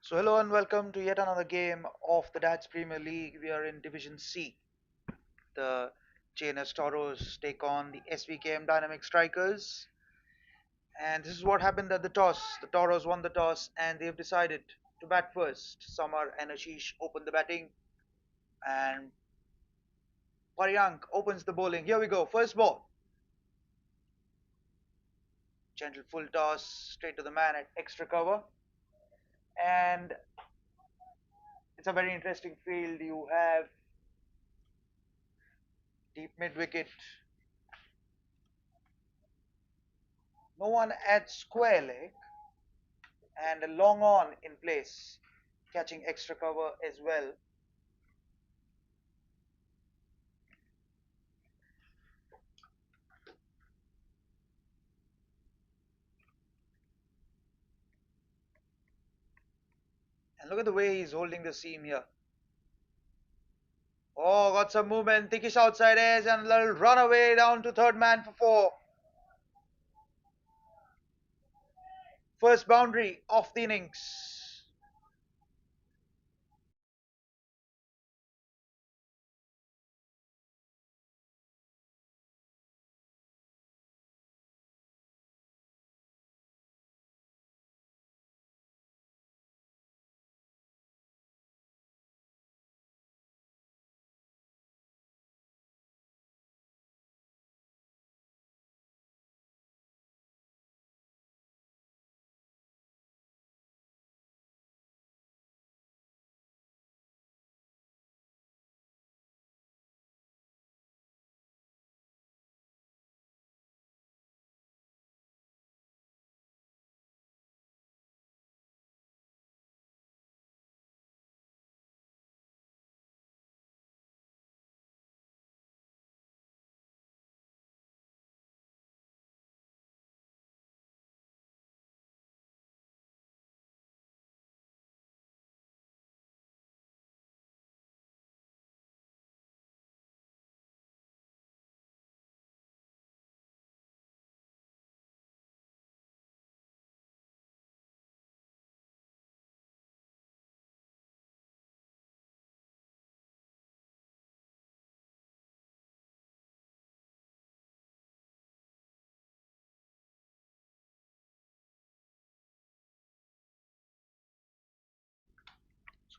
So hello and welcome to yet another game of the Dats Premier League. We are in Division C. The Jns Toros take on the SvkM Dynamic Strikers. And this is what happened at the toss. The Toros won the toss and they've decided to bat first. Samar and Ashish open the batting and Paryank opens the bowling. Here we go. First ball. Gentle full toss straight to the man at extra cover. And it's a very interesting field. You have deep mid wicket. No one at square leg and a long on in place, catching extra cover as well. And look at the way he's holding the seam here. Oh, got some movement. Thickish outside edge and a little run away down to third man for four. First boundary of the innings.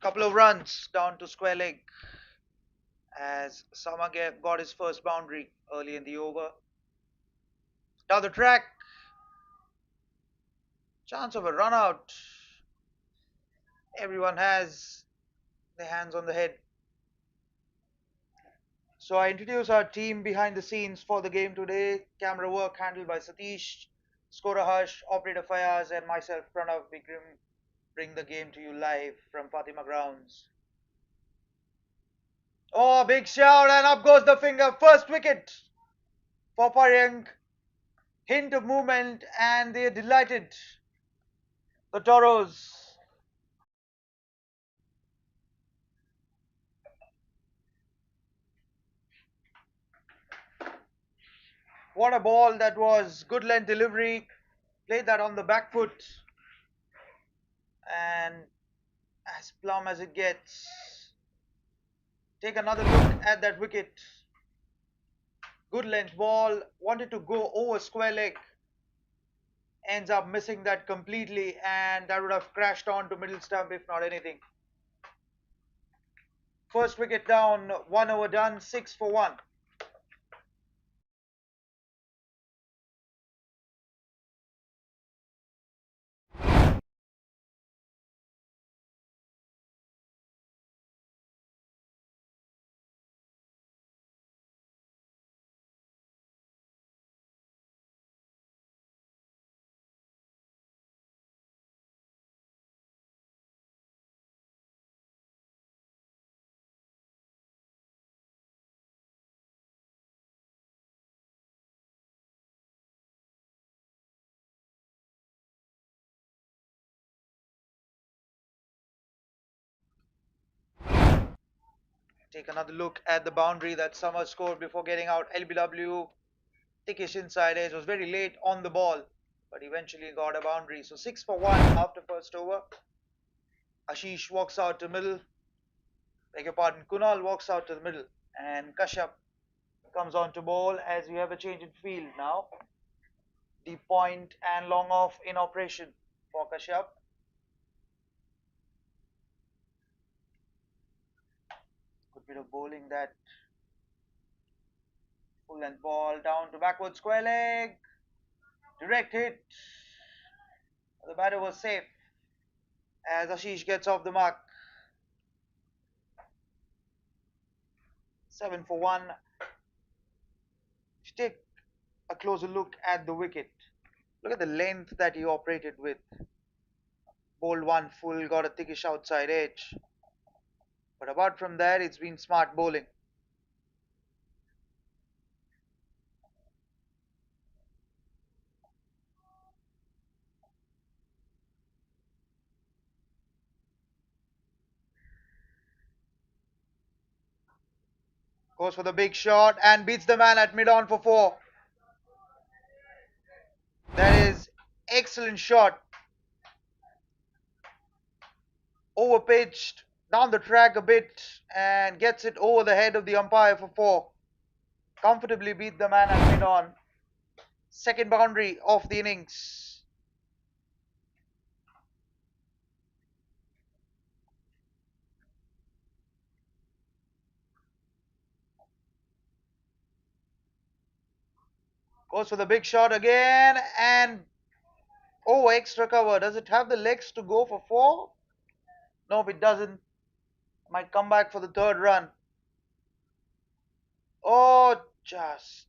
Couple of runs down to square leg as Sama got his first boundary early in the over. Down the track, chance of a run out. Everyone has their hands on the head. So I introduce our team behind the scenes for the game today. Camera work handled by Satish, Scorer Harsh, Operator Fayaz, and myself, Pranav Vikram, bring the game to you live from Fatima Grounds. Oh, big shout, and up goes the finger. First wicket for Paryank. Hint of movement, and they're delighted. The Toros. What a ball that was. Good length delivery. Played that on the back foot. And as plumb as it gets. Take another look at that wicket. Good length ball. Wanted to go over square leg. Ends up missing that completely, and that would have crashed on to middle stump if not anything. First wicket down, 1 over done, 6 for 1. Take another look at the boundary that Summer scored before getting out. LBW, thickish inside edge, was very late on the ball, but eventually got a boundary. So 6 for 1 after first over. Ashish walks out to middle. Beg your pardon. Kunal walks out to the middle. And Kashyap comes on to bowl as we have a change in field now. Deep point and long off in operation for Kashyap. Good bit of bowling that. Full length ball down to backward square leg. Direct hit. The batter was safe as Ashish gets off the mark. 7 for 1. Take a closer look at the wicket. Look at the length that he operated with. Bowled one full, got a thickish outside edge. But apart from that, it's been smart bowling. Goes for the big shot and beats the man at mid-on for 4. That is excellent shot. Over pitched, down the track a bit and gets it over the head of the umpire for 4. Comfortably beat the man at mid-on. Second boundary of the innings. Goes for the big shot again and over extra cover. Does it have the legs to go for 4? Nope, it doesn't. Might come back for the third run. Oh, just.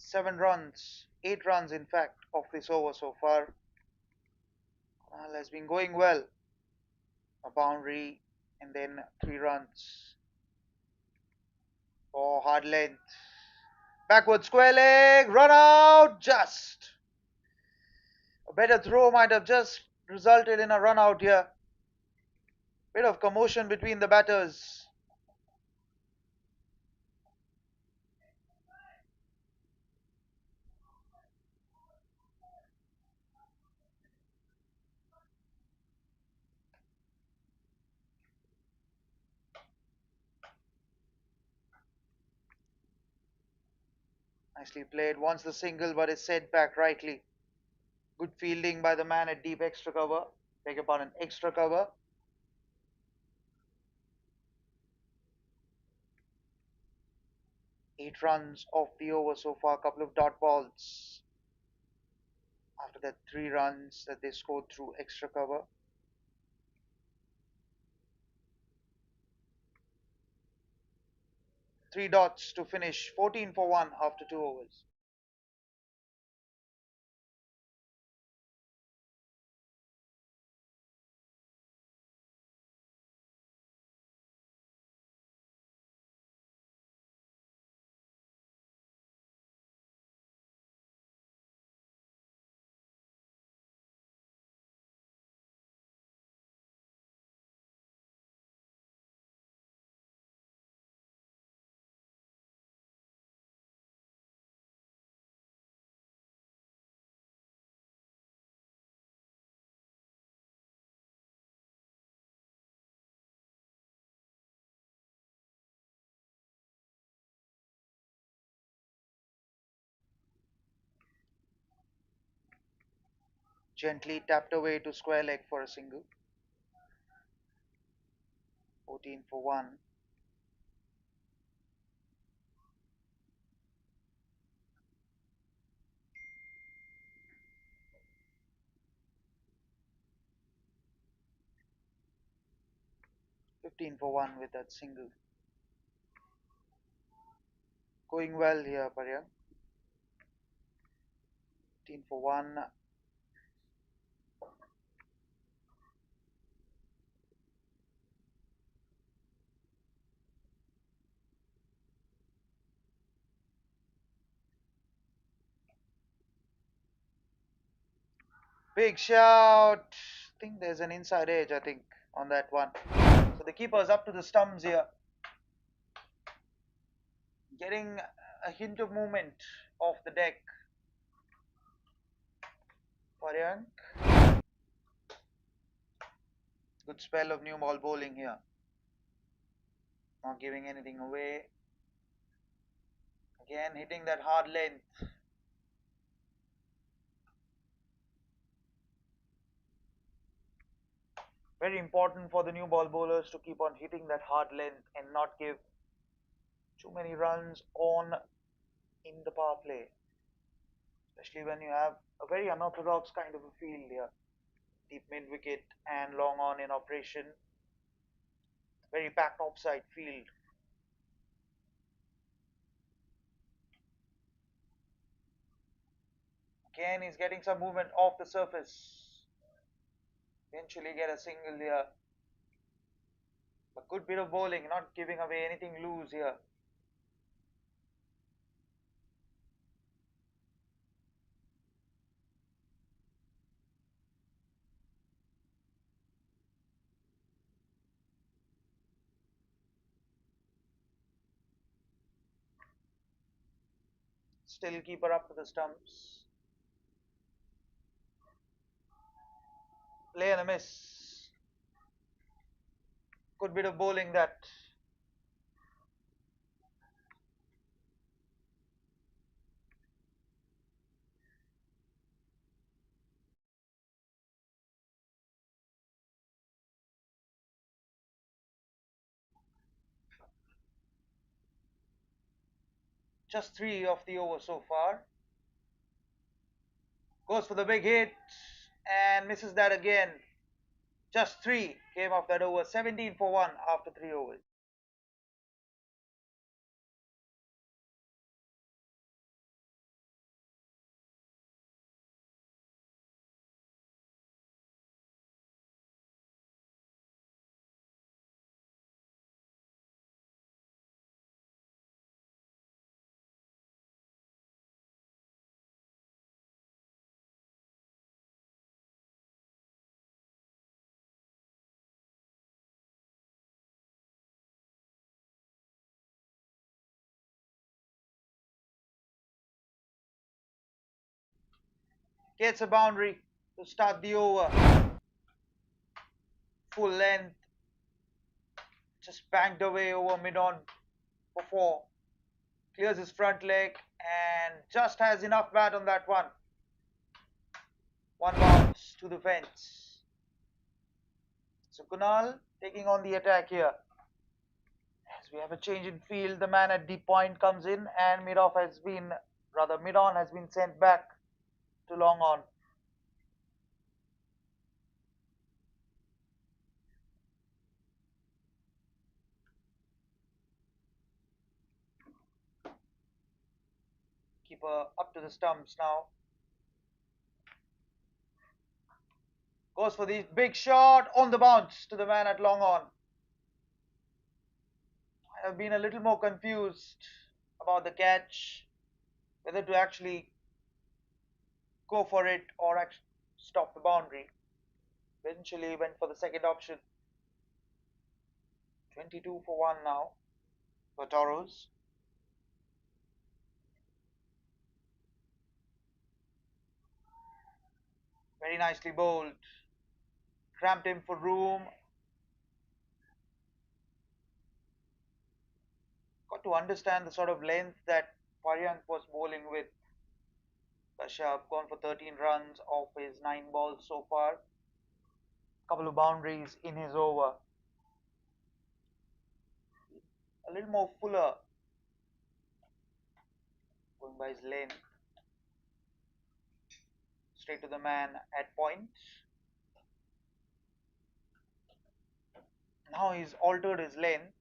7 runs. 8 runs, in fact, of this over so far. Well, has been going well. A boundary and then 3 runs. Oh, hard length. Backward square leg. Run out. Just. A better throw might have just resulted in a run out here. Bit of commotion between the batters. Nicely played. Wants the single but is set back rightly. Good fielding by the man at deep extra cover. Beg your pardon, extra cover. 8 runs off the over so far. A couple of dot balls. After that, 3 runs that they scored through extra cover. Three dots to finish 14 for 1 after 2 overs. Gently tapped away to square leg for a single. 14 for 1. 15 for 1 with that single. Going well here, Parya. 15 for 1. Big shout. I think there's an inside edge, I think, on that one. So the keeper's up to the stumps here. Getting a hint of movement off the deck. Paryank. Good spell of new ball bowling here. Not giving anything away. Again, hitting that hard length. Very important for the new ball bowlers to keep on hitting that hard length and not give too many runs on in the power play. Especially when you have a very unorthodox kind of a field here. Deep mid wicket and long on in operation. Very packed offside field. Again, he's getting some movement off the surface. Eventually get a single here. A good bit of bowling, not giving away anything loose here. Still keeper up to the stumps. Play and a miss. Good bit of bowling that. Just 3 of the over so far. Goes for the big hit and misses that again. Just 3 came off that over. 17 for 1 after 3 overs. Gets a boundary to start the over. Full length. Just banged away over mid on for 4. Clears his front leg and just has enough bat on that one. One bounce to the fence. So Kunal taking on the attack here. As we have a change in field, the man at deep point comes in and mid-on has been sent back to long on. Keeper up to the stumps now. Goes for the big shot on the bounce to the man at long on. I have been a little more confused about the catch, whether to actually go for it or actually stop the boundary. Eventually went for the second option. 22 for 1 now for Toros. Very nicely bowled. Cramped him for room. Got to understand the sort of length that Paryank was bowling with. Kashyap gone for 13 runs off his 9 balls so far. Couple of boundaries in his over. A little more fuller. Going by his length. Straight to the man at point. Now he's altered his length.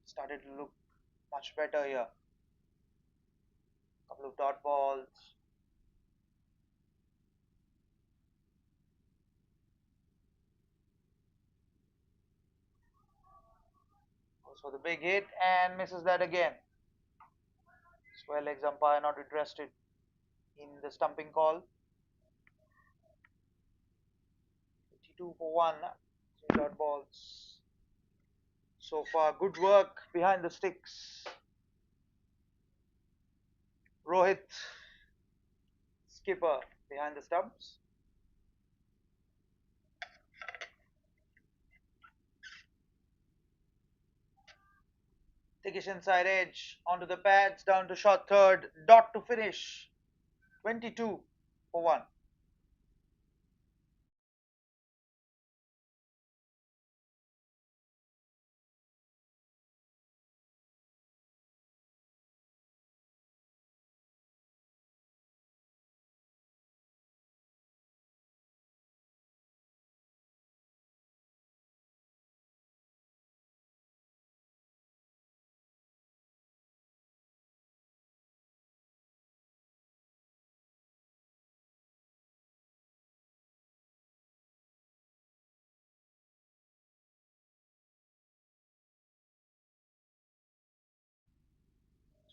Started to look much better here. Couple of dot balls. Goes for the big hit and misses that again. Square legs umpire not interested in the stumping call. 22 for 1. 3 dot balls. So far, good work behind the sticks. Rohit, skipper, behind the stumps. Tikish inside edge, onto the pads, down to short third, dot to finish. 22 for 1.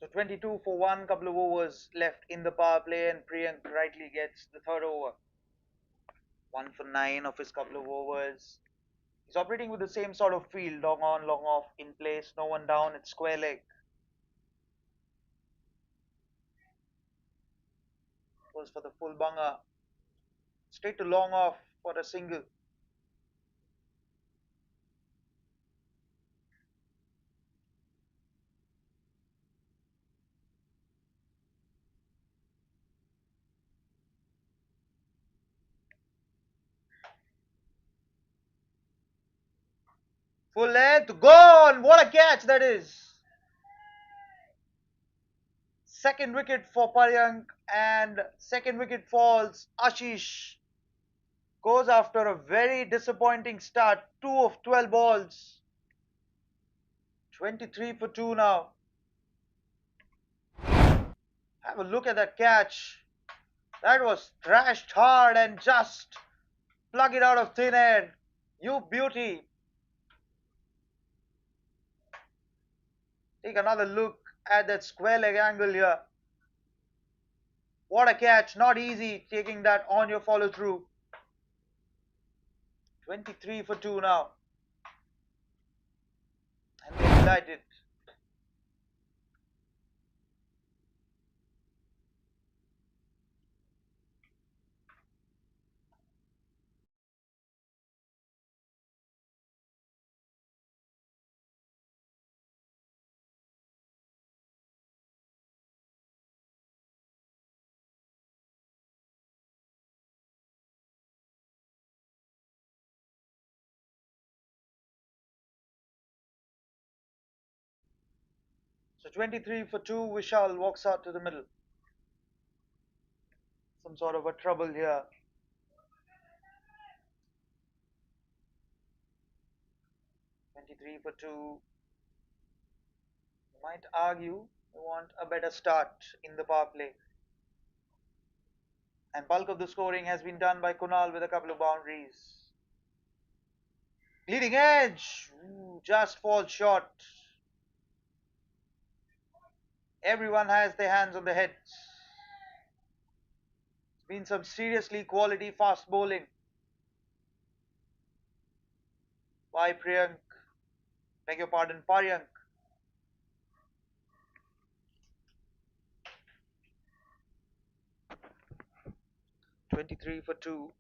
So 22 for 1, couple of overs left in the power play, and Priyank rightly gets the third over. 1 for 9 of his couple of overs. He's operating with the same sort of feel, long on, long off, in place, no one down, it's square leg. Goes for the full bunger. Straight to long off for a single. Full length, gone! What a catch that is! Second wicket for Priyank, and second wicket falls. Ashish goes after a very disappointing start. 2 of 12 balls. 23 for 2 now. Have a look at that catch. That was thrashed hard and just plug it out of thin air. You beauty. Take another look at that square leg angle here. What a catch. Not easy taking that on your follow through. 23 for 2 now. And they're delighted. So 23 for 2, Vishal walks out to the middle. Some sort of a trouble here. 23 for 2. You might argue you want a better start in the power play. And bulk of the scoring has been done by Kunal with a couple of boundaries. Leading edge! Ooh, just falls short. Everyone has their hands on their heads. It's been some seriously quality fast bowling by Priyank. Beg your pardon, Paryank. 23 for 2.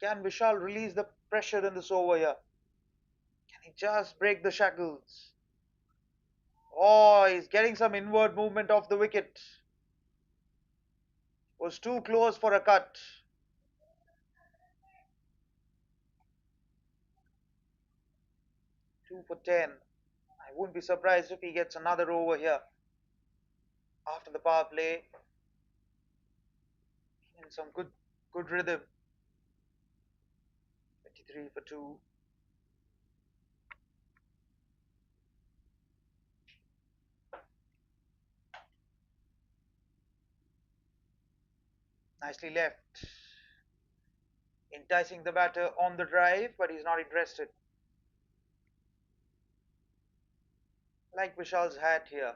Can Vishal release the pressure in this over here? Can he just break the shackles? Oh, he's getting some inward movement off the wicket. Was too close for a cut. 2 for 10. I wouldn't be surprised if he gets another over here. After the power play, in some good rhythm. 23 for 2. Nicely left. Enticing the batter on the drive, but he's not interested. Like Vishal's hat here.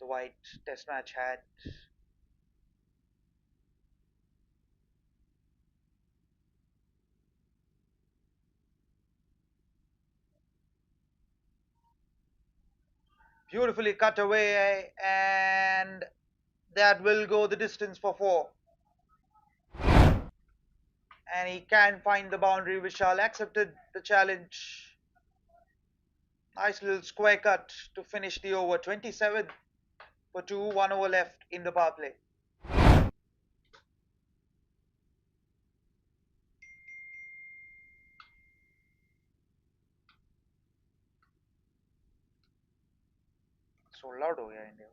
The white test match hat. Beautifully cut away, and that will go the distance for four. And he can find the boundary. Vishal accepted the challenge. Nice little square cut to finish the over. 27 for 2, 1 over left in the power play. So loud हो गया India.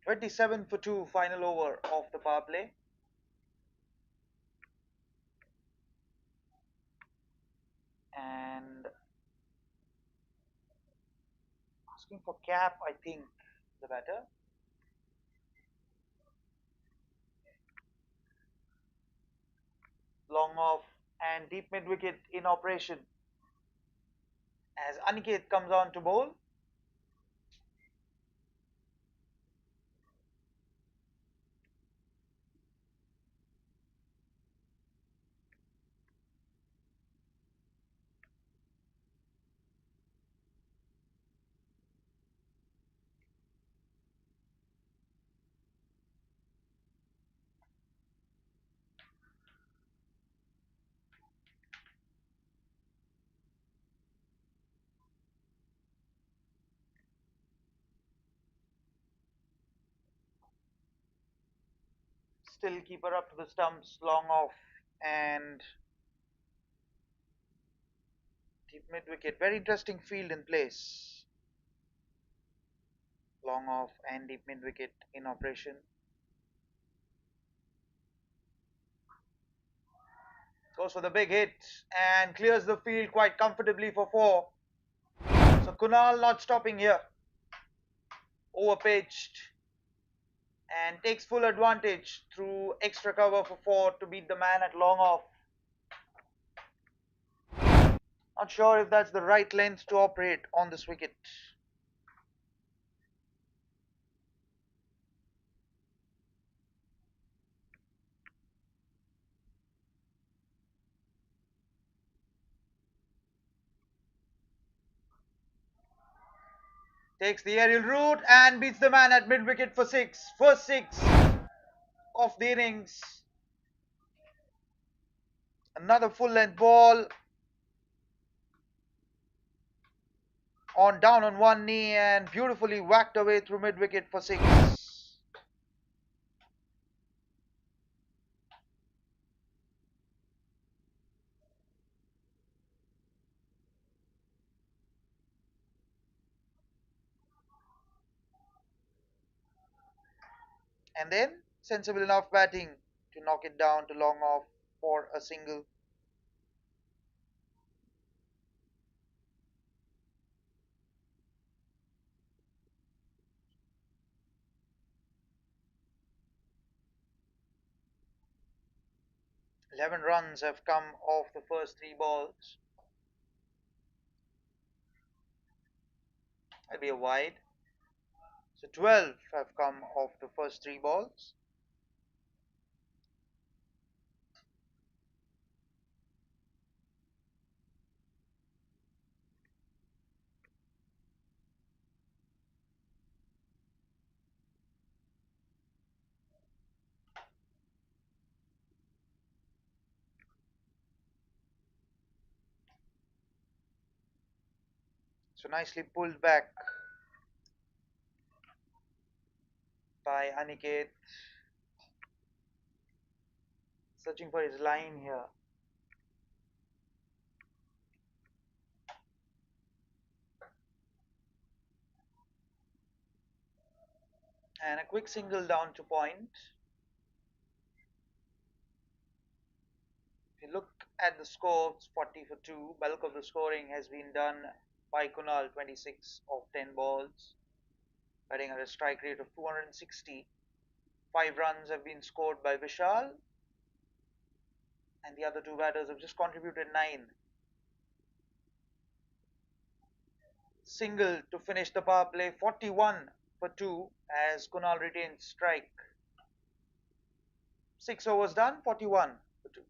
27 for 2, final over of the power play. And asking for cap, I think, the batter. Long off and deep mid wicket in operation as Aniket comes on to bowl. Still keeper up to the stumps, long off and deep mid wicket. Very interesting field in place. Long off and deep mid wicket in operation. Goes for the big hit and clears the field quite comfortably for four. So Kunal not stopping here. Overpitched and takes full advantage through extra cover for four to beat the man at long off. Not sure if that's the right length to operate on this wicket. Takes the aerial route and beats the man at mid wicket for six. First six of the innings. Another full length ball on down on one knee and beautifully whacked away through mid wicket for six. And then sensible enough batting to knock it down to long off for a single. Eleven runs have come off the first three balls. That'll be a wide. So 12 have come off the first three balls. So nicely pulled back by Aniket. Searching for his line here. And a quick single down to point. If you look at the score, it's 40 for 2. Bulk of the scoring has been done by Kunal, 26 of 10 balls, batting at a strike rate of 260. 5 runs have been scored by Vishal, and the other two batters have just contributed 9. single to finish the power play, 41 for 2 as Kunal retains strike. 6 overs done, 41 for 2.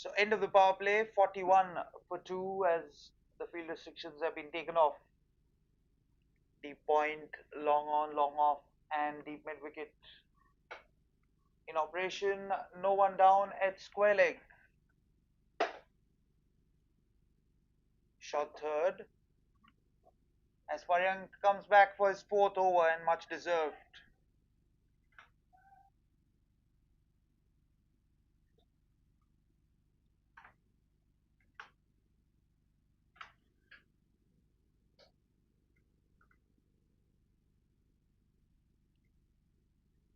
So end of the power play, 41 for 2 as the field restrictions have been taken off. Deep point, long on, long off, and deep mid wicket in operation. No one down at square leg. Shot third as Paryank comes back for his fourth over and much deserved.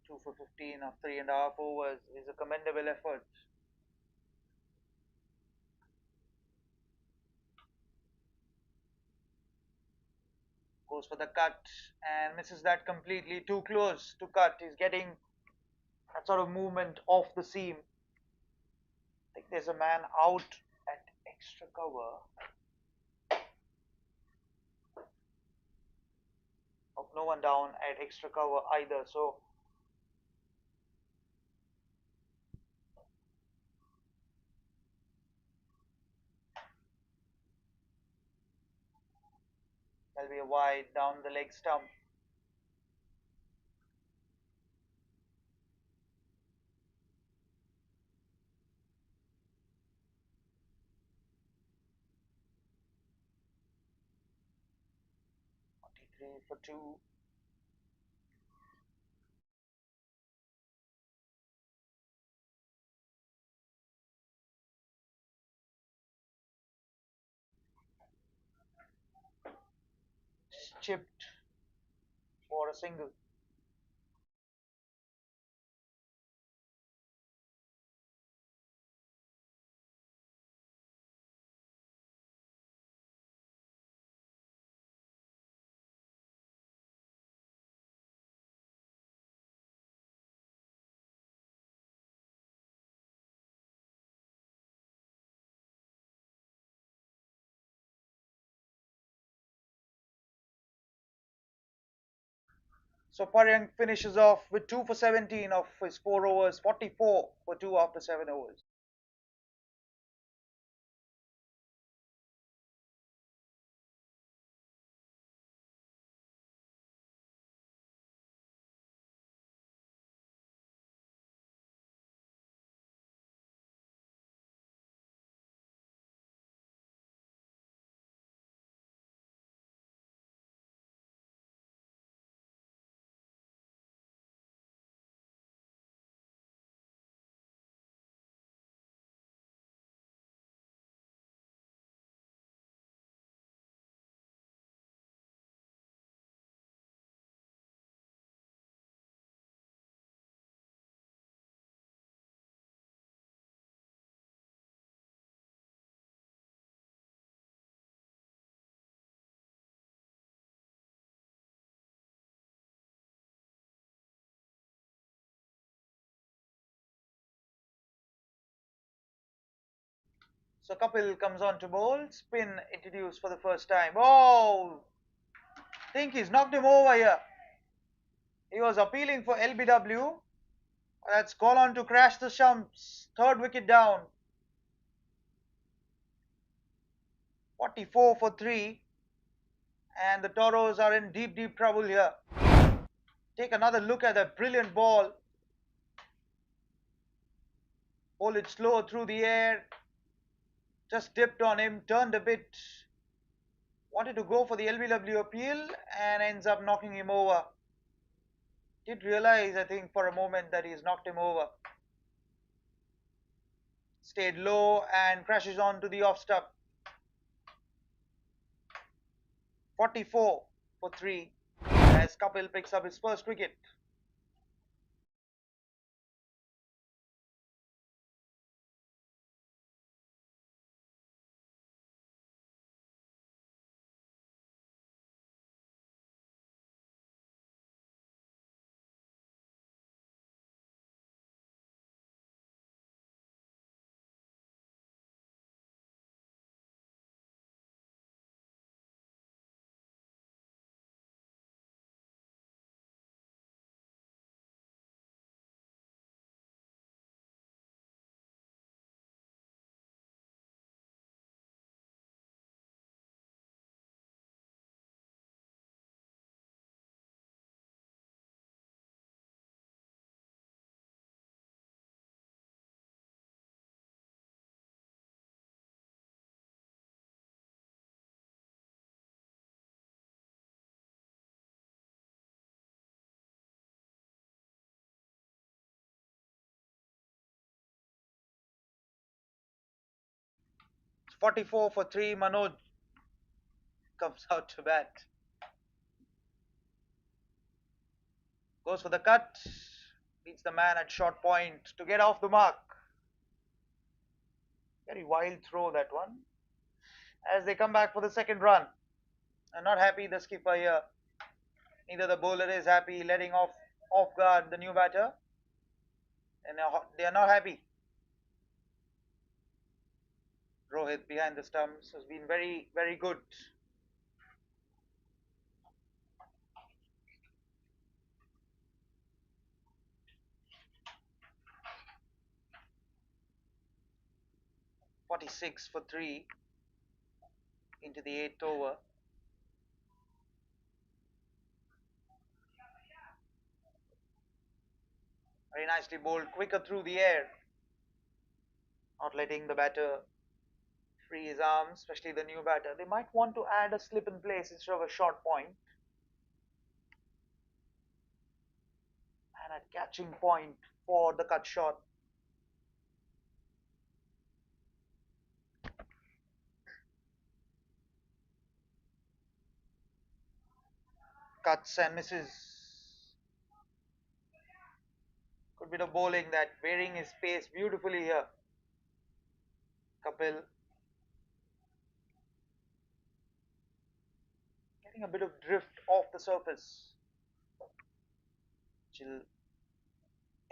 2 for 15 of 3.5 overs is a commendable effort. Goes for the cut and misses that completely. Too close to cut. He's getting that sort of movement off the seam. I think there's a man out at extra cover. Oh, no one down at extra cover either. So there'll be a wide down the leg stump. Three for 2. Chipped for a single. So Paryank finishes off with 2 for 17 of his 4 overs, 44 for 2 after 7 overs. So Kapil comes on to bowl. Spin introduced for the first time. Oh, think he's knocked him over here. He was appealing for LBW. That's gone on to crash the stumps. Third wicket down. 44 for 3. And the Toros are in deep, deep trouble here. Take another look at that brilliant ball. Hold it slow through the air. Just dipped on him, turned a bit. Wanted to go for the LBW appeal and ends up knocking him over. Did realize, I think, for a moment that he's knocked him over. Stayed low and crashes onto the off stump. 44 for 3 as Kapil picks up his first wicket. It's 44 for 3. Manoj comes out to bat. Goes for the cut. Beats the man at short point to get off the mark. Very wild throw, that one. As they come back for the second run. I'm not happy, the skipper here. Neither the bowler is happy, letting off guard the new batter. And they are not happy. Rohit behind the stumps has been very, very good. "46 for 3 into the 8th over. Very nicely bowled, quicker through the air. Not letting the batter free his arms, especially the new batter. They might want to add a slip in place instead of a short point. And a catching point for the cut shot. Cuts and misses. Good bit of bowling, that varying his pace beautifully here. Kapil getting a bit of drift off the surface, which will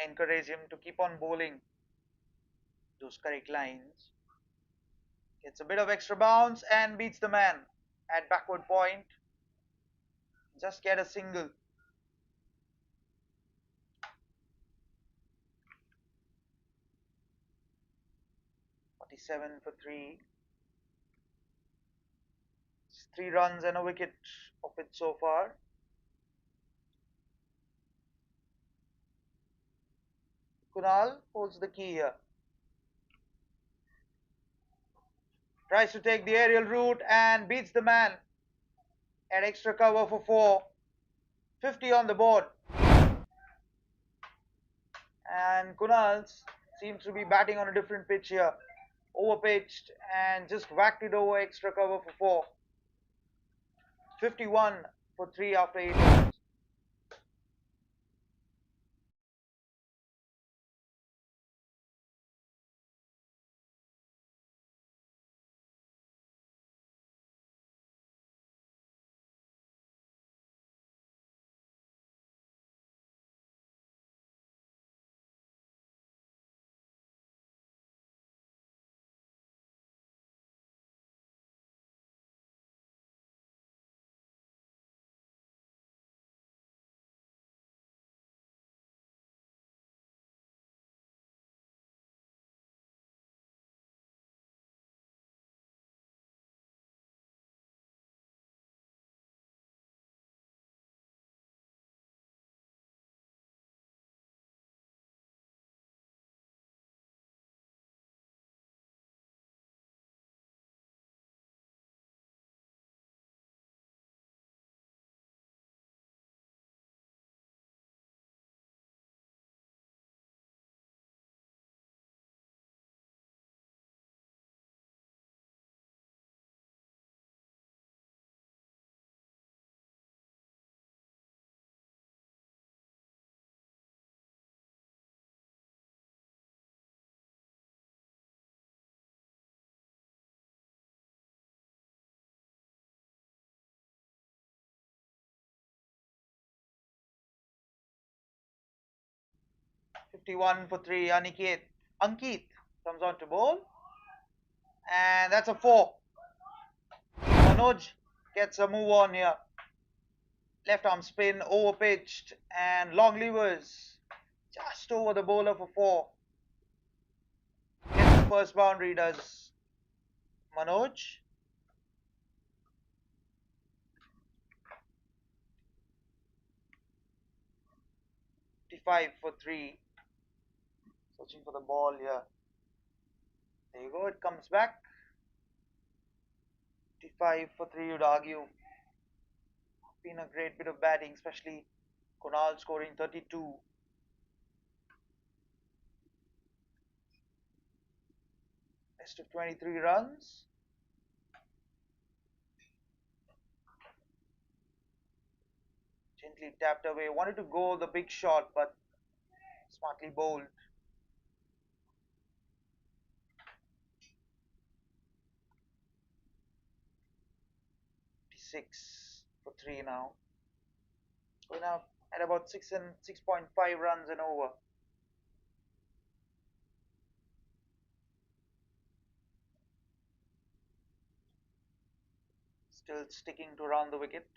encourage him to keep on bowling those correct lines. Gets a bit of extra bounce and beats the man at backward point. Just get a single. 47 for 3. It's 3 runs and a wicket of it so far. Kunal holds the key here. Tries to take the aerial route and beats the man at extra cover for 4. 50 on the board. And Kunal seems to be batting on a different pitch here. Overpitched and just whacked it over extra cover for 4. 51 for 3 after 8 overs. 51 for 3. Ankit comes on to bowl. And that's a 4. Manoj gets a move on here. Left arm spin, over pitched, and long levers just over the bowler for 4. Gets his first boundary, does Manoj. Fifty-five for 3. Searching for the ball here. There you go, it comes back. 55 for 3, you'd argue. Been a great bit of batting, especially Kunal scoring 32. Best of 23 runs. Gently tapped away. Wanted to go the big shot, but smartly bowled. 56 for 3 now. Going up at about 6.5 runs an over. Still sticking to round the wicket.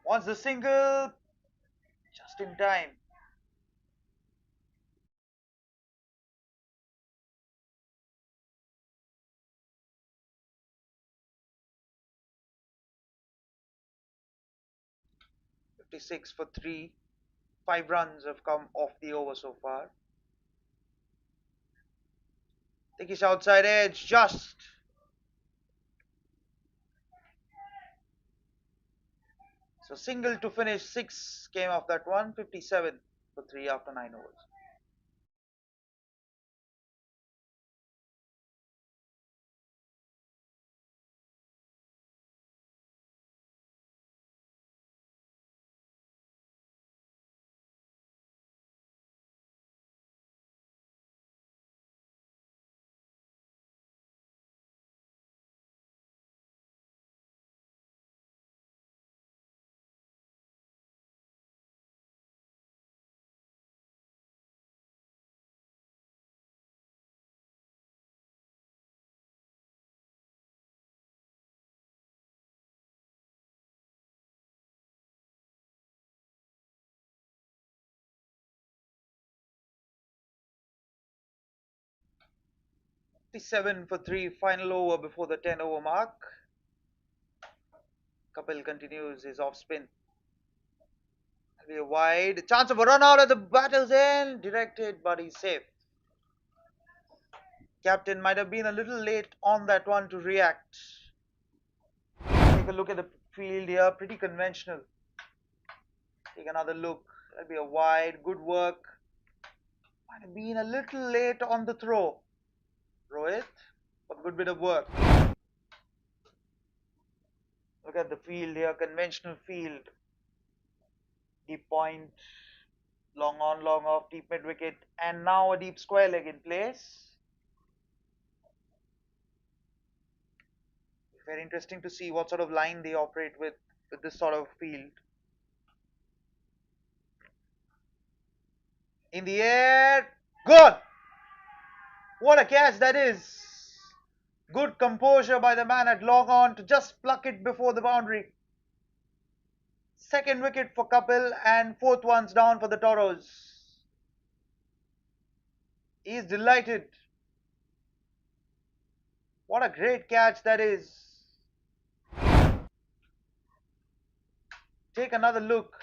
Wants the single, just in time. Fifty-six for 3. 5 runs have come off the over so far. Thickish outside edge, just. So single to finish. 6 came off that one. 57 for 3 after 9 overs. Fifty-seven for 3. Final over before the 10 over mark. Kapil continues his off spin. Be a wide. Chance of a run out at the batter's end. Directed, but he's safe. Captain might have been a little late on that one to react. Take a look at the field here. Pretty conventional. Take another look. That'll be a wide. Good work. Might have been a little late on the throw. Rohit, but good bit of work. Look at the field here. Conventional field. Deep point. Long on, long off. Deep mid wicket. And now a deep square leg in place. Very interesting to see what sort of line they operate with this sort of field. In the air, gone! What a catch that is! Good composure by the man at long on to just pluck it before the boundary. Second wicket for Kapil and fourth one's down for the Toros. He's delighted. What a great catch that is. Take another look.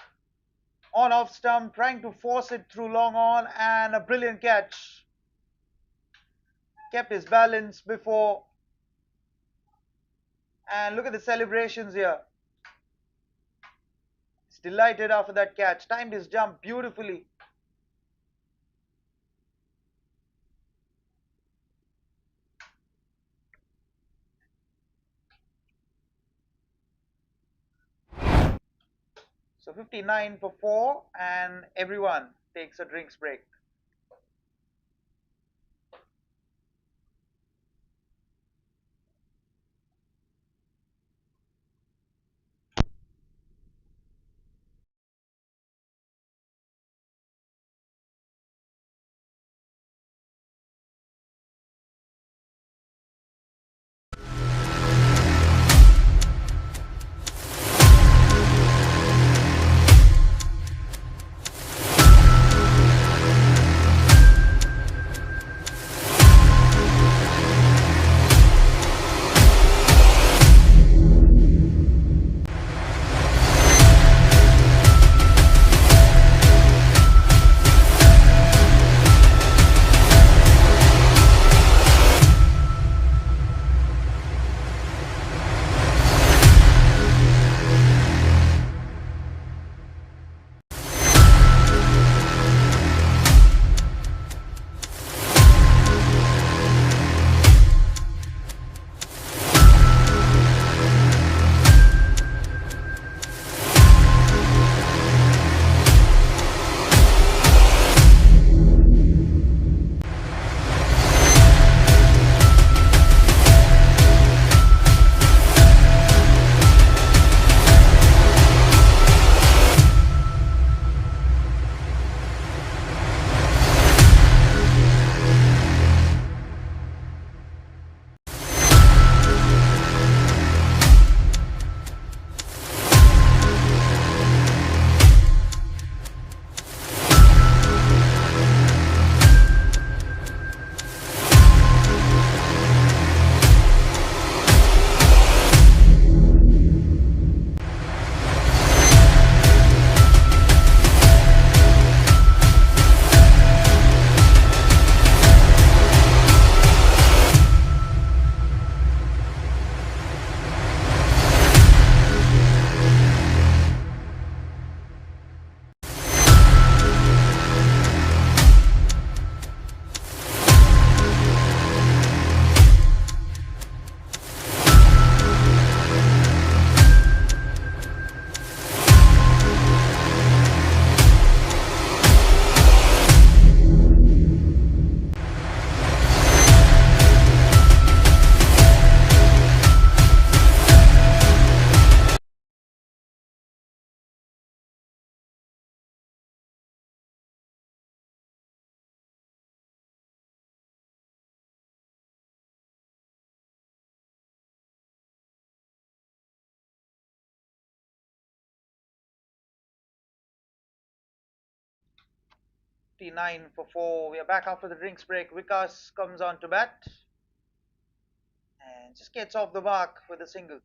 On off stump, trying to force it through long on, and a brilliant catch. Kept his balance before. And look at the celebrations here. He's delighted after that catch. Timed his jump beautifully. So 59 for 4, and everyone takes a drinks break. 59 for 4. We are back after the drinks break. Vikas comes on to bat and just gets off the mark with a single.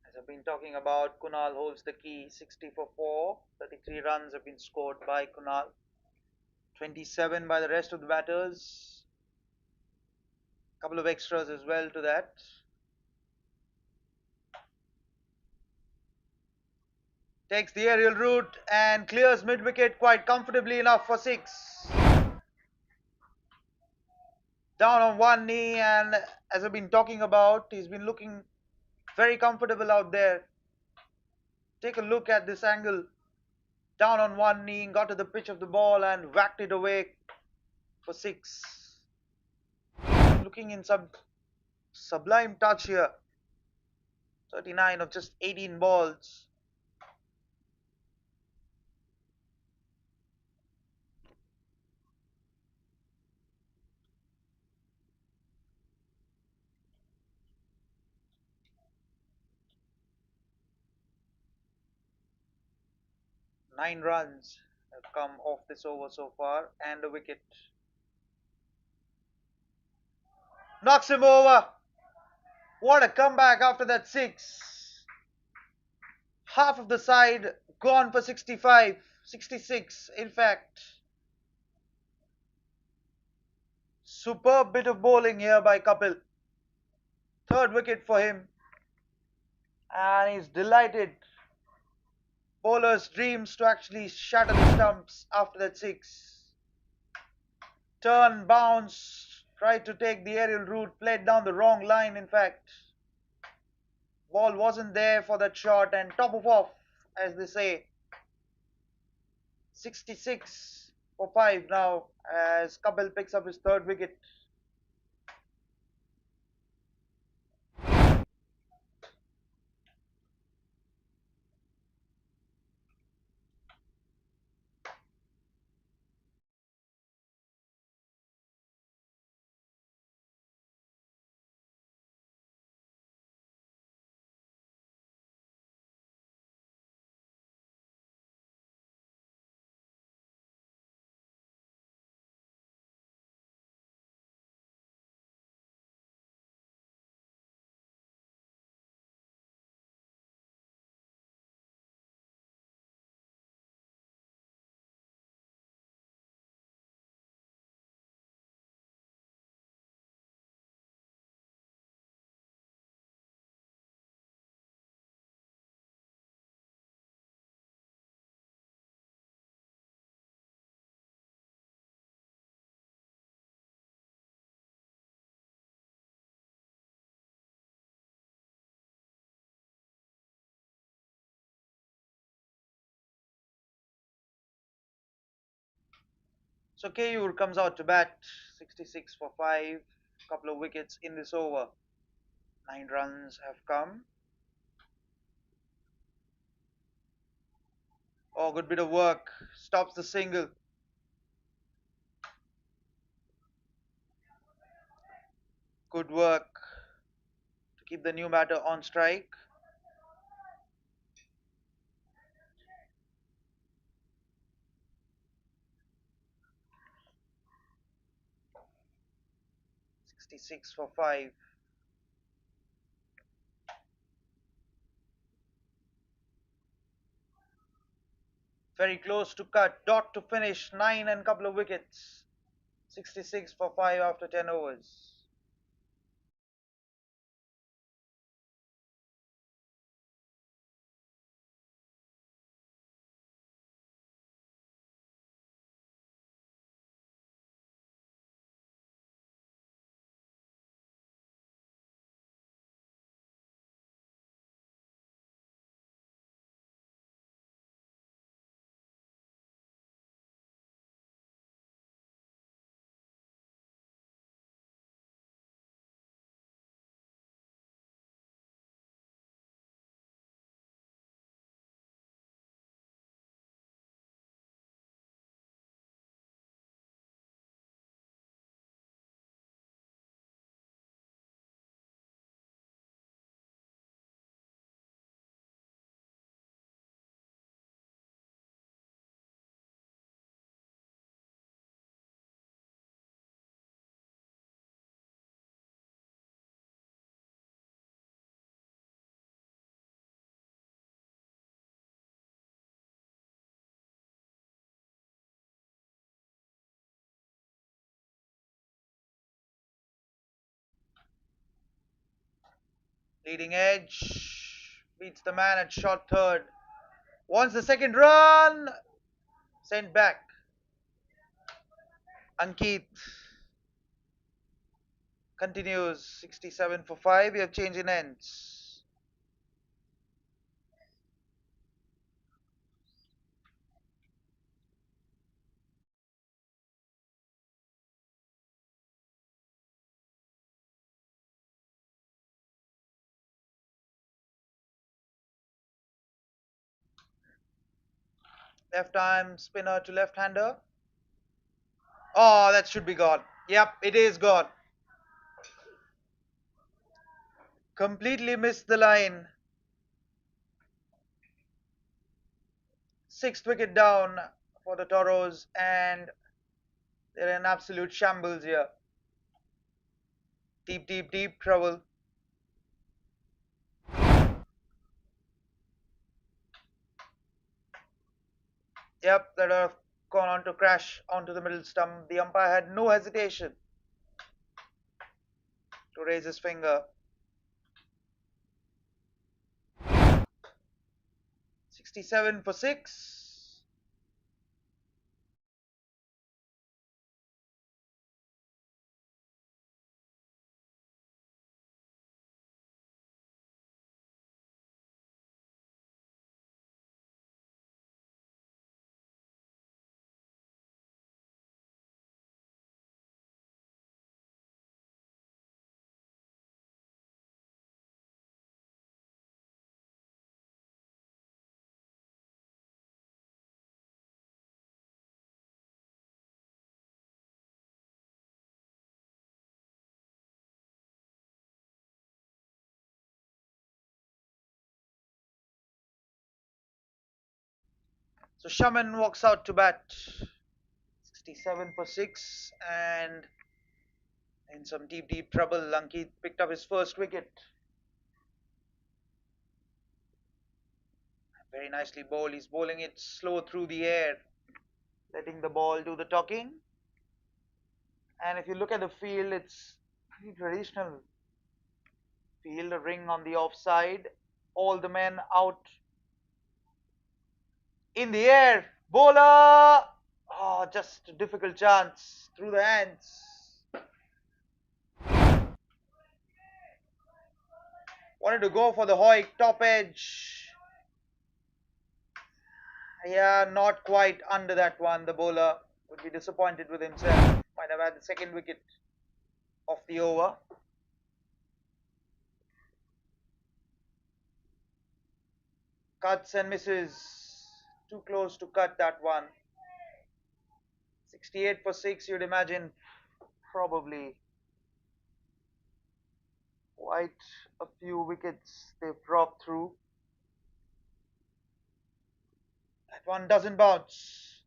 As I've been talking about, Kunal holds the key. 60 for 4. 33 runs have been scored by Kunal. 27 by the rest of the batters. Couple of extras as well to that. Takes the aerial route and clears mid-wicket quite comfortably enough for 6. Down on one knee, and as I've been talking about, he's been looking very comfortable out there. Take a look at this angle. Down on one knee, got to the pitch of the ball and whacked it away for 6. Looking in some sublime touch here. 39 of just 18 balls. Nine runs have come off this over so far and a wicket. Knocks him over. What a comeback after that 6. Half of the side gone for 65, 66 in fact. Superb bit of bowling here by Kapil. Third wicket for him. And he's delighted. Bowler's dreams to actually shatter the stumps after that 6. Turn, bounce, tried to take the aerial route, played down the wrong line in fact. Ball wasn't there for that shot and top of off, as they say. 66 for 5 now as Kapil picks up his third wicket. So Keyur comes out to bat. 66 for 5. Couple of wickets in this over. 9 runs have come. Oh, good bit of work. Stops the single. Good work to keep the new batter on strike. Six for 5. Very close to cut. Dot to finish. 9 and couple of wickets. 66 for 5 after 10 overs. Leading edge. Beats the man at short third. Wants the second run. Sent back. Ankit continues 67 for 5. We have change in ends. Left arm spinner to left hander. Oh, that should be gone. Yep, it is gone. Completely missed the line. Sixth wicket down for the Toros, and they're in absolute shambles here. Deep, deep, deep trouble. Yep, that have gone on to crash onto the middle stump. The umpire had no hesitation to raise his finger. 67 for 6. So Shaman walks out to bat. 67 for 6, and in some deep, deep trouble. Lankit picked up his first wicket. Very nicely bowled. He's bowling it slow through the air, letting the ball do the talking. And if you look at the field, it's pretty traditional field. A ring on the offside. All the men out in the air. Bowler! Oh, just a difficult chance through the hands. Wanted to go for the Hoik top edge. Yeah, not quite under that one. The bowler would be disappointed with himself. Might have had the second wicket of the over. Cuts and misses. Too close to cut that one. 68 for 6, you'd imagine. Probably quite a few wickets they've dropped through. That one doesn't bounce.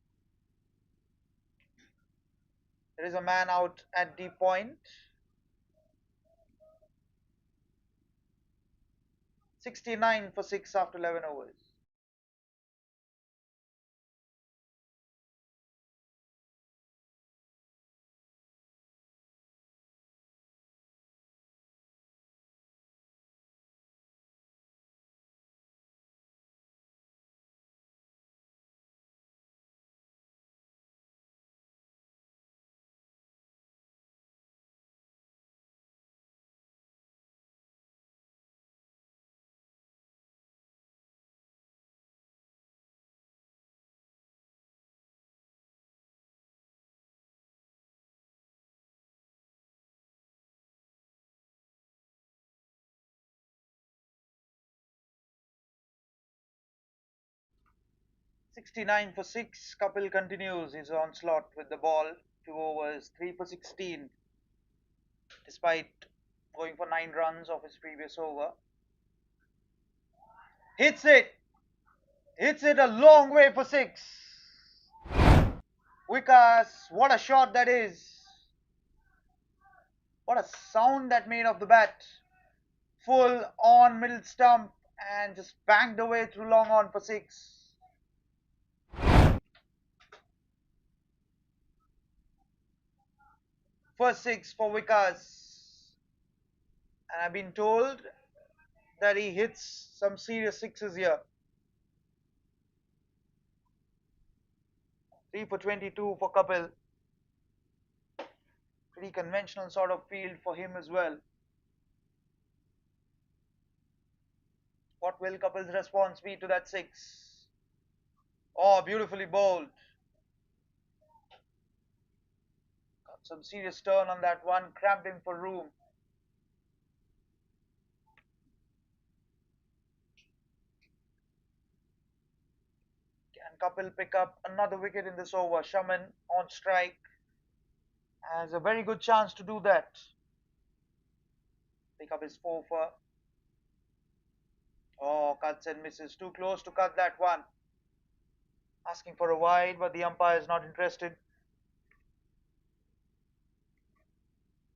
There is a man out at deep point. 69 for 6 after 11 overs. '69 for 6. Kapil continues his onslaught with the ball. 2 overs, 3 for 16. Despite going for 9 runs off his previous over. Hits it! Hits it a long way for 6. Vikas, what a shot that is! What a sound that made off the bat. Full on middle stump and just banged away through long on for 6. First 6 for Vikas. And I've been told that he hits some serious sixes here. 3 for 22 for Kapil. Pretty conventional sort of field for him as well. What will Kapil's response be to that six? Oh, beautifully bowled. Got some serious turn on that one, cramped him for room. Can Kapil pick up another wicket in this over? Shaman on strike has a very good chance to do that. Pick up his 4 for. Oh, cuts and misses. Too close to cut that one. Asking for a wide, but the umpire is not interested.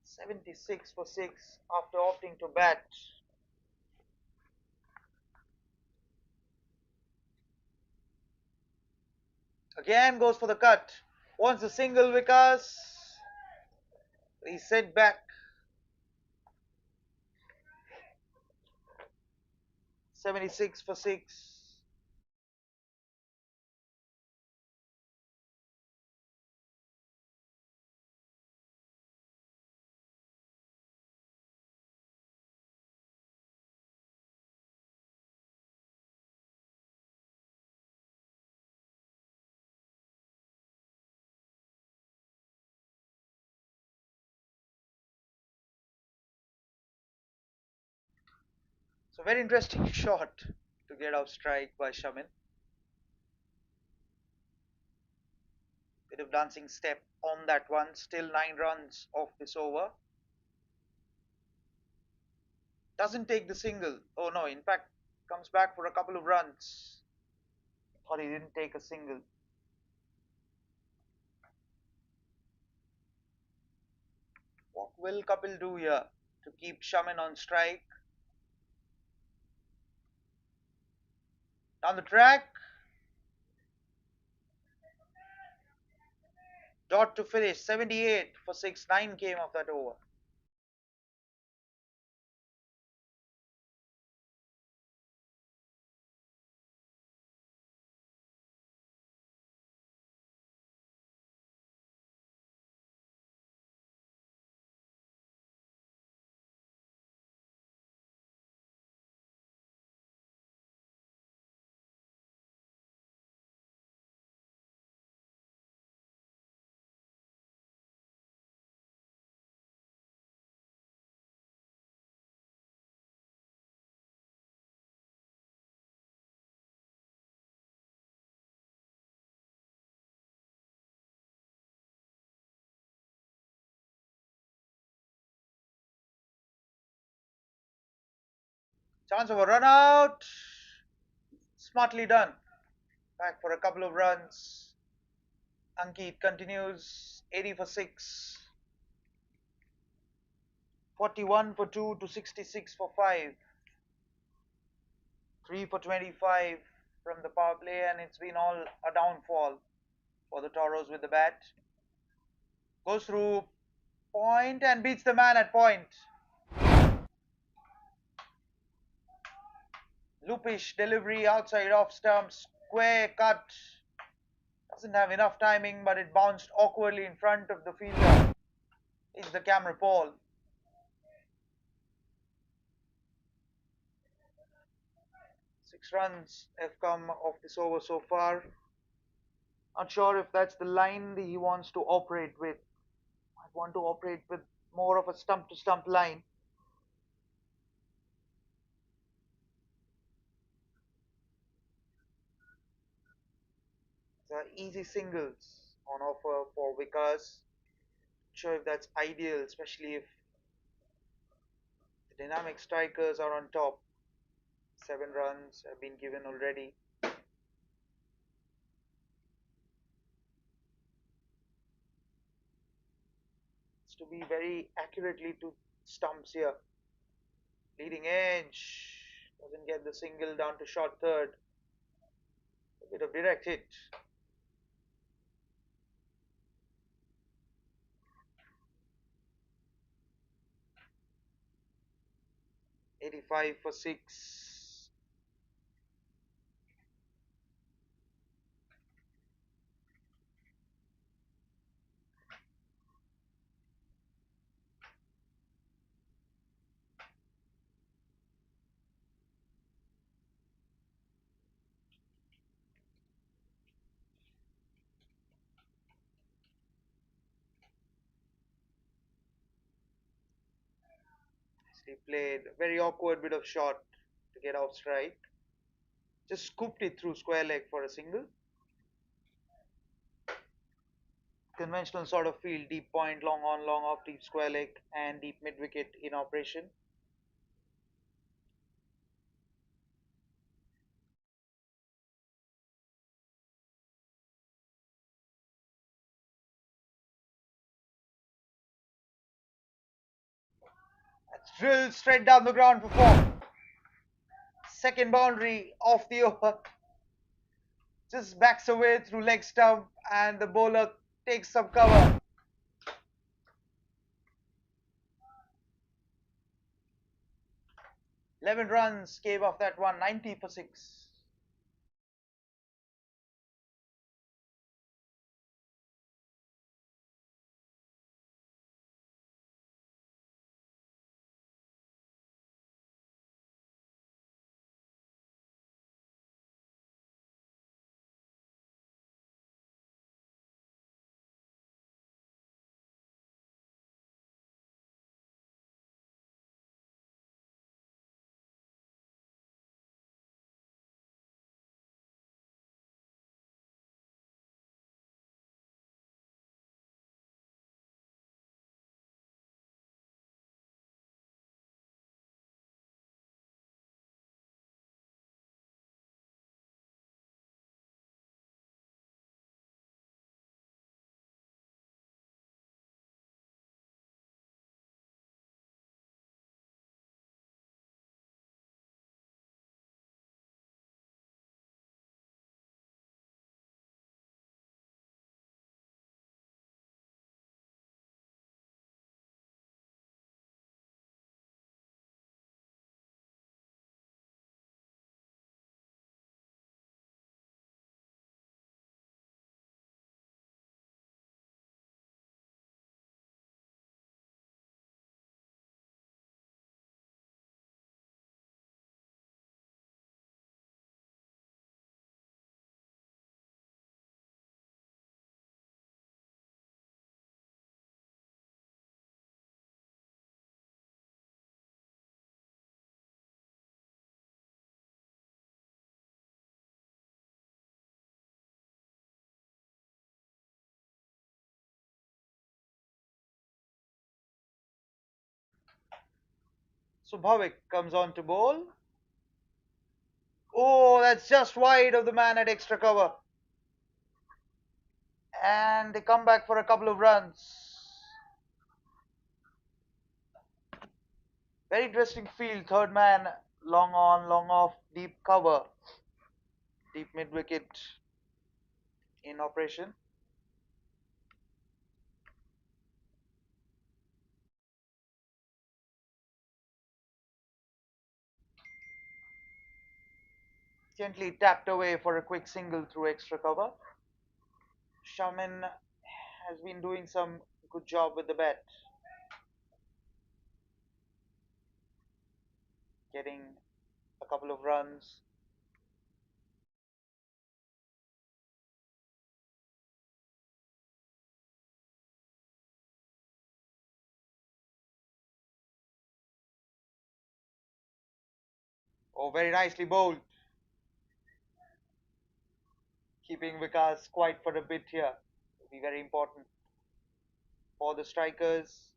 76 for 6 after opting to bat. Again goes for the cut. Wants a single Vikas. He's set back. 76 for 6. So very interesting shot to get off strike by Shamin. Bit of dancing step on that one. Still 9 runs off this over. Doesn't take the single. Oh no, in fact, comes back for a couple of runs. Thought he didn't take a single. What will Kapil do here to keep Shaman on strike? Down the track. Dot to finish. 78 for 6. 9 came off that over. Chance of a run out. Smartly done. Back for a couple of runs. Ankit continues. 80 for 6. 41 for 2 to 66 for 5. 3 for 25 from the power play, and it's been all a downfall for the Toros with the bat. Goes through point and beats the man at point. Loopish delivery outside off stump, square cut. Doesn't have enough timing, but it bounced awkwardly in front of the fielder. It's the camera pole. 6 runs have come off this over so far. Not sure if that's the line that he wants to operate with. Might want to operate with more of a stump to stump line. There are easy singles on offer for Vikas. Not sure if that's ideal, especially if the dynamic strikers are on top. 7 runs have been given already. It's to be very accurately to stumps here. Leading edge. Doesn't get the single down to short third. A bit of direct hit. 25 for 6. He played a very awkward bit of shot to get off strike. Just scooped it through square leg for a single. Conventional sort of field, deep point, long on, long off, deep square leg, and deep mid wicket in operation. That's drilled straight down the ground for 4. Second boundary off the over. Just backs away through leg stump, and the bowler takes some cover. 11 runs came off that one, 90 for 6. So Bhavik comes on to bowl. Oh, that's just wide of the man at extra cover. And they come back for a couple of runs. Very interesting field. Third man, long on, long off, deep cover, deep mid wicket in operation. Gently tapped away for a quick single through extra cover. Shaman has been doing some good job with the bat, getting a couple of runs. Oh, very nicely bowled, keeping Vikas quiet for a bit here. Will be very important for the strikers.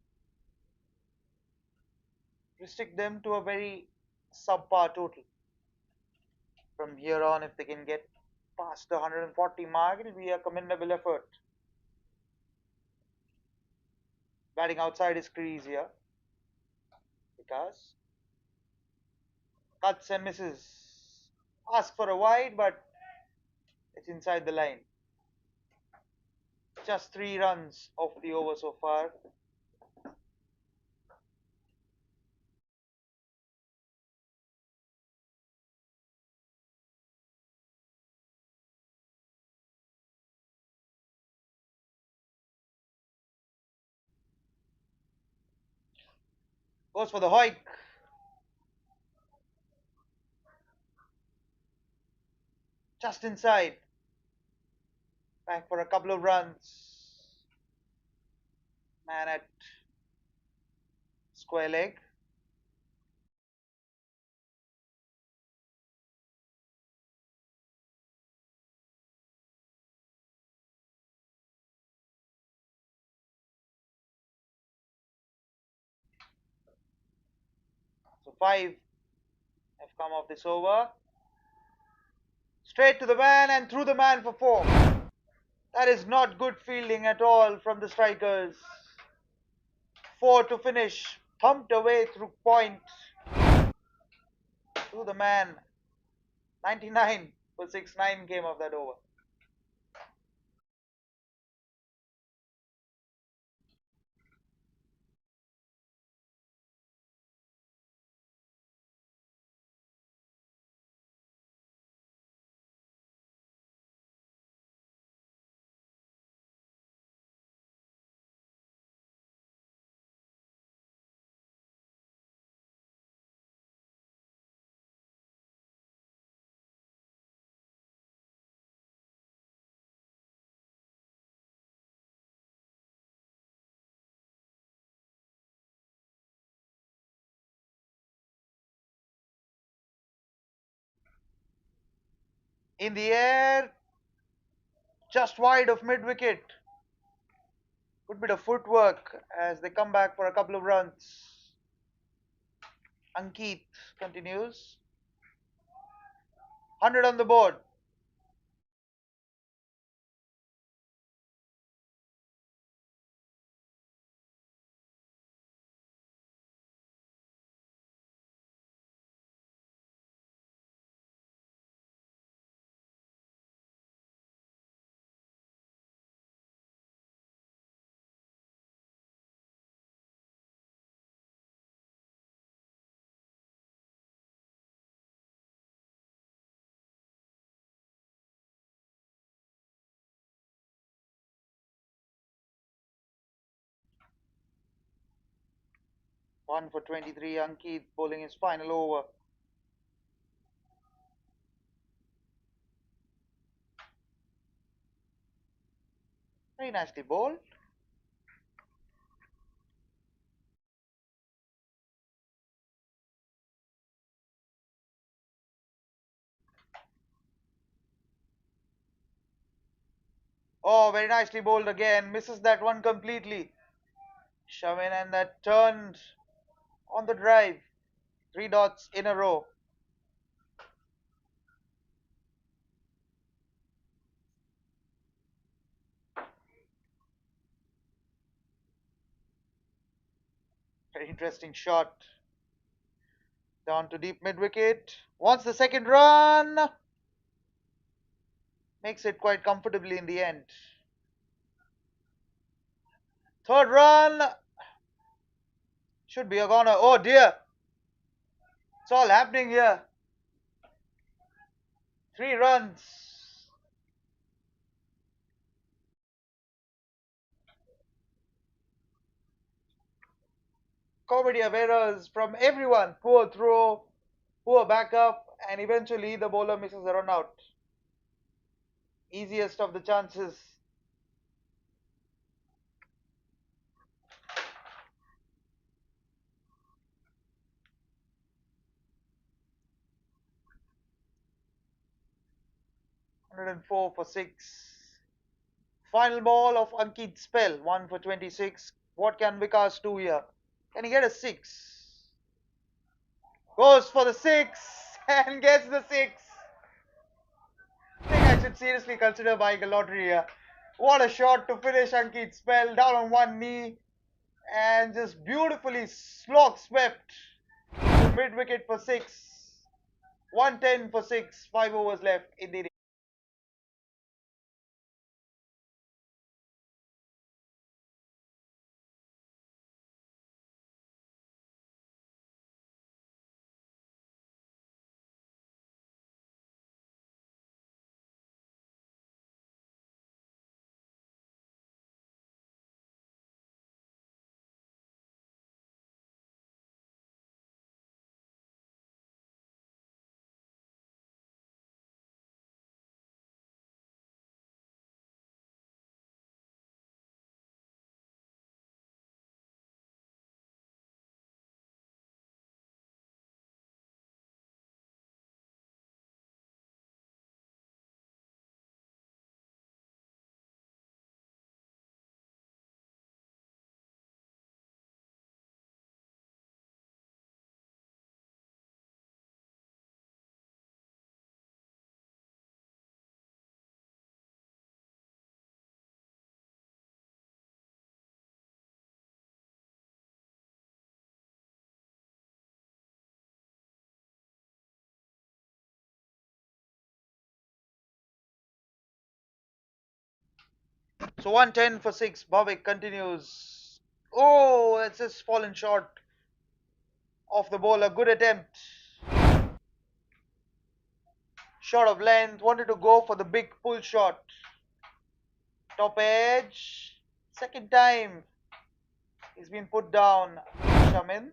Restrict them to a very subpar total. From here on, if they can get past the 140 mark, it'll be a commendable effort. Batting outside his crease here. Because cuts and misses. Ask for a wide, but it's inside the line. Just 3 runs off the over so far. Goes for the hoik. Just inside. Back for a couple of runs. Man at square leg. So 5 have come off this over. Straight to the man and through the man for 4. That is not good fielding at all from the strikers. 4 to finish. Thumped away through point. Through the man. 99 for 6. 9 came off that over. In the air. Just wide of mid wicket. Good bit of footwork as they come back for a couple of runs. Ankit continues. 100 on the board. One for 23. Ankit bowling his final over. Very nicely bowled. Oh, very nicely bowled again. Misses that one completely. Shamin and that turned on the drive. 3 dots in a row. Very interesting shot. Down to deep mid wicket. Wants the second run. Makes it quite comfortably in the end. Third run. Should be a corner. Oh dear. It's all happening here. 3 runs. Comedy of errors from everyone. Poor throw, poor backup, and eventually the bowler misses a run out. Easiest of the chances. Hundred and four for 6. Final ball of Ankit's spell. 1 for 26. What can Vikas do here? Can he get a 6? Goes for the 6 and gets the 6. I think I should seriously consider buying a lottery here. What a shot to finish Ankit's spell, down on one knee and just beautifully slog swept to mid wicket for 6. 110 for 6, 5 overs left in the So 110 for 6. Bhavik continues. Oh, that's just fallen short of the bowler. Good attempt. Short of length. Wanted to go for the big pull shot. Top edge. Second time he's been put down. Shamin.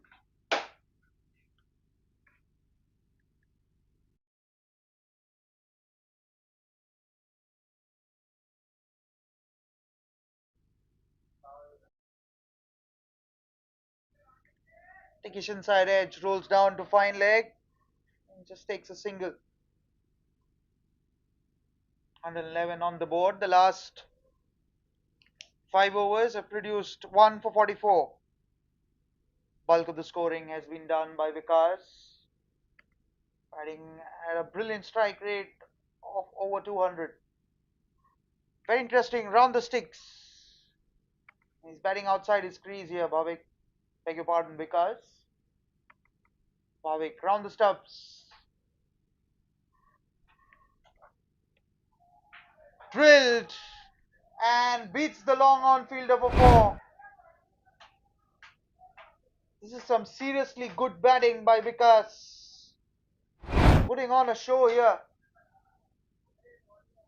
Takish inside edge. Rolls down to fine leg. And just takes a single. 111 on the board. The last 5 overs have produced 1 for 44. Bulk of the scoring has been done by Vikas, batting at a brilliant strike rate of over 200. Very interesting, round the sticks. He's batting outside his crease here, Bhavik. Beg your pardon, Vikas. Bhavik, round the stumps. Drilled and beats the long on fielder for 4. This is some seriously good batting by Vikas. Putting on a show here.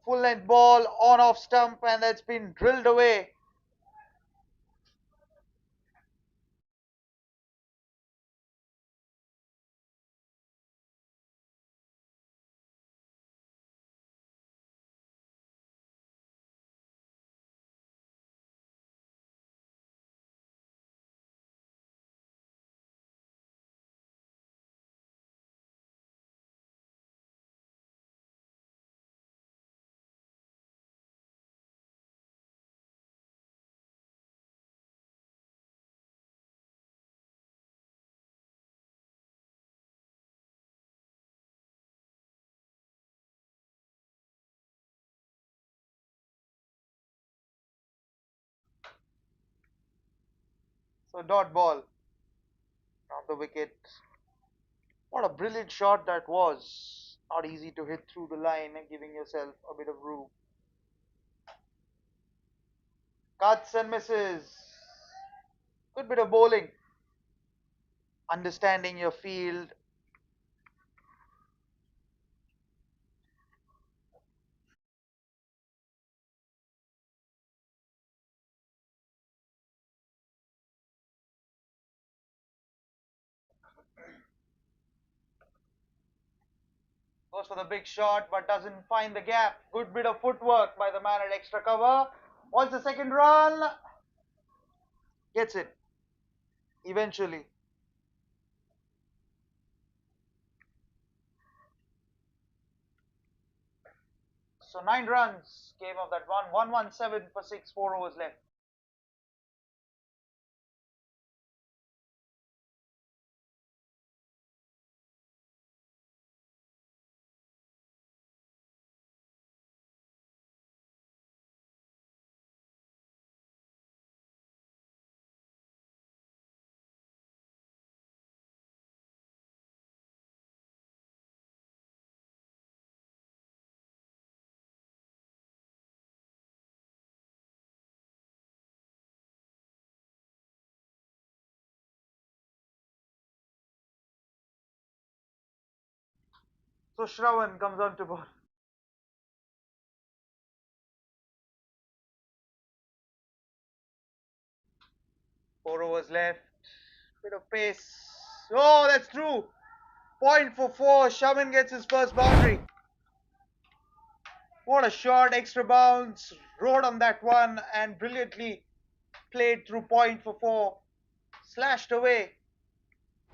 Full length ball on off stump and that's been drilled away. So dot ball on the wicket. What a brilliant shot that was. Not easy to hit through the line and giving yourself a bit of room. Cuts and misses. Good bit of bowling. Understanding your field. Goes for the big shot but doesn't find the gap. Good bit of footwork by the man at extra cover. Wants the second run. Gets it. Eventually. So 9 runs came of that one. 117 for 6, 4 overs left. So Shravan comes on to board. 4 overs left. Bit of pace. Oh, that's true. Point for 4. Shaman gets his first boundary. What a shot, extra bounce. Rode on that one and brilliantly played through point for 4. Slashed away.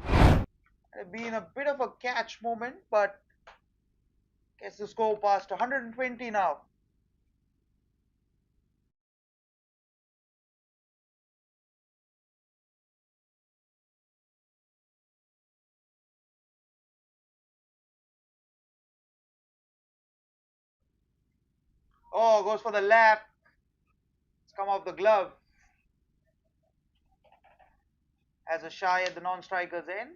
It's been a bit of a catch moment, but gets the score past 120 now. Oh, goes for the lap. It's come off the glove. As a shy at the non-striker's end.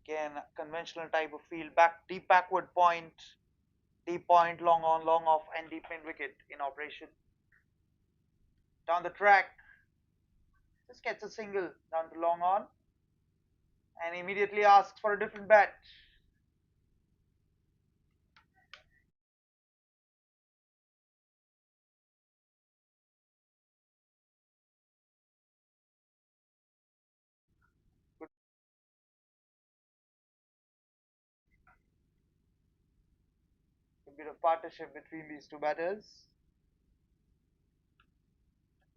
Again, conventional type of field, back deep backward point, deep point, long on, long off, and deep mid wicket in operation. Down the track, just gets a single down to long on, and immediately asks for a different bat. Good, a bit of partnership between these two batters.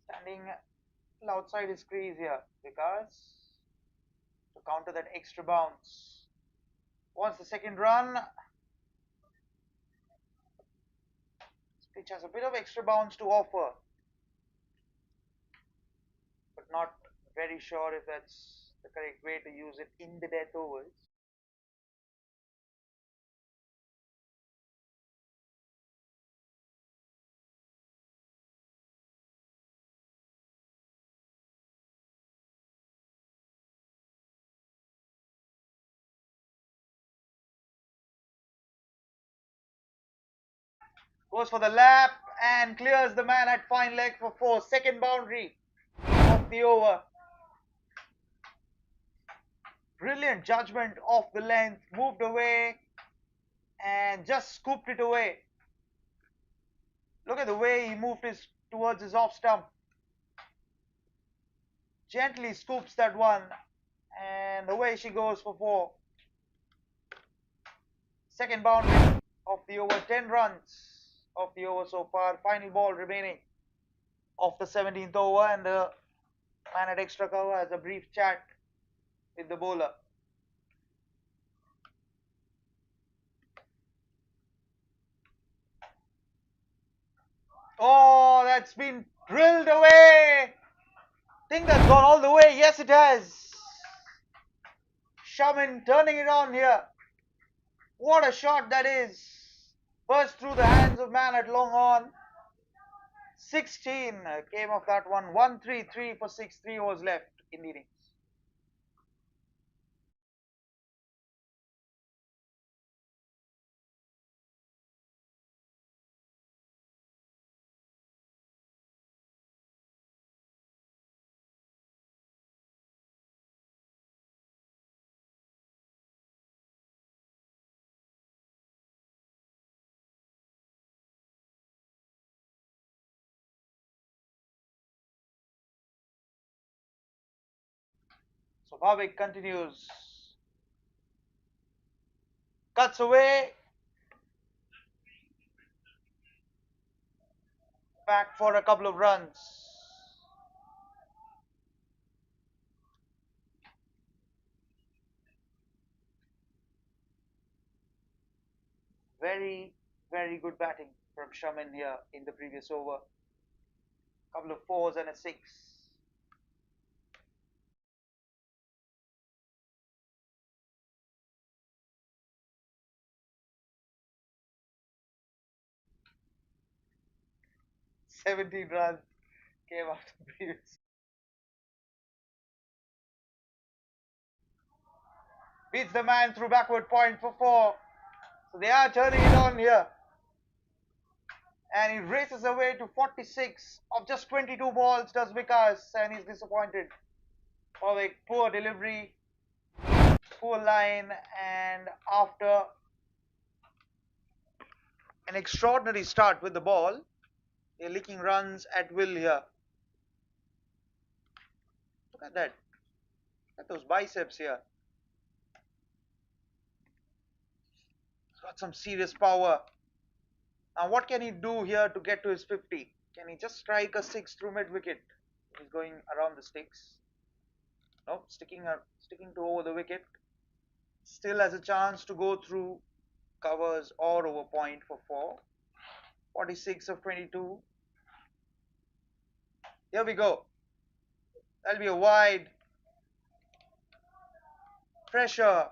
Standing outside his crease here because to counter that extra bounce. Wants the second run. Pitch has a bit of extra bounce to offer, but not very sure if that's the correct way to use it in the death overs. Goes for the lap and clears the man at fine leg for four. Second boundary of the over. Brilliant judgment off the length, moved away and just scooped it away. Look at the way he moved towards his off stump. Gently scoops that one, and away she goes for four. Second boundary of the over, 10 runs of the over so far. Final ball remaining of the 17th over, and the man at extra cover has a brief chat with the bowler. Oh, that's been drilled away. Think that's gone all the way. Yes, it has. Shaman turning it on here. What a shot that is. Burst through the hands of man at long on. 16 came off that one. 1-3-3 for 6-3 was left in the innings. So Bhavik continues. Cuts away. Back for a couple of runs. Very, very good batting from Shaman here in the previous over. Couple of fours and a six. 17 runs came after the previous. Beats the man through backward point for four. So they are turning it on here. And he races away to 46 of just 22 balls, does Vikas, and he's disappointed. Pavik, poor delivery, poor line, and after an extraordinary start with the ball, they're licking runs at will here. Look at that. Look at those biceps here. He's got some serious power. Now, what can he do here to get to his 50? Can he just strike a six through mid wicket? He's going around the sticks. Nope, sticking to over the wicket. Still has a chance to go through covers or over point for four. 46 of 22. Here we go. That'll be a wide. Pressure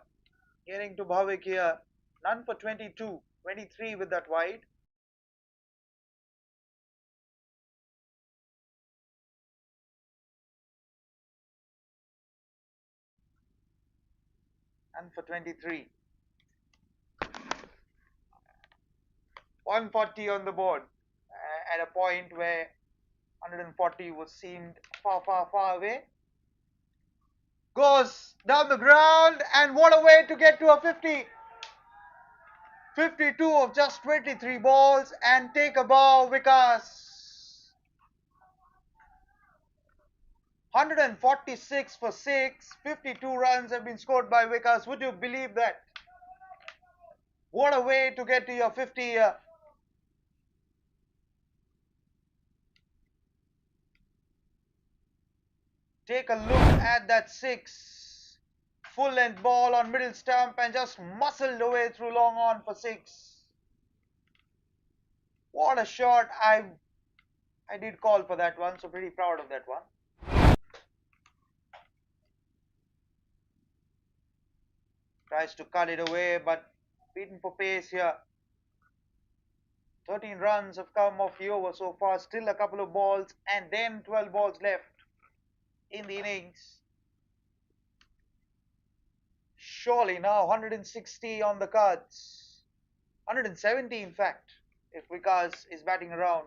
getting to Bhavik here. None for 22. 23 with that wide. and for 23. 140 on the board at a point where 140 was seemed far, far, far away. Goes down the ground, and what a way to get to a 50. 52 of just 23 balls and take a bow, Vikas. 146 for 6, 52 runs have been scored by Vikas. Would you believe that? What a way to get to your 50 here. Take a look at that 6. Full length ball on middle stump and just muscled away through long on for 6. What a shot. I did call for that one, so pretty proud of that one. Tries to cut it away, but beaten for pace here. 13 runs have come off the over so far. Still a couple of balls and then 12 balls left in the innings. Surely now 160 on the cards. 170 in fact, if Vikas is batting around.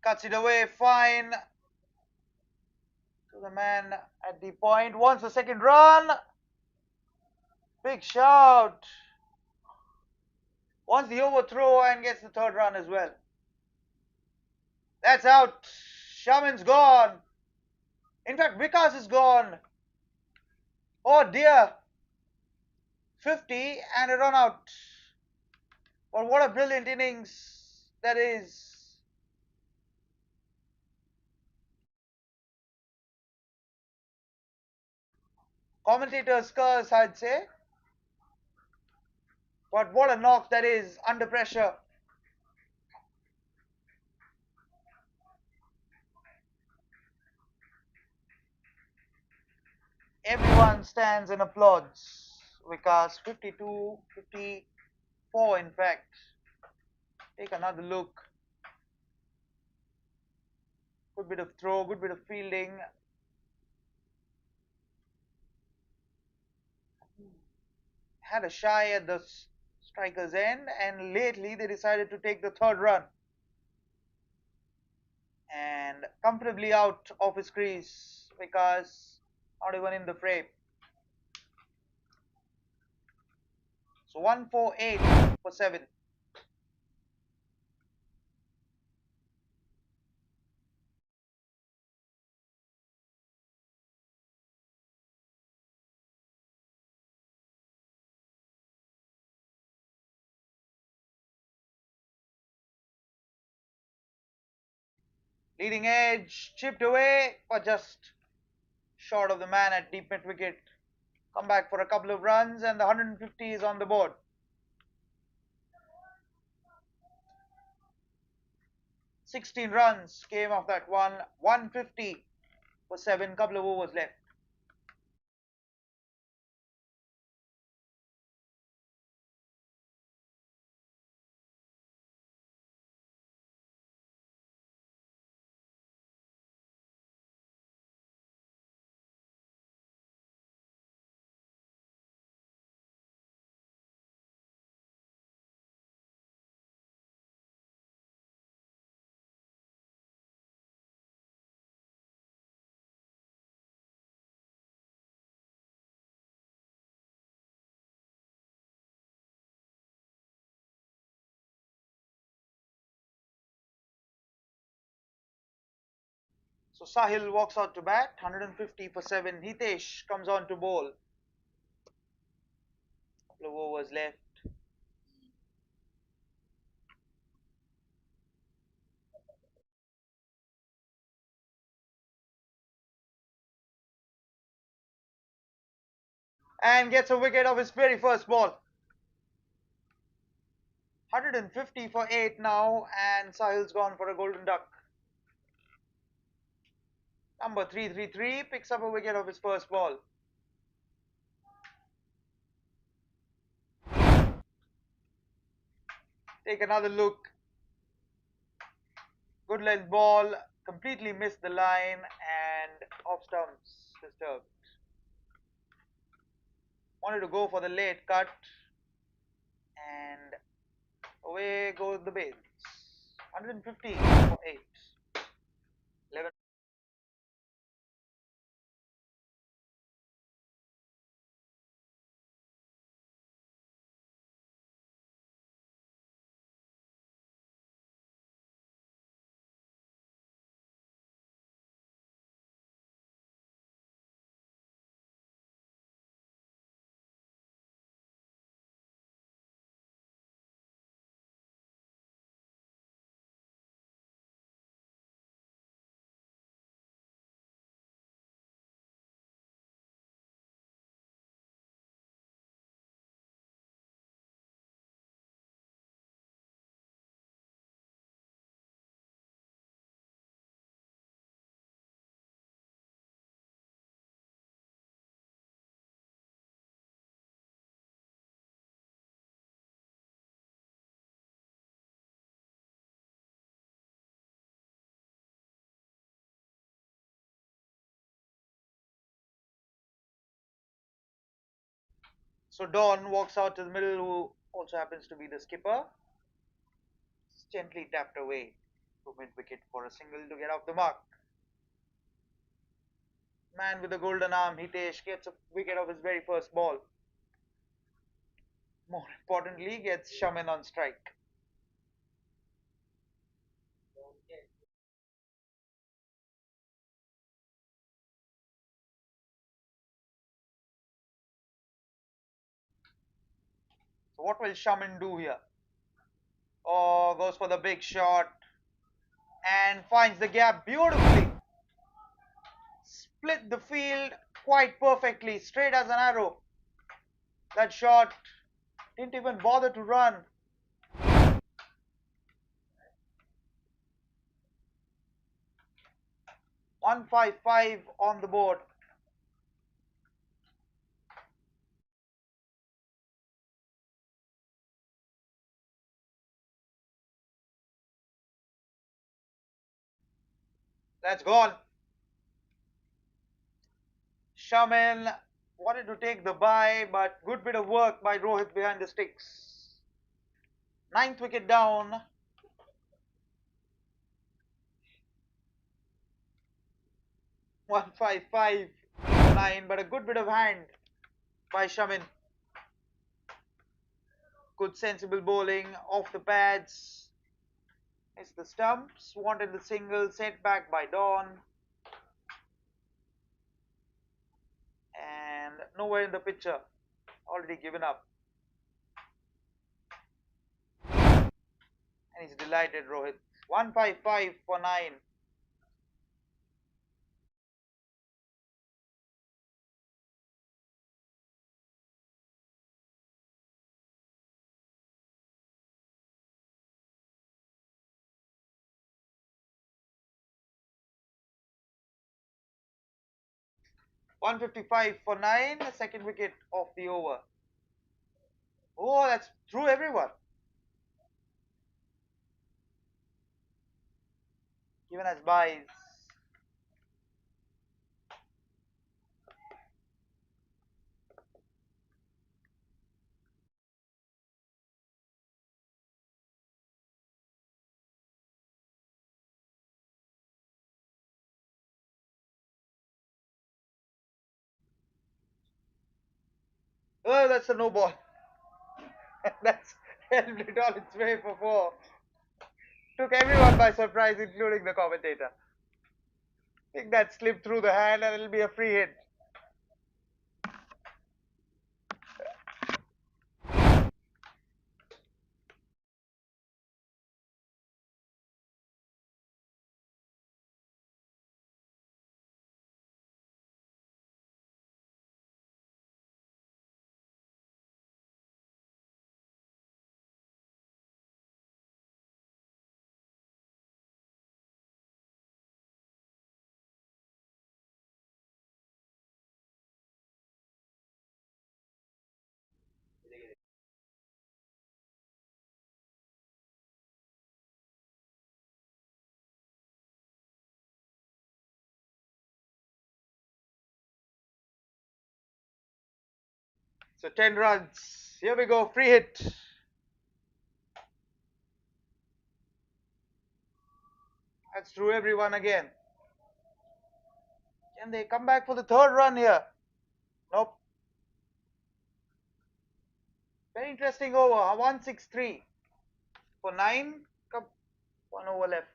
Cuts it away, fine. To the man at the point. Wants the second run. Big shout. Wants the overthrow and gets the third run as well. That's out. Shaman's gone. In fact, Vikas is gone. Oh dear. 50 and a run out. But what a brilliant innings that is. Commentator's curse, I'd say. But what a knock that is under pressure. Everyone stands and applauds. Vikas 52, 54 in fact. Take another look. Good bit of throw, good bit of fielding. Had a shy at the striker's end, and lately they decided to take the third run. And comfortably out of his crease because not even in the frame. So 148 for 7. Leading edge, chipped away, but just short of the man at deep mid wicket. Come back for a couple of runs and the 150 is on the board. 16 runs came off that one. 150 for 7, couple of overs left. So Sahil walks out to bat, 150 for 7. Hitesh comes on to bowl. Couple of overs left. And gets a wicket of his very first ball. 150 for 8 now, and Sahil's gone for a golden duck. Number 333 picks up a wicket of his first ball. Take another look. Good length ball, completely missed the line and off stumps disturbed. Wanted to go for the late cut and away goes the bales. 150 for 8. 11. So Don walks out to the middle, who also happens to be the skipper. Gently tapped away to mid wicket for a single to get off the mark. Man with the golden arm, Hitesh, gets a wicket of his very first ball. More importantly, gets Shaman on strike. So what will Shaman do here? Oh, goes for the big shot and finds the gap beautifully. Split the field quite perfectly, straight as an arrow. That shot didn't even bother to run. 155 on the board. That's gone. Shaman wanted to take the bye, but good bit of work by Rohit behind the sticks. Ninth wicket down. 155 for 9, but a good bit of hand by Shaman. Good sensible bowling off the pads. It's the stumps. Wanted the single, sent back by Dawn. And nowhere in the picture. Already given up. And he's delighted, Rohit. 155 for 9. One 155 for 9, the second wicket of the over. Oh, that's through everyone. Given as buys. Oh, that's a no ball. That's helped it on its way for 4. Took everyone by surprise, including the commentator. I think that slipped through the hand and it'll be a free hit. So 10 runs. Here we go. Free hit. That's through everyone again. Can they come back for the third run here? Nope. Very interesting over. 163 for 9. Come, 1 over left.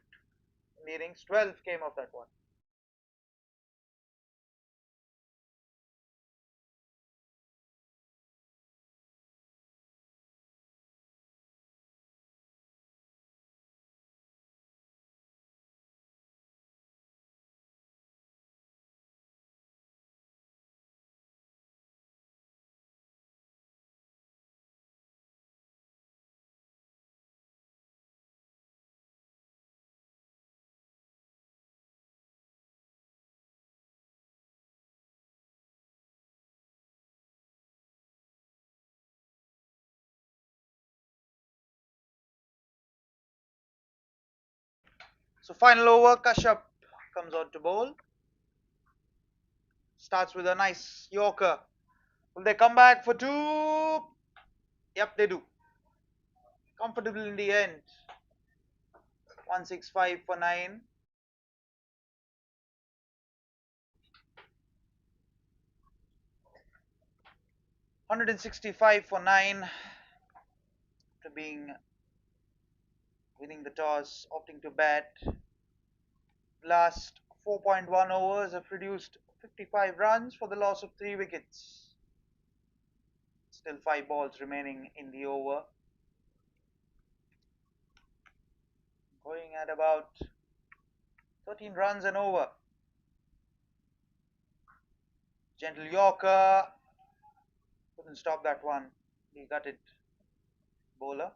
In the innings, 12 came off that one. So final over, Kashyap comes on to bowl. Starts with a nice Yorker. Will they come back for 2? Yep, they do. Comfortable in the end. 165 for 9. $165 for 9 after winning the toss, opting to bat. Last 4.1 overs have produced 55 runs for the loss of 3 wickets. Still 5 balls remaining in the over. Going at about 13 runs and over. Gentle Yorker. Couldn't stop that one. He got it. Bowler.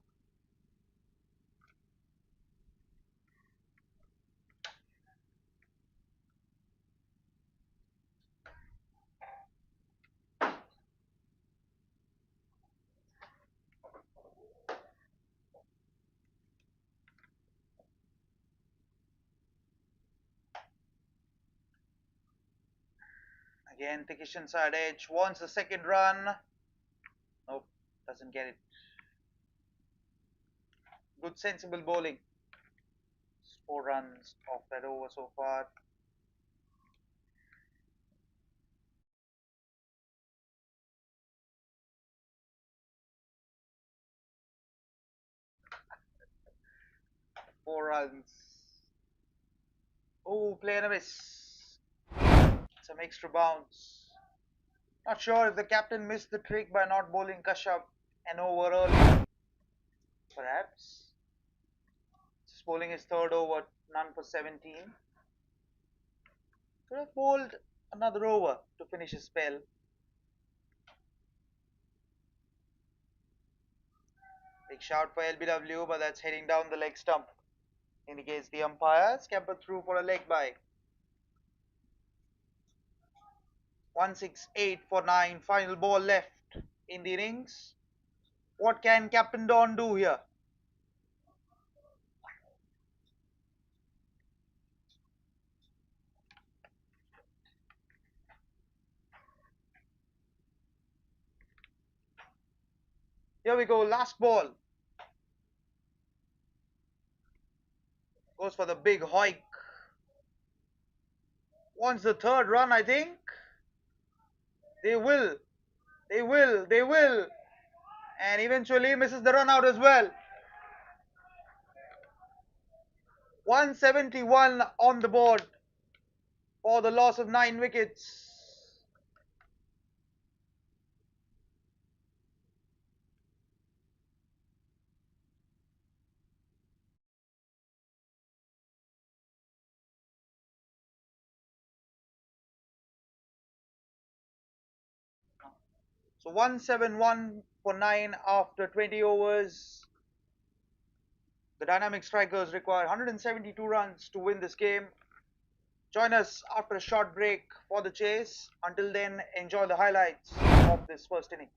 Again, thickish inside edge. Wants the second run. Nope, doesn't get it. Good sensible bowling. 4 runs off that over so far. Four runs. Oh, play and a miss. Some extra bounce. Not sure if the captain missed the trick by not bowling Kashyap an over early. Perhaps. Just bowling his third over, none for 17. Could have bowled another over to finish his spell. Big shout for LBW, but that's heading down the leg stump. Indicates the umpire. Scampered through for a leg bye. 168 for 9. Final ball left in the innings. What can Captain Don do here? Here we go, last ball. Goes for the big hoik. Wants the third run, I think. They will. They will. They will. And eventually misses the run out as well. 171 on the board for the loss of 9 wickets. So 171 for 9 after 20 overs. The dynamic strikers require 172 runs to win this game. Join us after a short break for the chase. Until then, enjoy the highlights of this first innings.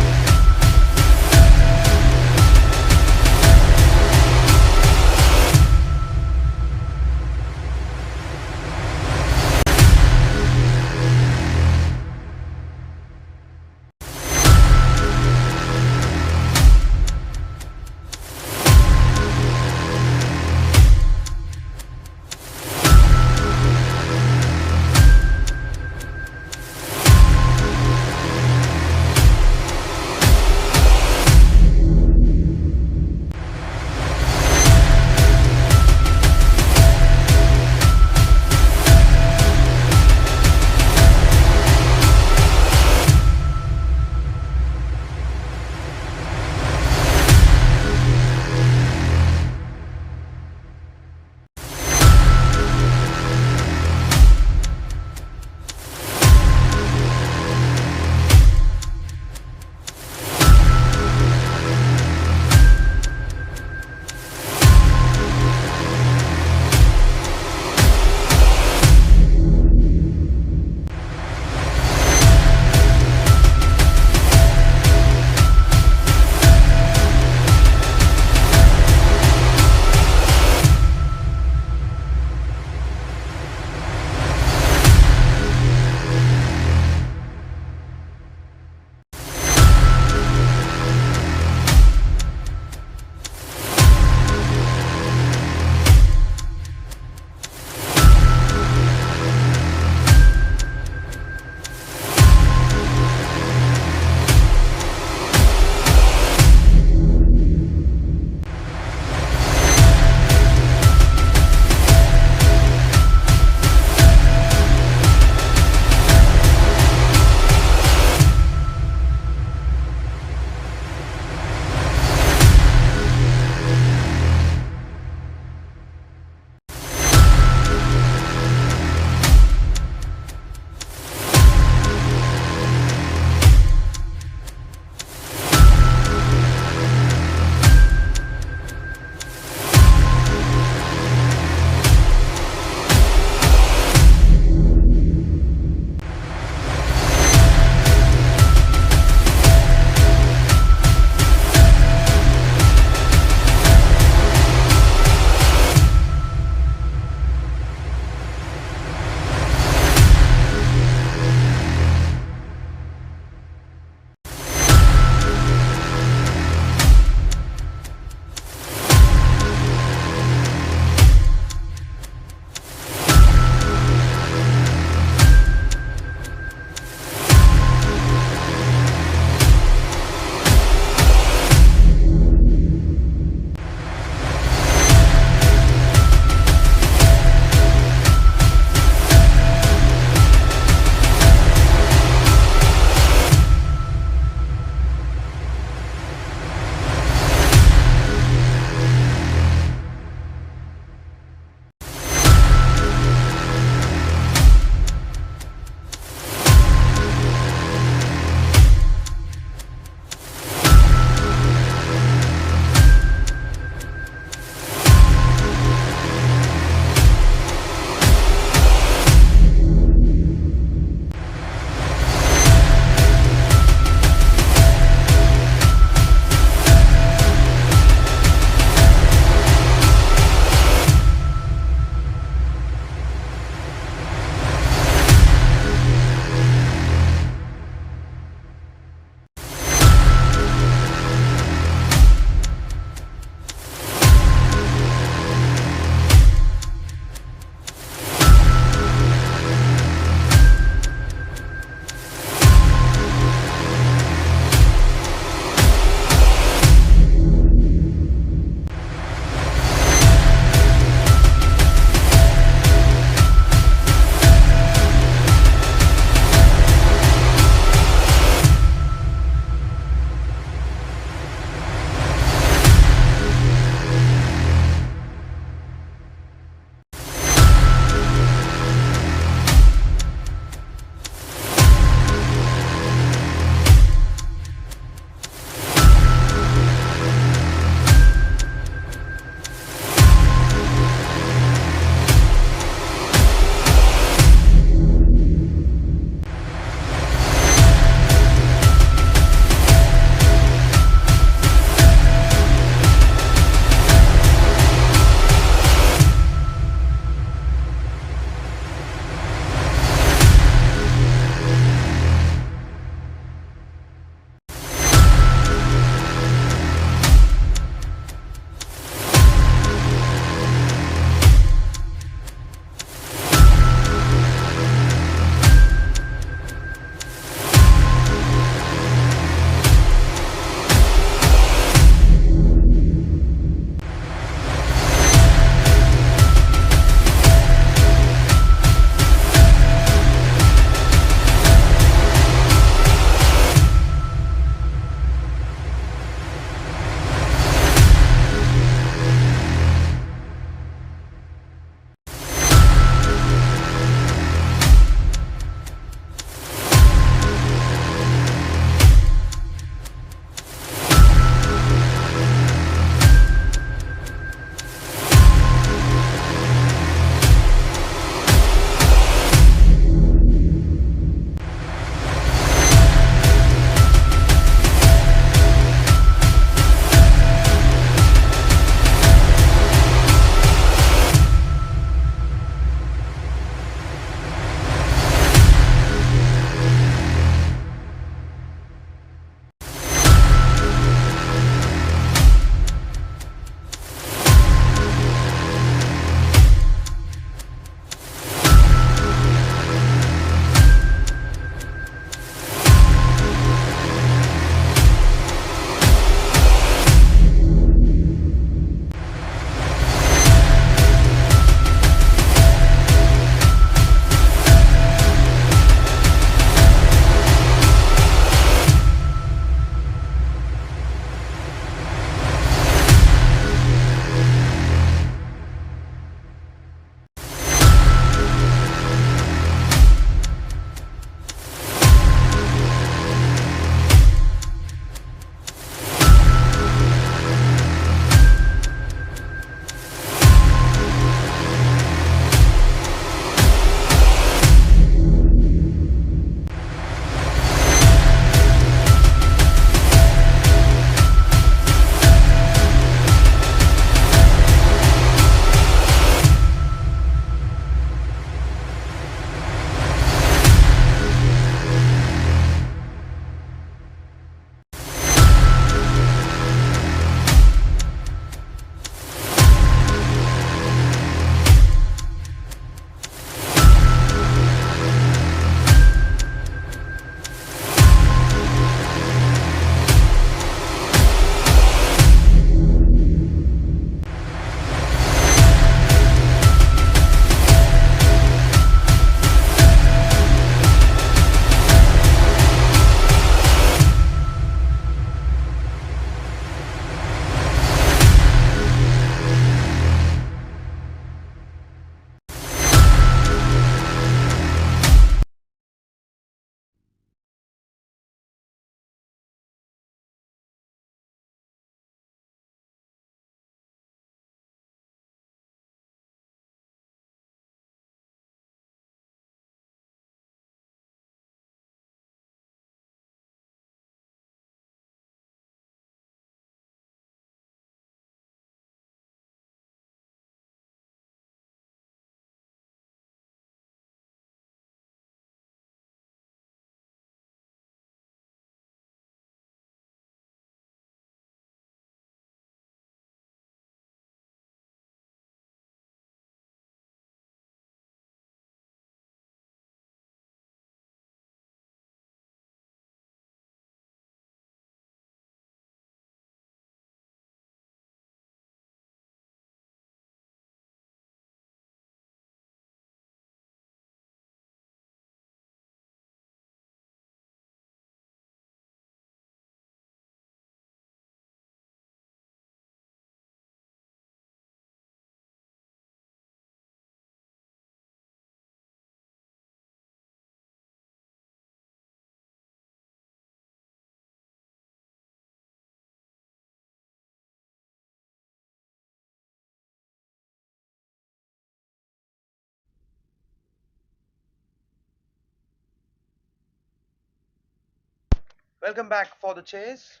Welcome back for the chase.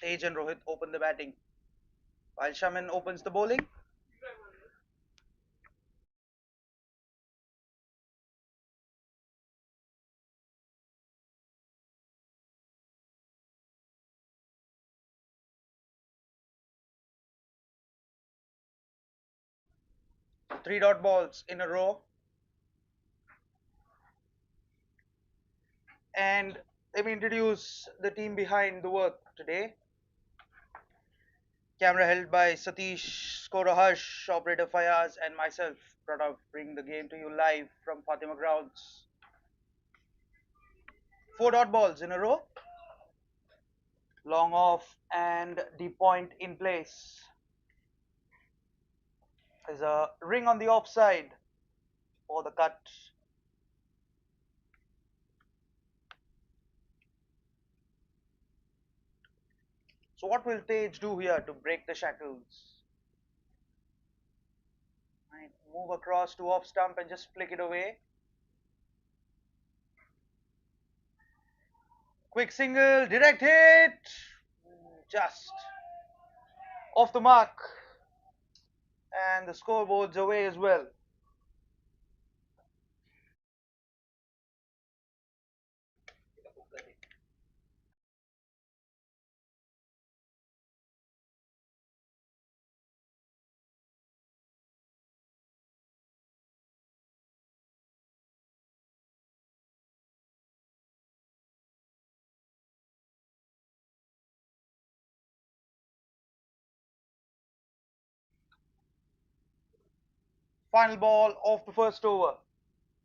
Tej and Rohit open the batting, while Shaman opens the bowling. Three dot balls in a row, and let me introduce the team behind the work today. Camera held by Satish, scorer Harsh, operator Fayaz, and myself. Proud of bring the game to you live from Fatima grounds. Four dot balls in a row, long off and the point in place. There's a ring on the offside for the cut. So what will Tej do here to break the shackles? Right, move across to off stump and just flick it away. Quick single, direct hit, just off the mark, and the scoreboard's away as well. Final ball of the first over,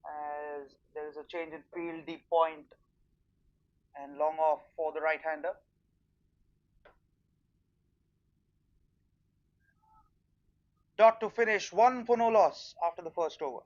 as there is a change in field, deep point and long off for the right-hander. Dot to finish, one for no loss after the first over.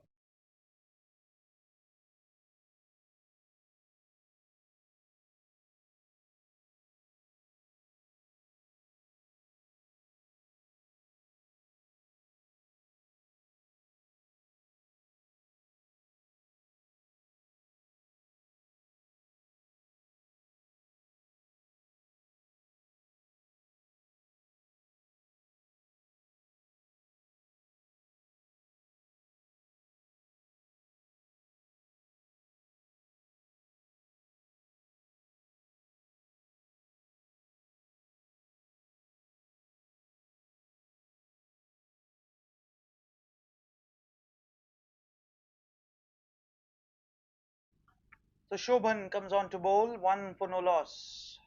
So Shobhan comes on to bowl, one for no loss.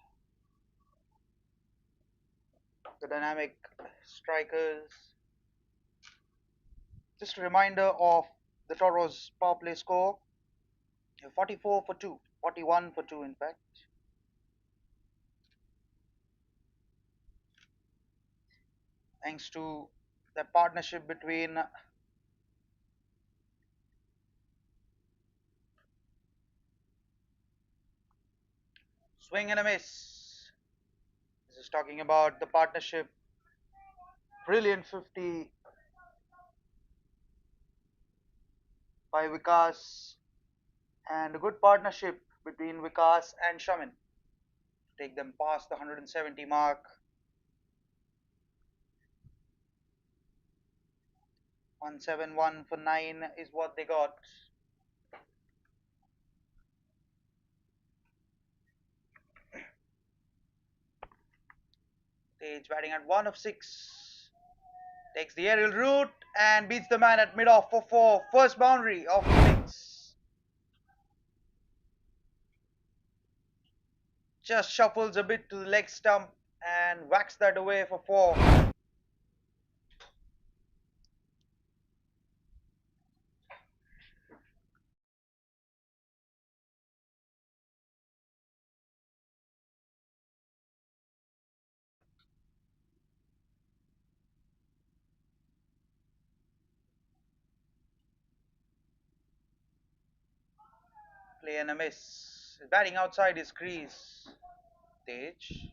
The dynamic strikers. Just a reminder of the Toros power play score: 44 for 2, 41 for 2 in fact. Thanks to the partnership between swing and a miss. This is talking about the partnership. Brilliant 50 by Vikas, and a good partnership between Vikas and Shaman to take them past the 170 mark. 171 for 9 is what they got. Stage batting at 1 of 6. Takes the aerial route and beats the man at mid off for 4. First boundary of the innings. Just shuffles a bit to the leg stump and whacks that away for 4. Play and a miss. Batting outside his crease. Tej.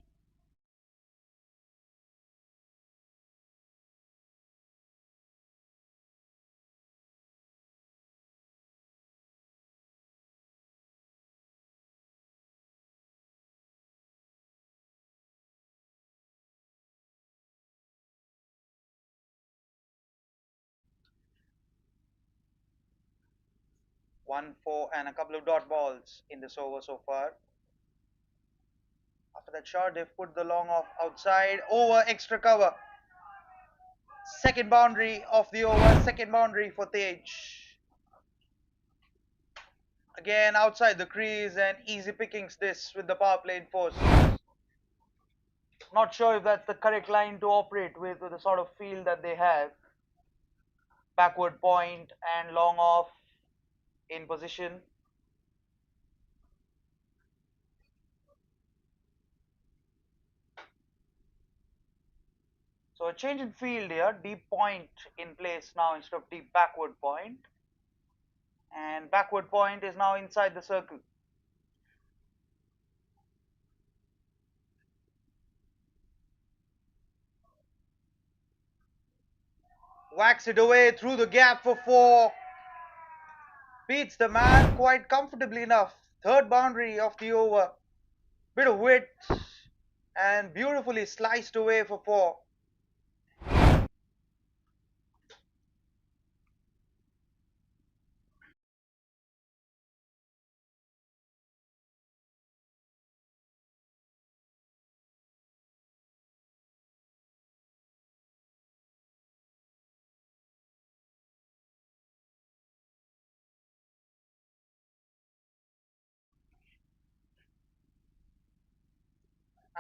1 4 and a couple of dot balls in this over so far. After that shot, they've put the long off outside. Over, extra cover. Second boundary of the over. Second boundary for Tej. Again, outside the crease and easy pickings this with the power play in force. Not sure if that's the correct line to operate with the sort of feel that they have. Backward point and long off in position. So a change in field here, deep point in place now instead of deep backward point. And backward point is now inside the circle. Whacks it away through the gap for 4. Beats the man quite comfortably enough. Third boundary of the over. Bit of width and beautifully sliced away for 4.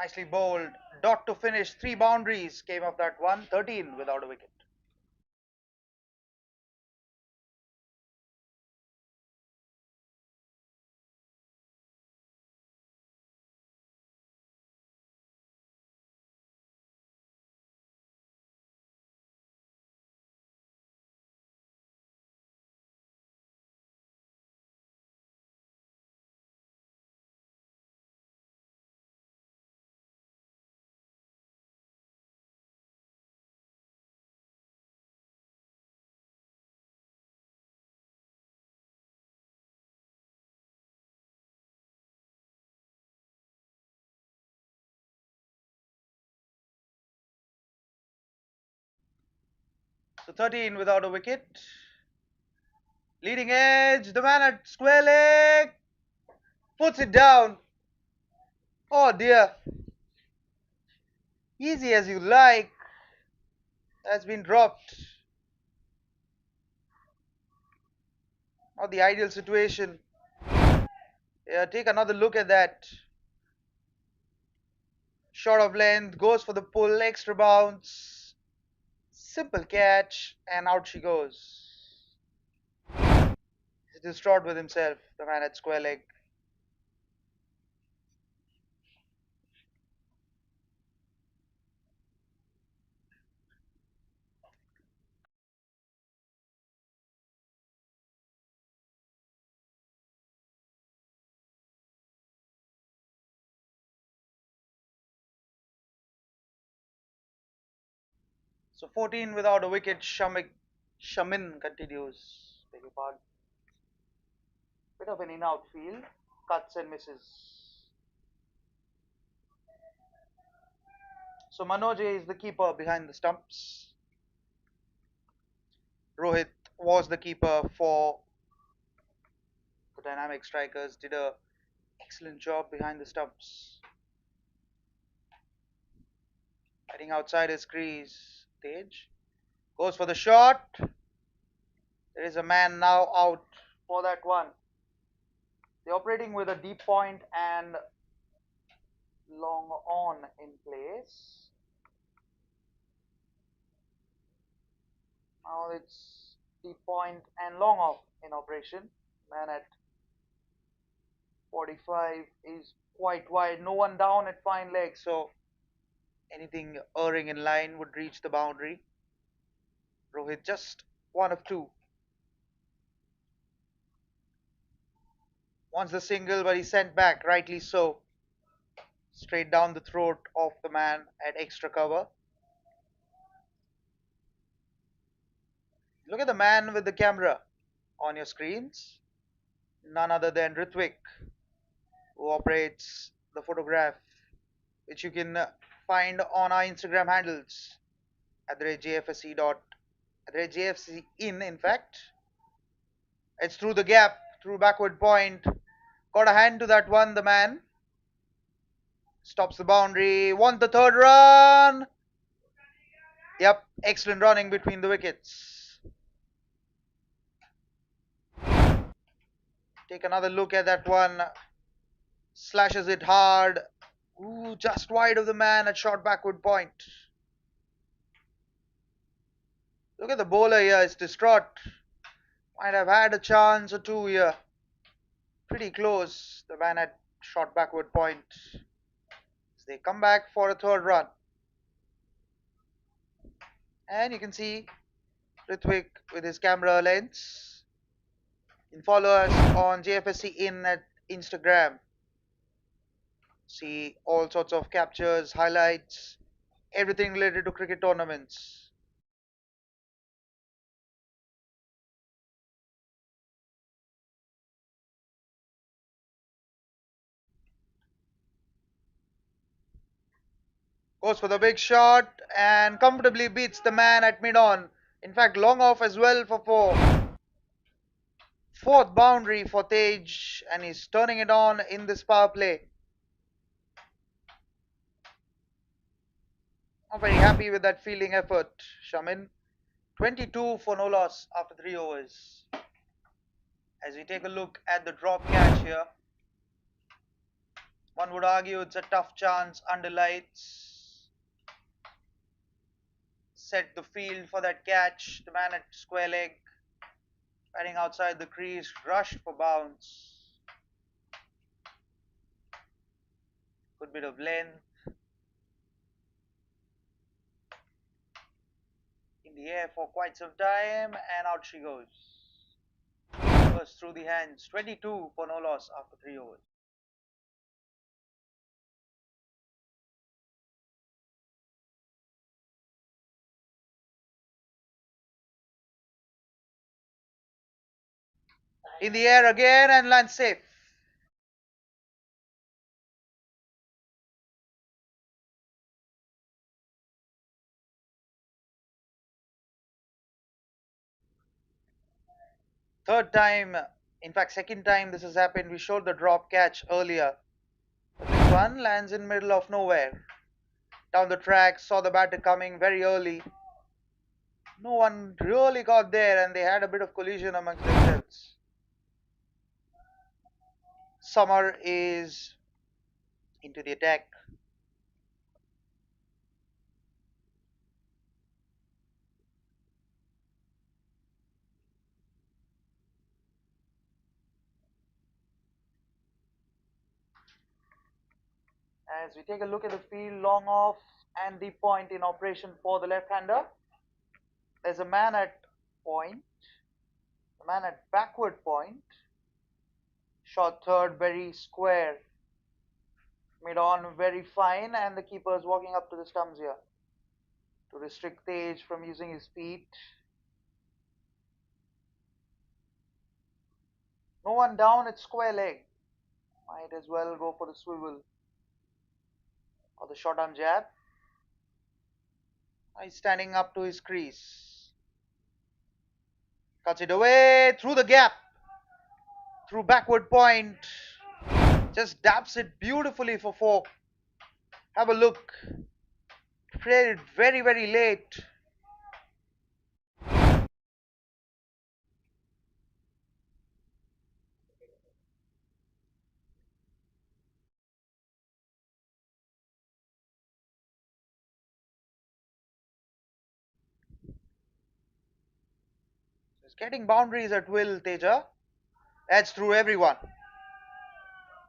Nicely bowled. Dot to finish. 3 boundaries came off that one. 13 without a wicket. So 13 without a wicket. Leading edge. The man at square leg puts it down. Oh dear. Easy as you like. That's been dropped. Not the ideal situation. Yeah, take another look at that. Short of length, goes for the pull, extra bounce. Simple catch, and out she goes. He's distraught with himself, the man at square leg. So 14 without a wicket, Shamin continues. Beg your pardon. Bit of an in-out field, cuts and misses. So Manoj is the keeper behind the stumps. Rohit was the keeper for the dynamic strikers. Did a excellent job behind the stumps. Heading outside his crease. Tej goes for the shot. There is a man now out for that one. They're operating with a deep point and long on in place. Now it's deep point and long off in operation. Man at 45 is quite wide. No one down at fine leg, so anything erring in line would reach the boundary. Rohit just one of two. Wants the single, but he's sent back, rightly so. Straight down the throat of the man at extra cover. Look at the man with the camera on your screens. None other than Ritwik, who operates the photograph, which you can find on our Instagram handles at the rate Jfsc dot at the rate Jfsc in fact. It's through the gap through backward point. Got a hand to that one, the man. Stops the boundary. Want the third run. Yep, excellent running between the wickets. Take another look at that one. Slashes it hard. Ooh, just wide of the man at short backward point. Look at the bowler here, it's distraught. Might have had a chance or two here. Pretty close, the man at short backward point. So they come back for a third run. And you can see Ritwik with his camera lens. You can follow us on Jfsc in at Instagram. See all sorts of captures, highlights, everything related to cricket tournaments. Goes for the big shot and comfortably beats the man at mid-on. In fact, long off as well for four. Fourth boundary for Tej, and he's turning it on in this power play. Not very happy with that fielding effort, Shamin. 22 for no loss after 3 overs. As we take a look at the drop catch here, one would argue it's a tough chance under lights. Set the field for that catch. The man at square leg, batting outside the crease, rushed for bounce. Good bit of length. In the air for quite some time, and out she goes. First through the hands. 22 for no loss after 3 overs. In the air again and lands safe. Third time, in fact second time this has happened. We showed the drop catch earlier. But this one lands in middle of nowhere. Down the track, saw the batter coming very early. No one really got there and they had a bit of collision amongst themselves. Summer is into the attack. As we take a look at the field, long off and the point in operation for the left-hander. There's a man at point, a man at backward point. Shot third, very square. Mid-on, very fine, and the keeper is walking up to the stumps here to restrict Tej from using his feet. No one down at square leg. Might as well go for the swivel or the short arm jab. He's standing up to his crease. Cuts it away through the gap. Through backward point. Just dabs it beautifully for four. Have a look. Played it very, very late. Just getting boundaries at will, Teja. That's through everyone.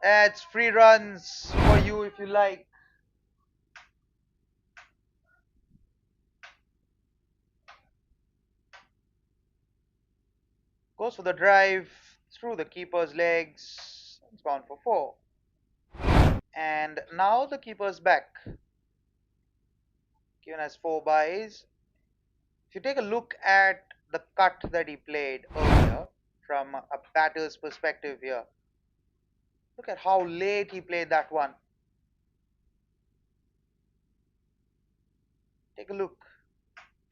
That's free runs for you if you like. Goes for the drive through the keeper's legs. It's bound for four. And now the keeper's back. Given as four byes. If you take a look at the cut that he played earlier from a batter's perspective here, look at how late he played that one. Take a look.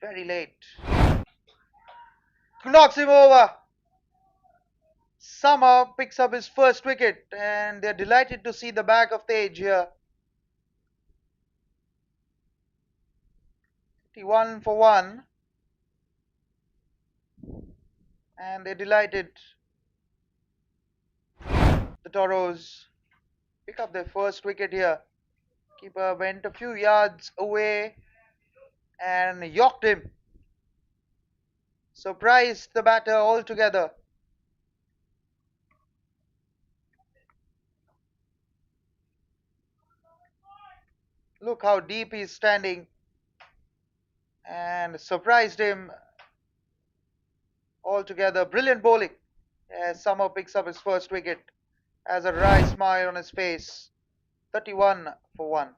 Very late. Knocks him over. Summer picks up his first wicket, and they're delighted to see the back of the edge here. 1 for 1, and they're delighted. The Toros pick up their first wicket here. Keeper went a few yards away and yorked him. Surprised the batter altogether. Look how deep he's standing, and surprised him altogether. Brilliant bowling as Summer picks up his first wicket, has a wry smile on his face. 31 for 1.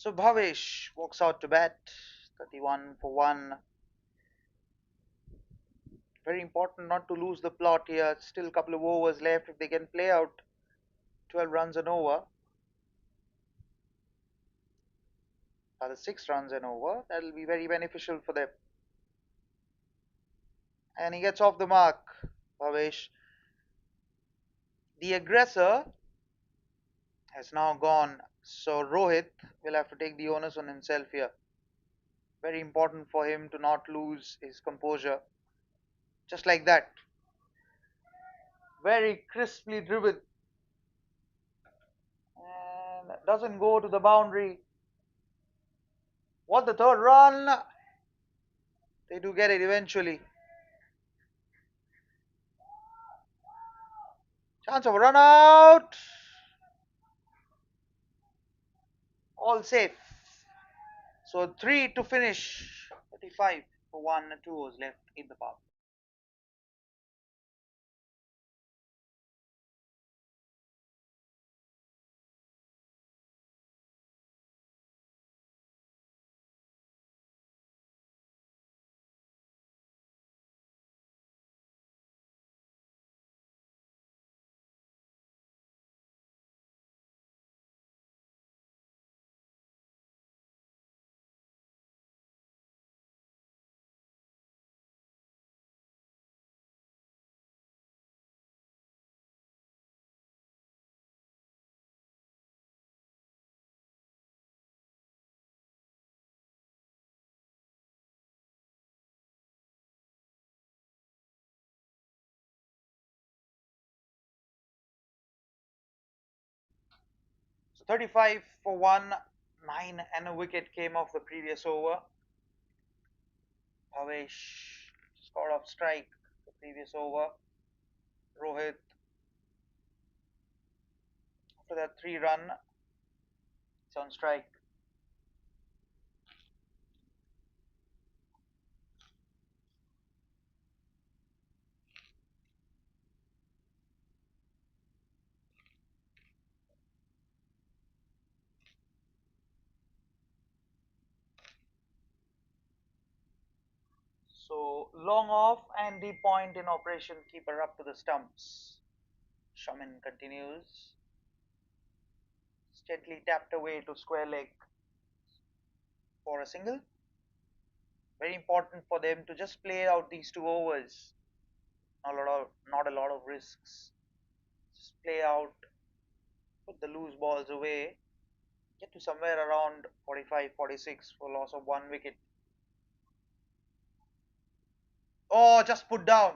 So Bhavesh walks out to bat. 31 for 1. Very important not to lose the plot here. Still a couple of overs left. If they can play out 12 runs an over, rather 6 runs an over, that'll be very beneficial for them. And he gets off the mark, Bhavesh. The aggressor has now gone, so Rohit will have to take the onus on himself here. Very important for him to not lose his composure. Just like that. Very crisply driven. And doesn't go to the boundary. What, the third run? They do get it eventually. Chance of a run out. All safe. So 3 to finish. 35 for 1 and 2 overs left in the park. So 35 for 1, 9 and a wicket came off the previous over. Bhavesh scored off strike the previous over. Rohit, after that 3 run, it's on strike. So long off and deep point in operation, keeper up to the stumps. Shaman continues. Steadily tapped away to square leg for a single. Very important for them to just play out these 2 overs. Not a lot of risks. Just play out, put the loose balls away, get to somewhere around 45, 46 for loss of 1 wicket. Oh, just put down.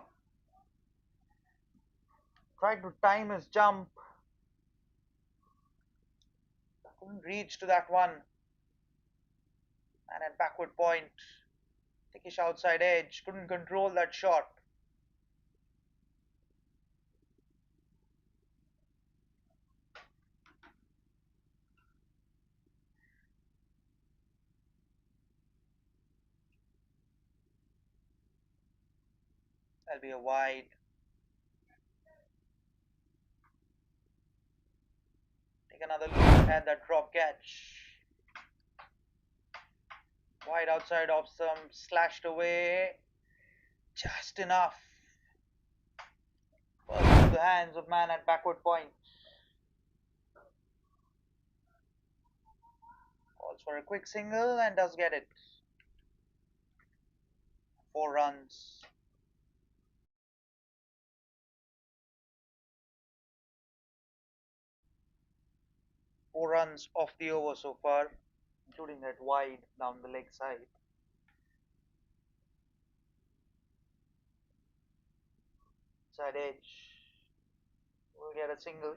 Tried to time his jump. Couldn't reach to that one. And at backward point, Tikish outside edge, couldn't control that shot. That'll be a wide. Take another look at that drop catch. Wide outside off some, slashed away. Just enough. Falls into the hands of man at backward point. Calls for a quick single and does get it. 4 runs. 4 runs off the over so far, including that wide down the leg side. Side edge. Will get a single.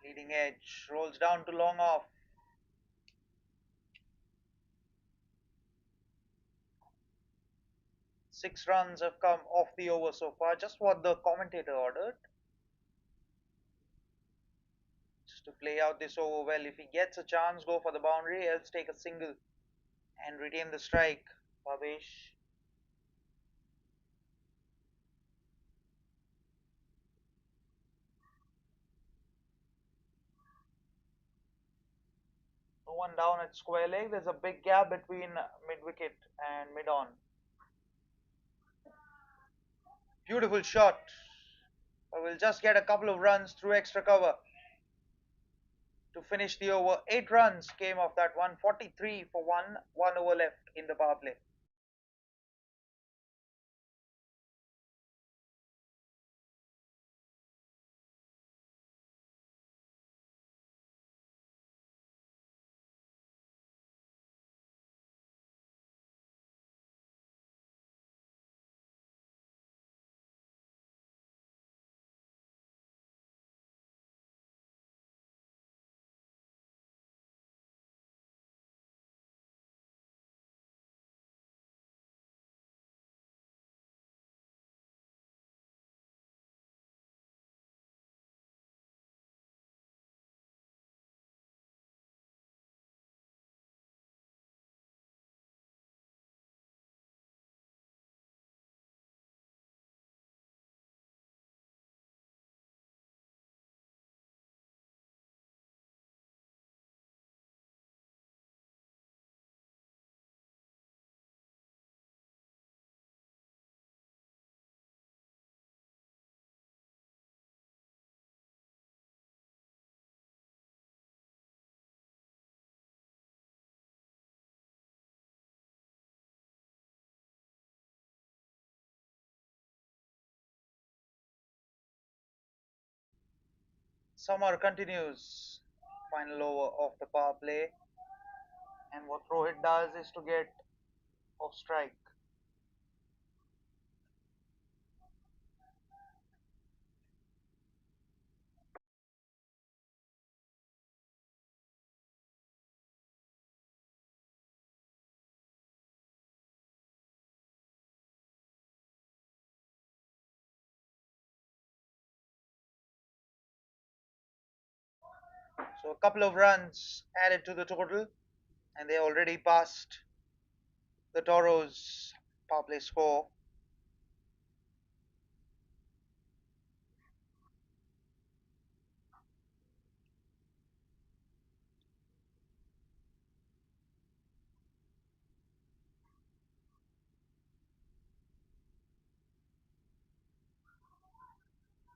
Leading edge. Rolls down to long off. 6 runs have come off the over so far. Just what the commentator ordered. Just to play out this over well. If he gets a chance, go for the boundary. Else take a single and retain the strike. Babesh. No one down at square leg. There's a big gap between mid wicket and mid on. Beautiful shot. But we'll just get a couple of runs through extra cover to finish the over. 8 runs came off that one. 43 for 1 over left in the power play. Summer continues. Final over of the power play. And what Rohit does is to get off strike. So a couple of runs added to the total, and they already passed the Toros power play score.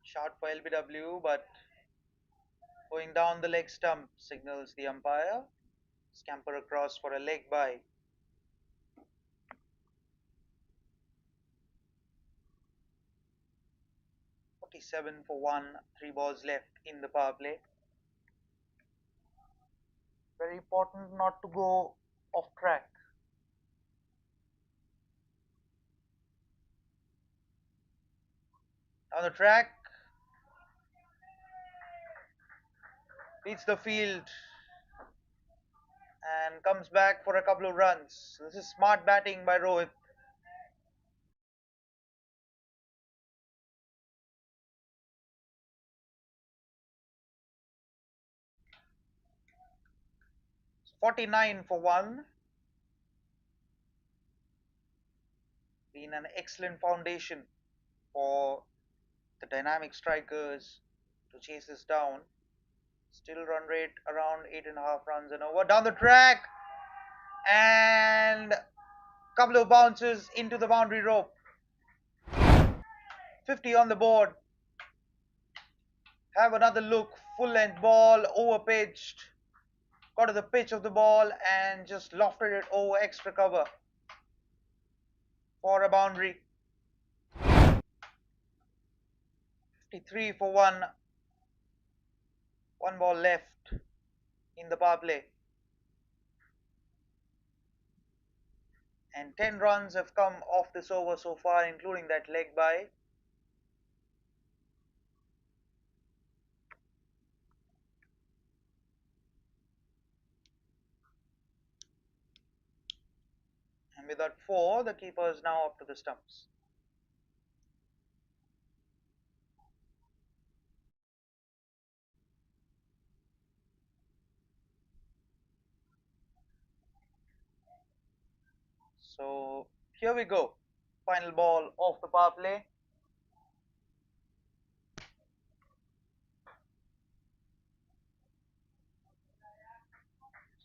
Shot for LBW, but going down the leg stump signals the umpire. Scamper across for a leg by. 47 for 1, 3 balls left in the power play. Very important not to go off track. On the track, Leads the field and comes back for a couple of runs. This is smart batting by Rohit. 49 for 1. Been an excellent foundation for the dynamic strikers to chase this down. Still run rate around 8.5 runs and over. Down the track and couple of bounces into the boundary rope. 50 on the board. Have another look. Full length ball, over pitched. Got to the pitch of the ball and just lofted it over extra cover for a boundary. 53 for 1. One ball left in the power play. And 10 runs have come off this over so far, including that leg by. And with that 4, the keeper is now up to the stumps. So here we go. Final ball off the power play.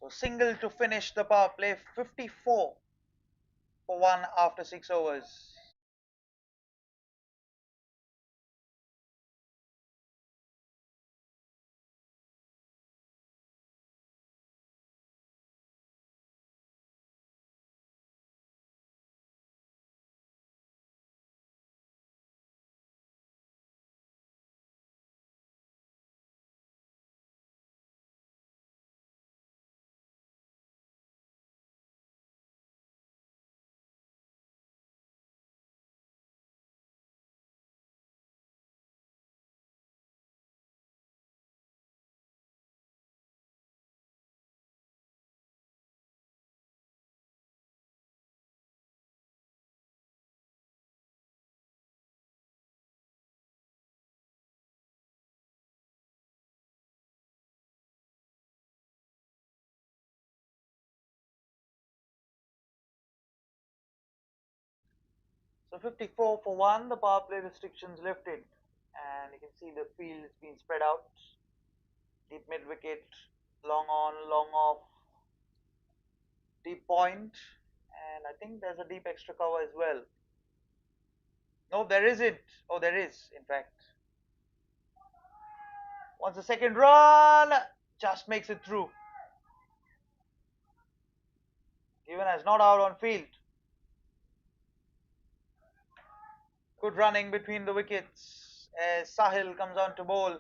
So single to finish the power play. 54 for 1 after 6 overs. So 54 for 1, the power play restrictions lifted. And you can see the field is being spread out. Deep mid wicket, long on, long off, deep point, and I think there's a deep extra cover as well. No, there isn't. Oh, there is, in fact. Once the second run, just makes it through. Given as not out on field. Good running between the wickets as Sahil comes on to bowl.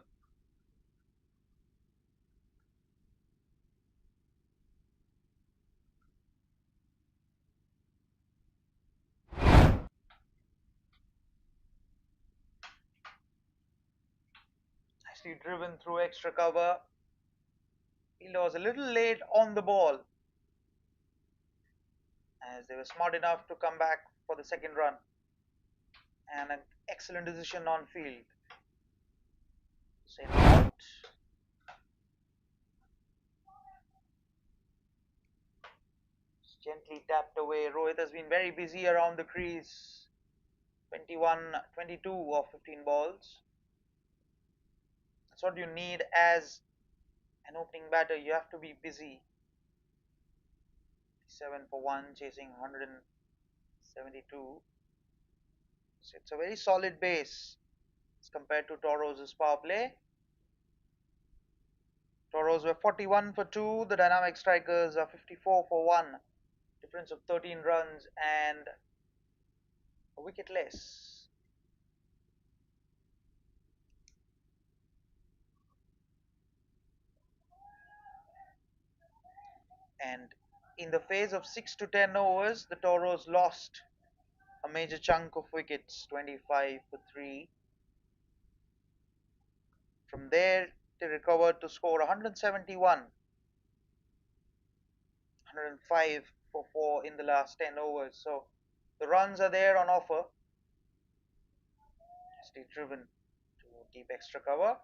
Nicely driven through extra cover. Fielder was a little late on the ball as they were smart enough to come back for the second run. And an excellent decision on field. Send out. Gently tapped away. Rohit has been very busy around the crease. 21, 22 of 15 balls. That's what you need as an opening batter. You have to be busy. 7 for 1, chasing 172. So it's a very solid base as compared to Toros' power play. Toros were 41 for 2. The dynamic strikers are 54 for 1. Difference of 13 runs and a wicket less. And in the phase of 6 to 10 overs, the Toros lost a major chunk of wickets, 25 for 3. From there, They recovered to score 171, 105 for 4 in the last 10 overs. So the runs are there on offer. Stay driven to deep extra cover.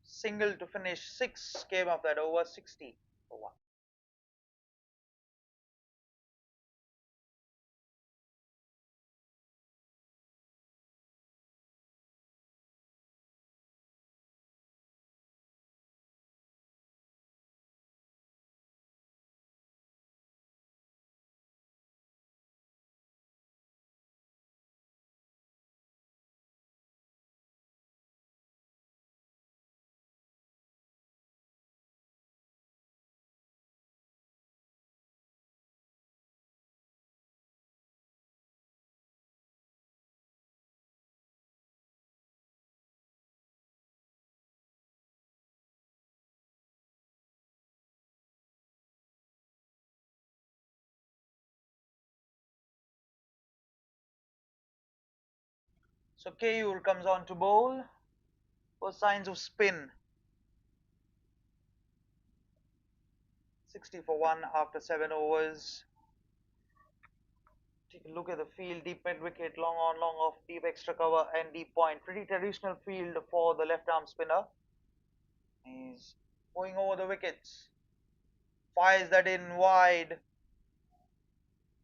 Single to finish 6 came of that over, 60 for 1. So Keyur comes on to bowl. First signs of spin. 60 for 1 after 7 overs. Take a look at the field. Deep mid wicket, long on, long off, deep extra cover, and deep point. Pretty traditional field for the left arm spinner. He's going over the wickets. Fires that in wide.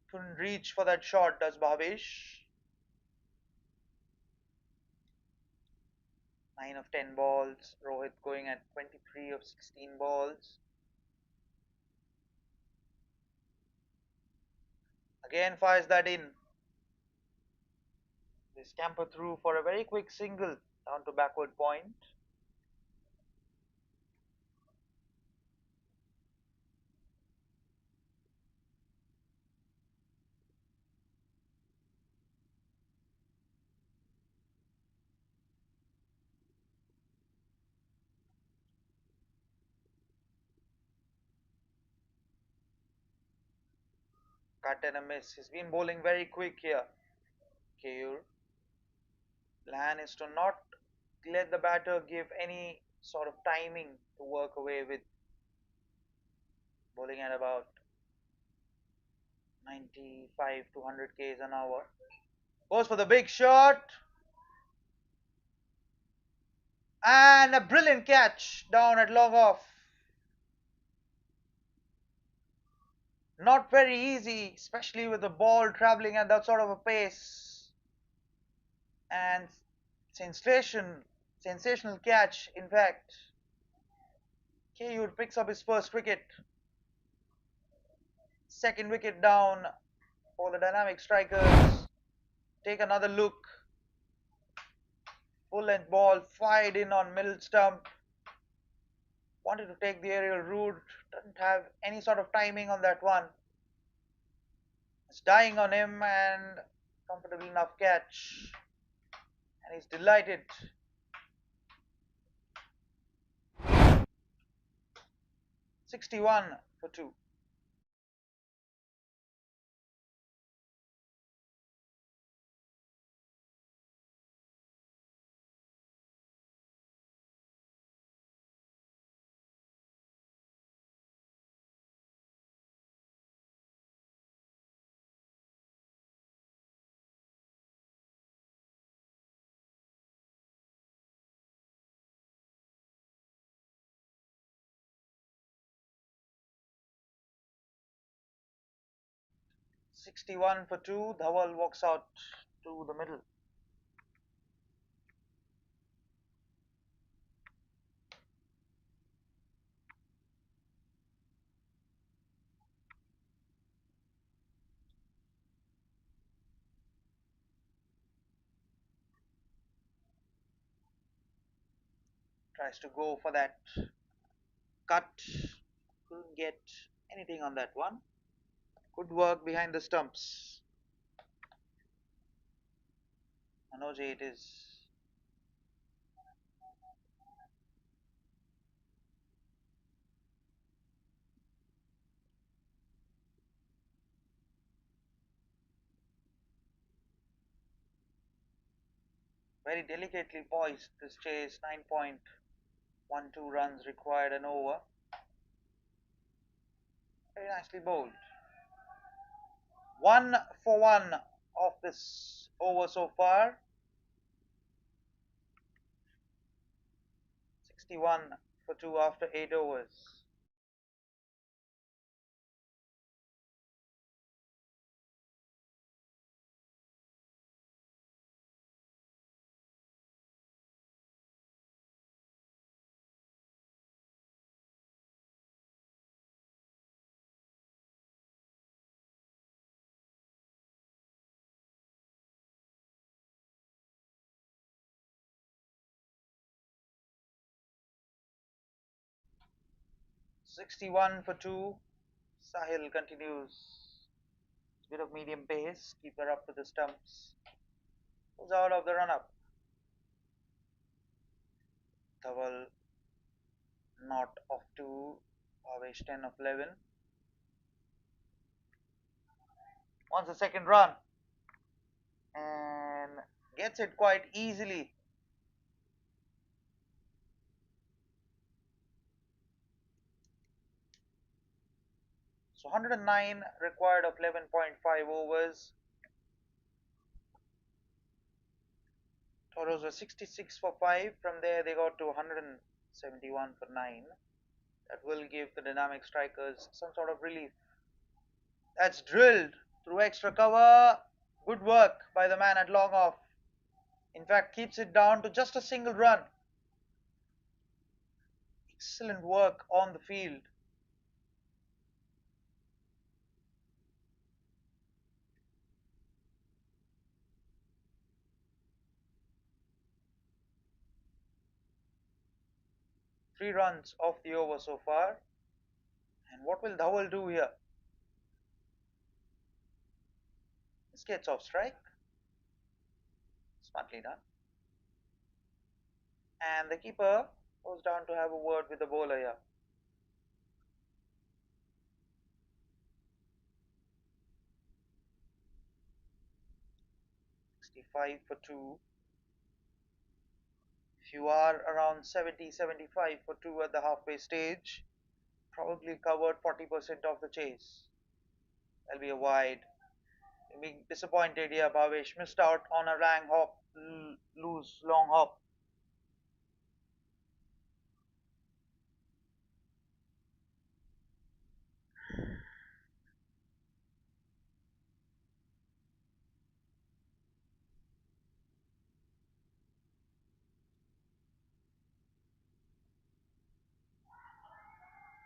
Couldn't reach for that shot, does Bhavesh. 9 of 10 balls. Rohit going at 23 of 16 balls. Again fires that in. They scamper through for a very quick single down to backward point. Cut and a miss. He's been bowling very quick here. Keyur. Plan is to not let the batter give any sort of timing to work away with. Bowling at about 95 to 100 k's an hour. Goes for the big shot. And a brilliant catch down at long off. Not very easy, especially with the ball traveling at that sort of a pace. And sensational catch, in fact. Keyur picks up his first wicket. Second wicket down for the dynamic strikers. Take another look. Full length ball fired in on middle stump. Wanted to take the aerial route. Doesn't have any sort of timing on that one. It's dying on him and comfortable enough catch. And he's delighted. 61 for 2. Sixty-one for 2. Dhawal walks out to the middle. Tries to go for that cut. Couldn't get anything on that one. Good work behind the stumps. Manoj it is. Very delicately poised this chase. 9.12 runs required an over. Very nicely bowled. 1 for 1 of this over so far. 61 for 2 after 8 overs. 61 for 2. Sahil continues. Bit of medium pace. Keeper up to the stumps. Goes out of the run up. Dhawal not off to Bhavesh 10 of 11. Wants a second run and gets it quite easily. So 109 required of 11.5 overs. Toros were 66 for 5. From there they got to 171 for 9. That will give the dynamic strikers some sort of relief. That's drilled through extra cover. Good work by the man at long off. In fact, keeps it down to just a single run. Excellent work on the field. Three runs off the over so far. And what will Dhawal do here? This gets off strike. Smartly done. And the keeper goes down to have a word with the bowler here. Sixty-five for 2. If you are around 70-75 for 2 at the halfway stage, probably covered 40% of the chase. That'll be a wide. You're being disappointed here. Bhavesh missed out on a long hop, loose long hop.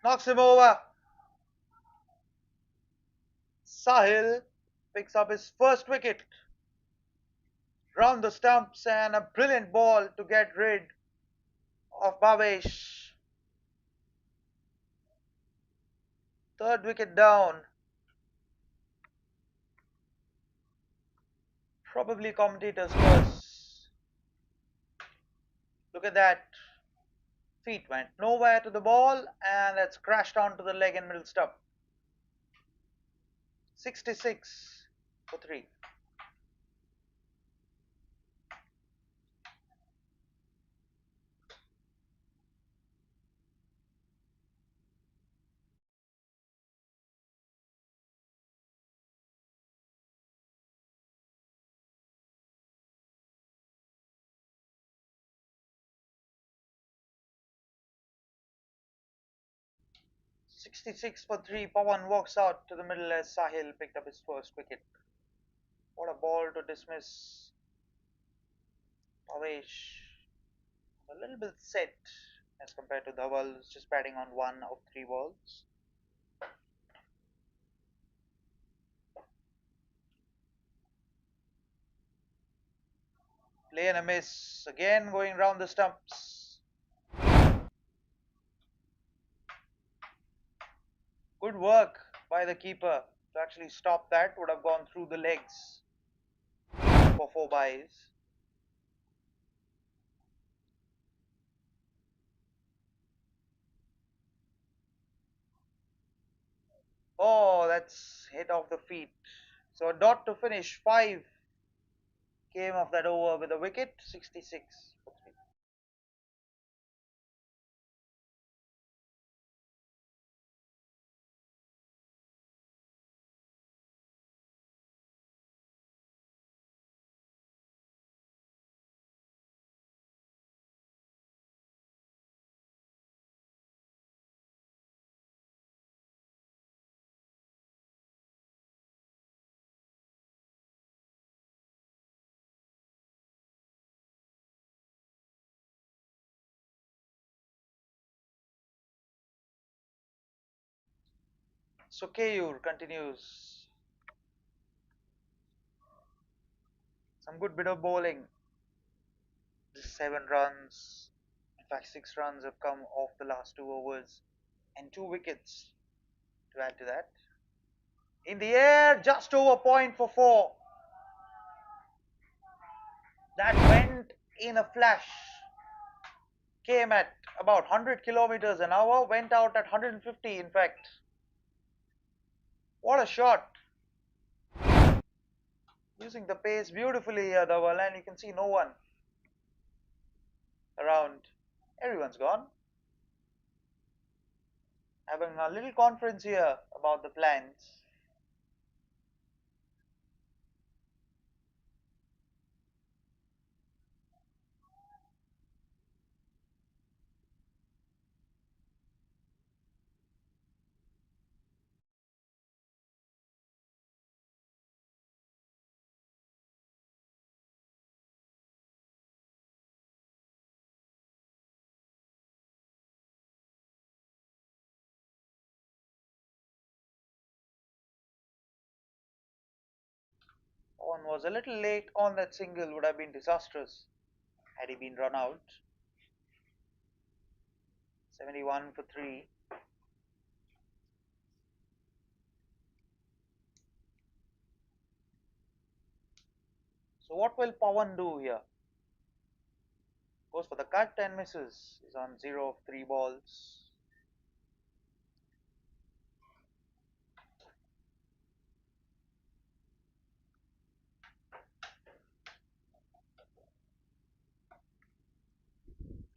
Knocks him over. Sahil picks up his first wicket. Round the stumps and a brilliant ball to get rid of Bhavesh. Third wicket down. Probably commentators curse. Look at that. Feet went nowhere to the ball and it's crashed onto the leg and middle stump. 66 for 3. 66 for 3. Pawan walks out to the middle as Sahil picked up his first wicket. What a ball to dismiss. Bhavesh a little bit set as compared to Dhawal, who's just batting on 1 of 3 balls. Play and a miss. Again going round the stumps. Good work by the keeper. to actually stop that would have gone through the legs for 4 buys. Oh, that's hit off the feet. So a dot to finish. 5 came off that over with a wicket. 66. So Keyur continues. Some good bit of bowling. Just 7 runs. In fact, 6 runs have come off the last 2 overs. And 2 wickets to add to that. In the air, just over point for 4. That went in a flash. Came at about 100 kilometers an hour, went out at 150 in fact. What a shot. Using the pace beautifully here, Dhaval, and you can see no one around. Everyone's gone. Having a little conference here about the plans. On was a little late on that single, would have been disastrous had he been run out. 71 for 3. So what will Pawan do here? Goes for the cut and misses. He's on 0 of 3 balls.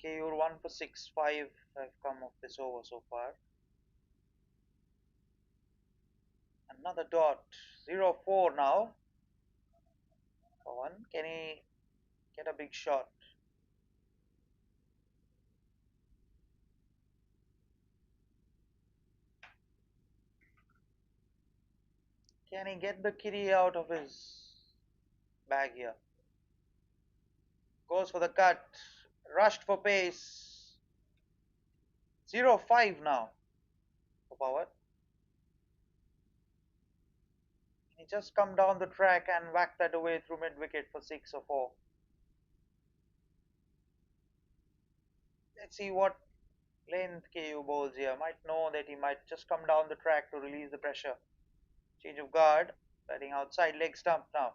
KUR 1 for 6. 5 have come off this over so far. Another dot. 0-4 now. Pawan, can he get a big shot? Can he get the kitty out of his bag here? Goes for the cut. Rushed for pace. 0-5 now for Pawan. He just come down the track and whack that away through mid wicket for 6 or 4. Let's see what length KU bowls here. Might know that he might just come down the track to release the pressure. Change of guard. Batting outside leg stump now.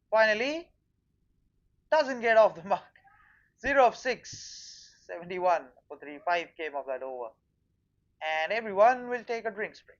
Finally, doesn't get off the mark. 0 of 6. 71 for 3. 5 came off that over. And everyone will take a drinks break.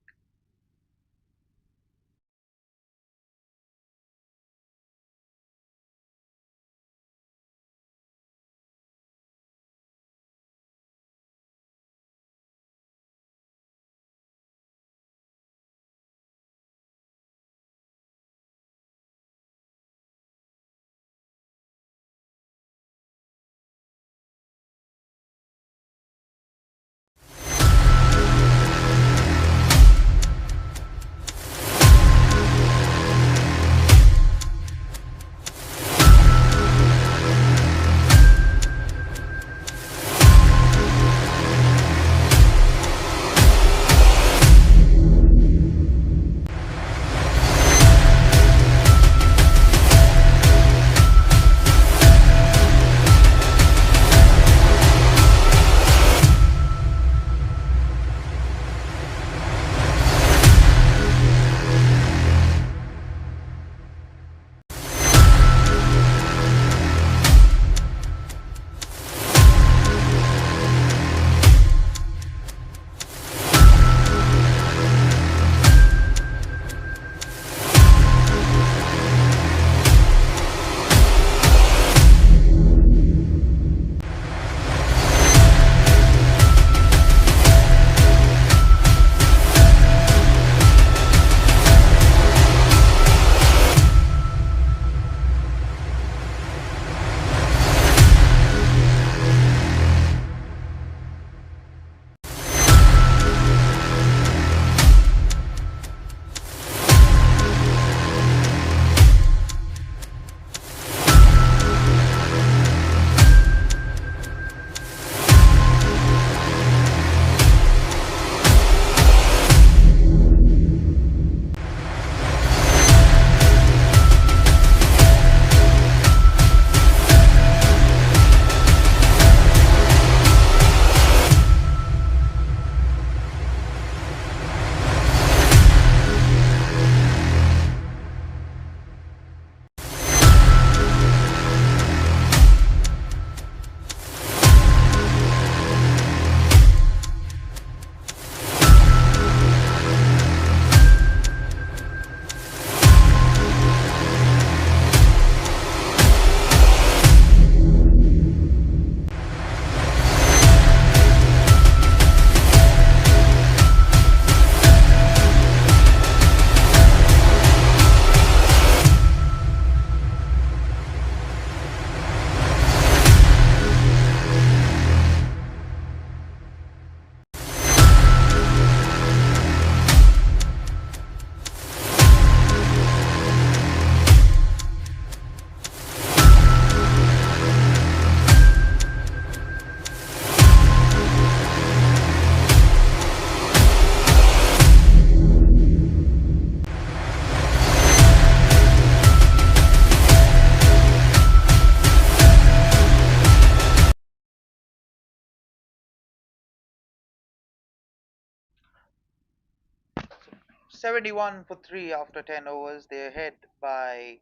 71 for 3 after 10 overs. They're ahead by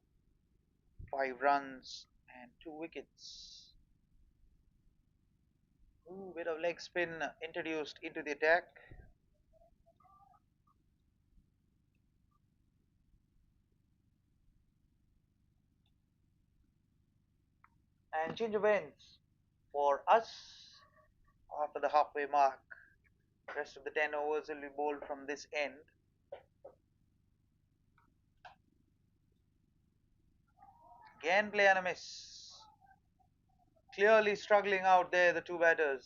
5 runs and 2 wickets. Ooh, bit of leg spin introduced into the attack. And change of ends for us after the halfway mark. Rest of the 10 overs will be bowled from this end. Again play and a miss. Clearly struggling out there, the two batters.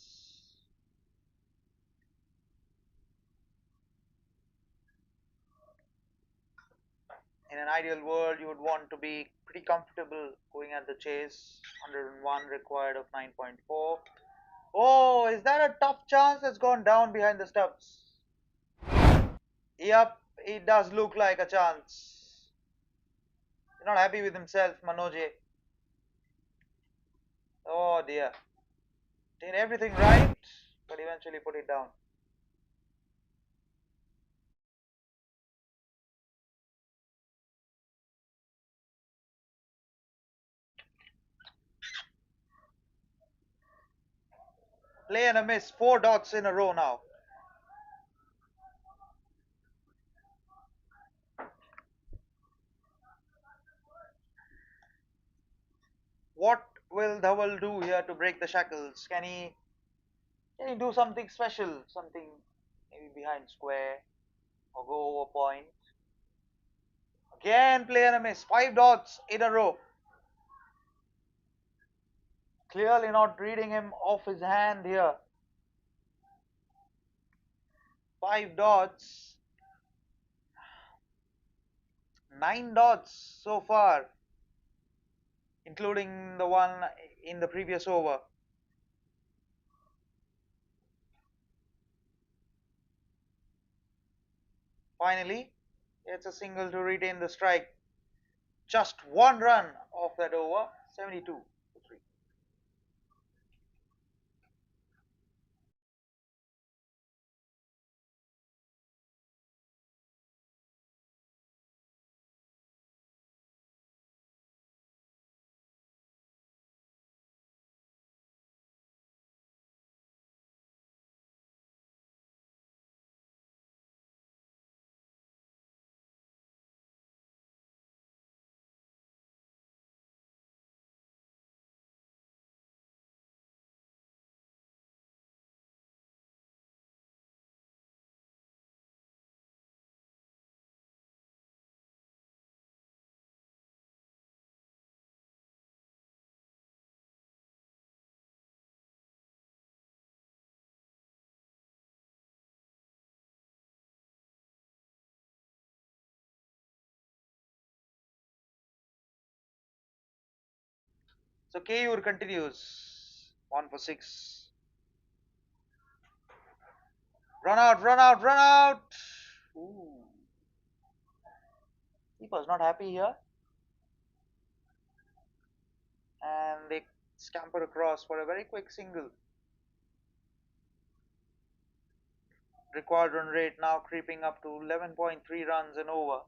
In an ideal world, you would want to be pretty comfortable going at the chase. 101 required of 9.4. Oh, is that a tough chance that's gone down behind the stumps? Yep, it does look like a chance. He's not happy with himself, Manoje. Oh dear. Did everything right, but eventually put it down. Play and a miss, 4 dots in a row now. What will Dhawal do here to break the shackles? Can he do something special? Something maybe behind square or go over point? Again, play and a miss. 5 dots in a row. Clearly not reading him off his hand here. 5 dots. 9 dots so far, including the one in the previous over. Finally, it's a single to retain the strike. Just 1 run off that over. 72 for 3. So KUR continues. 1 for 6. Run out, run out, run out! Ooh. Keeper's not happy here. And they scamper across for a very quick single. Required run rate now creeping up to 11.3 runs and over.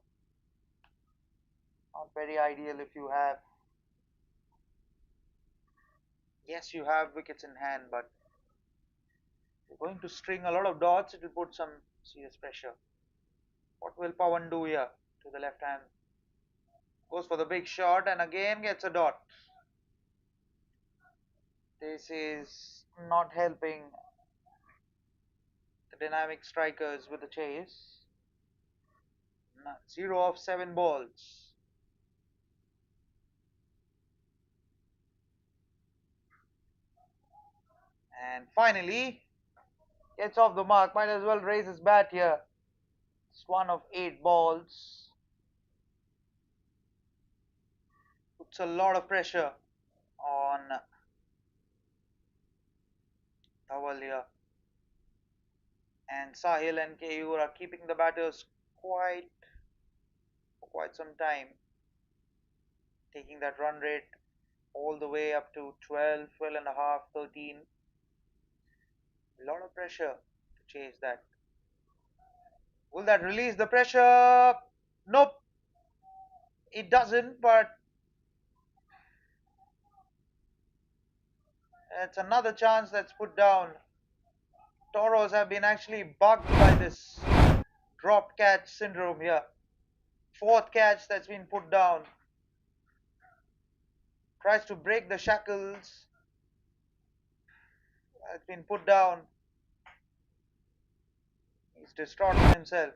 Not very ideal if you have. Yes, you have wickets in hand, but if you're going to string a lot of dots, it will put some serious pressure. What will Pawan do here to the left hand? Goes for the big shot and again gets a dot. This is not helping the dynamic strikers with the chase. 0 of 7 balls. And finally, gets off the mark. Might as well raise his bat here. It's 1 of 8 balls. Puts a lot of pressure on Dhawal here. And Sahil and KUR are keeping the batters quiet for quite some time. Taking that run rate all the way up to 12, 12 and a half, 13. A lot of pressure to chase that. Will that release the pressure? Nope, it doesn't, but it's another chance that's put down. Toros have been actually bugged by this dropped catch syndrome here. Fourth catch that's been put down. Tries to break the shackles. It's been put down. He's distraught in himself.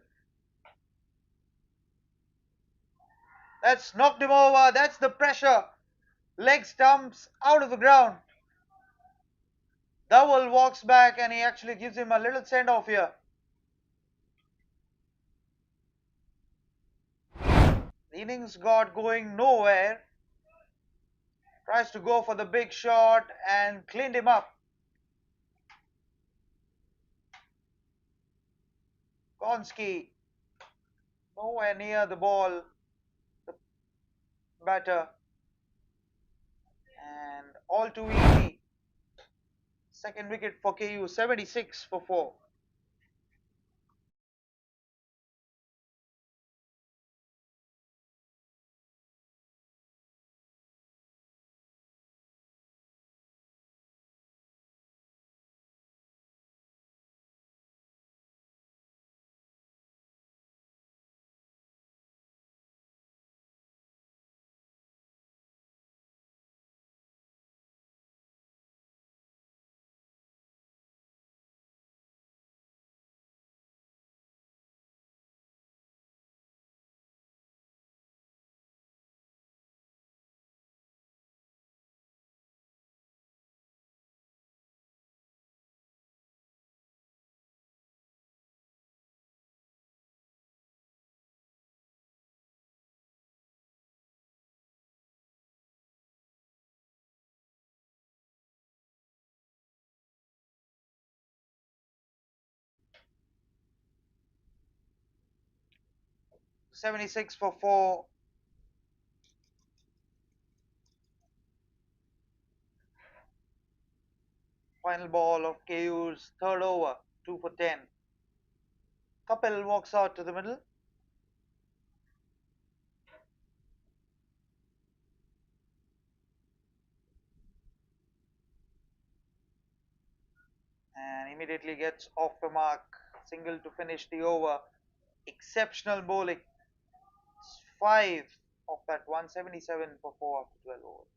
That's knocked him over. That's the pressure. Leg stumps out of the ground. Dowell walks back and he actually gives him a little send off here. The innings got going nowhere. Tries to go for the big shot and cleaned him up. Konski nowhere near the ball. The batter. And all too easy. Second wicket for KU, 76 for 4. 76 for 4. Final ball of KU's third over, 2 for 10. Kapil walks out to the middle. And immediately gets off the mark. Single to finish the over. Exceptional bowling. 5 of that 177 for 4 after 12 overs.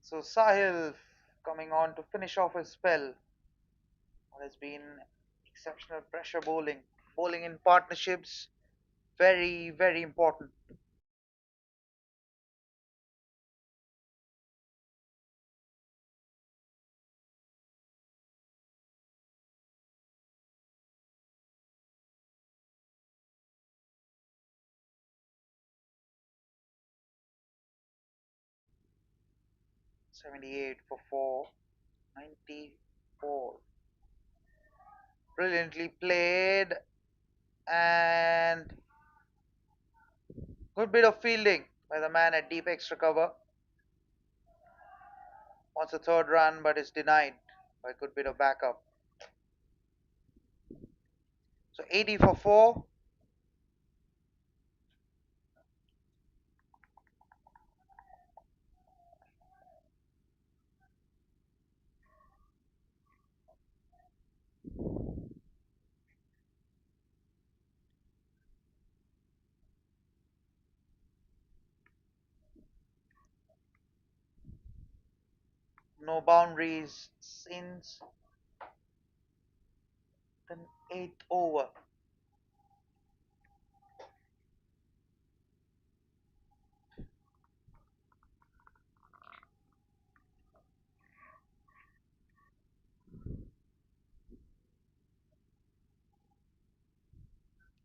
So Sahil coming on to finish off his spell. What has been exceptional pressure bowling. Bowling in partnerships, very, very important. 78 for 4, 94. Brilliantly played and good bit of fielding by the man at deep extra cover. Wants a third run but is denied by a good bit of backup. So 80 for 4. No boundaries since the eighth over.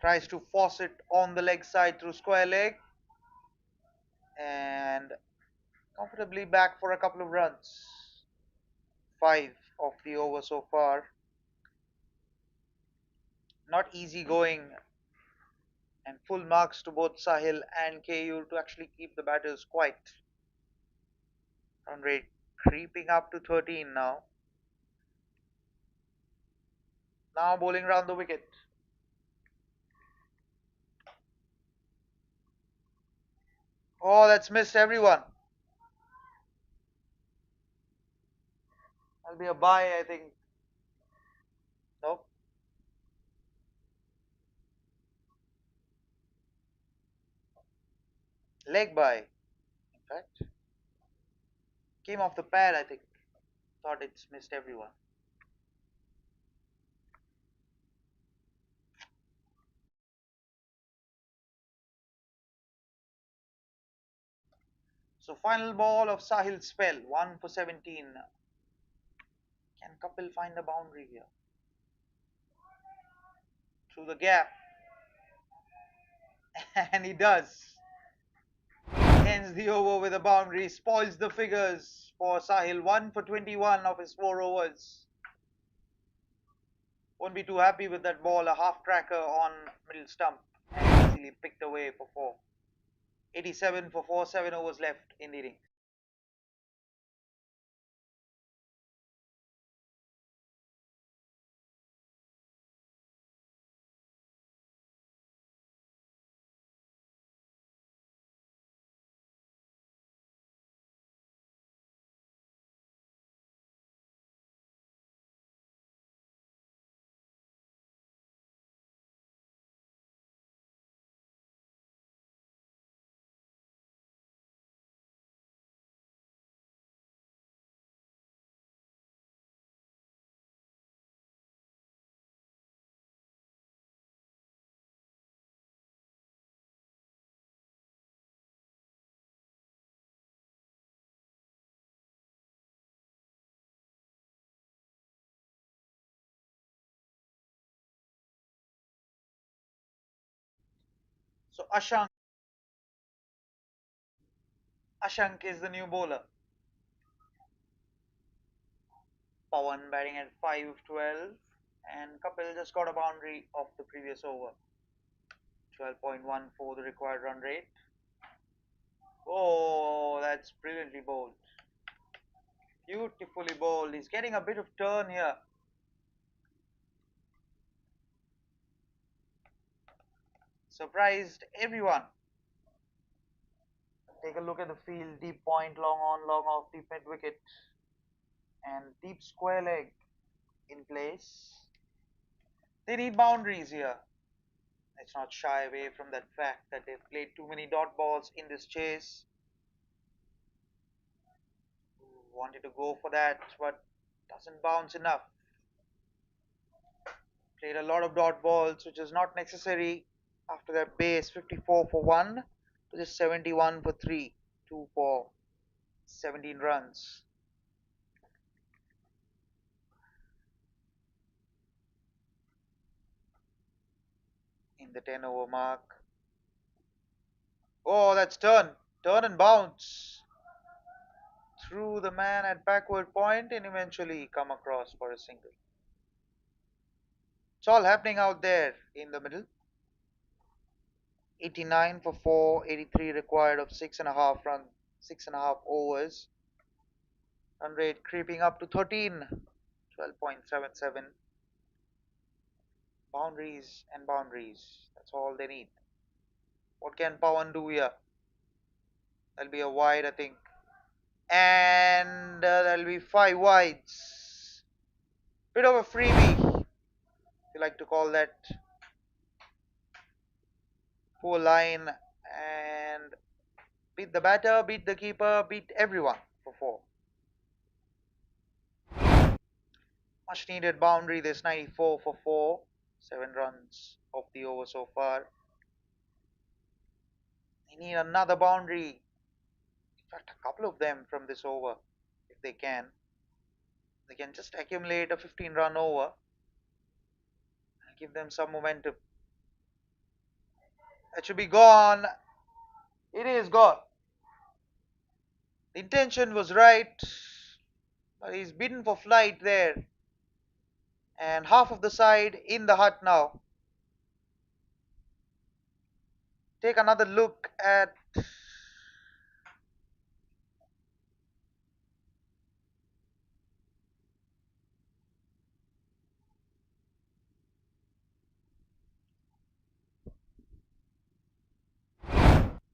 Tries to force it on the leg side through square leg and comfortably back for a couple of runs. Five of the over so far. Not easy going, and full marks to both Sahil and KU to actually keep the batters quiet. Run rate creeping up to 13 now. Now bowling round the wicket. Oh, that's missed everyone. That'll be a bye, I think. Nope. Leg bye, in fact. Came off the pad, I think. Thought it's missed everyone. So final ball of Sahil's spell, 1 for 17. Can Kapil find a boundary here? Through the gap. And he does. Ends the over with a boundary, spoils the figures for Sahil, 1 for 21 of his 4 overs. Won't be too happy with that ball, a half cracker on middle stump and easily picked away for 4. 87 for 4, 7 overs left in the innings. So Ashank is the new bowler. Pawan batting at 5-12, and Kapil just got a boundary of the previous over. 12.14 the required run rate. Oh, that's brilliantly bowled. Beautifully bowled. He's getting a bit of turn here. Surprised everyone. Take a look at the field. Deep point, long on, long off, deep mid wicket, and deep square leg in place. They need boundaries here. Let's not shy away from that fact that they've played too many dot balls in this chase. Wanted to go for that, but doesn't bounce enough. Played a lot of dot balls, which is not necessary after that base 54 for 1 to just 71 for 3, 2 for 17 runs. In the 10 over mark. Oh, that's turn. Turn and bounce. Through the man at backward point and eventually come across for a single. It's all happening out there in the middle. 89 for 4, 83 required of 6.5 run, 6.5 overs. Run rate creeping up to 13, 12.77. Boundaries and boundaries. That's all they need. What can Pawan do here? That'll be a wide, I think. And that'll be 5 wides. Bit of a freebie, if you like to call that. Poor line and beat the batter, beat the keeper, beat everyone for 4. Much needed boundary. This 94 for 4. 7 runs of the over so far. They need another boundary. In fact, a couple of them from this over, if they can. They can just accumulate a 15-run over and give them some momentum. That should be gone. It is gone. The intention was right, but he's bidden for flight there. And half of the side in the hut now. Take another look at.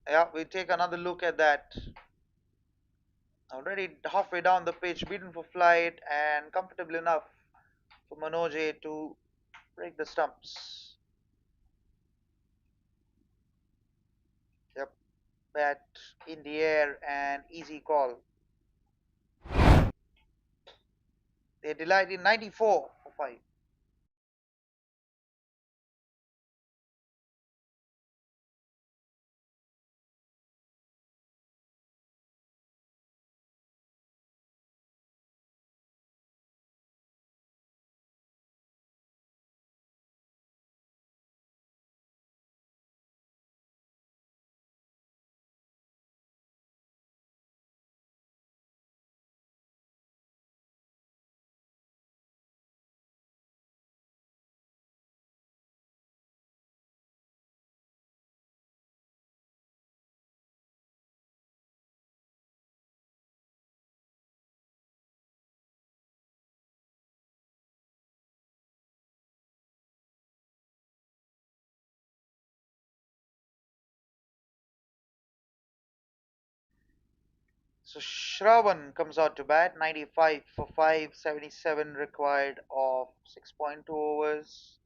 Yeah, we take another look at that. Already halfway down the pitch, beaten for flight and comfortable enough for Manoj to break the stumps. Yep, bat in the air and easy call. They delight in 94 for 5. So Shravan comes out to bat, 95 for 5, 77 required of 6.2 overs.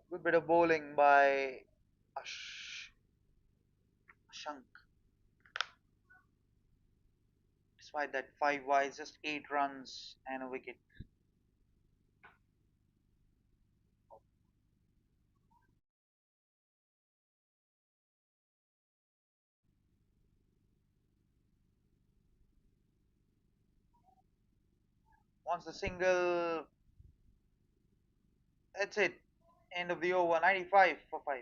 Good bit of bowling by Ashank. Despite that 5 wides, just 8 runs and a wicket. Once the single, that's it. End of the over, 95 for 5.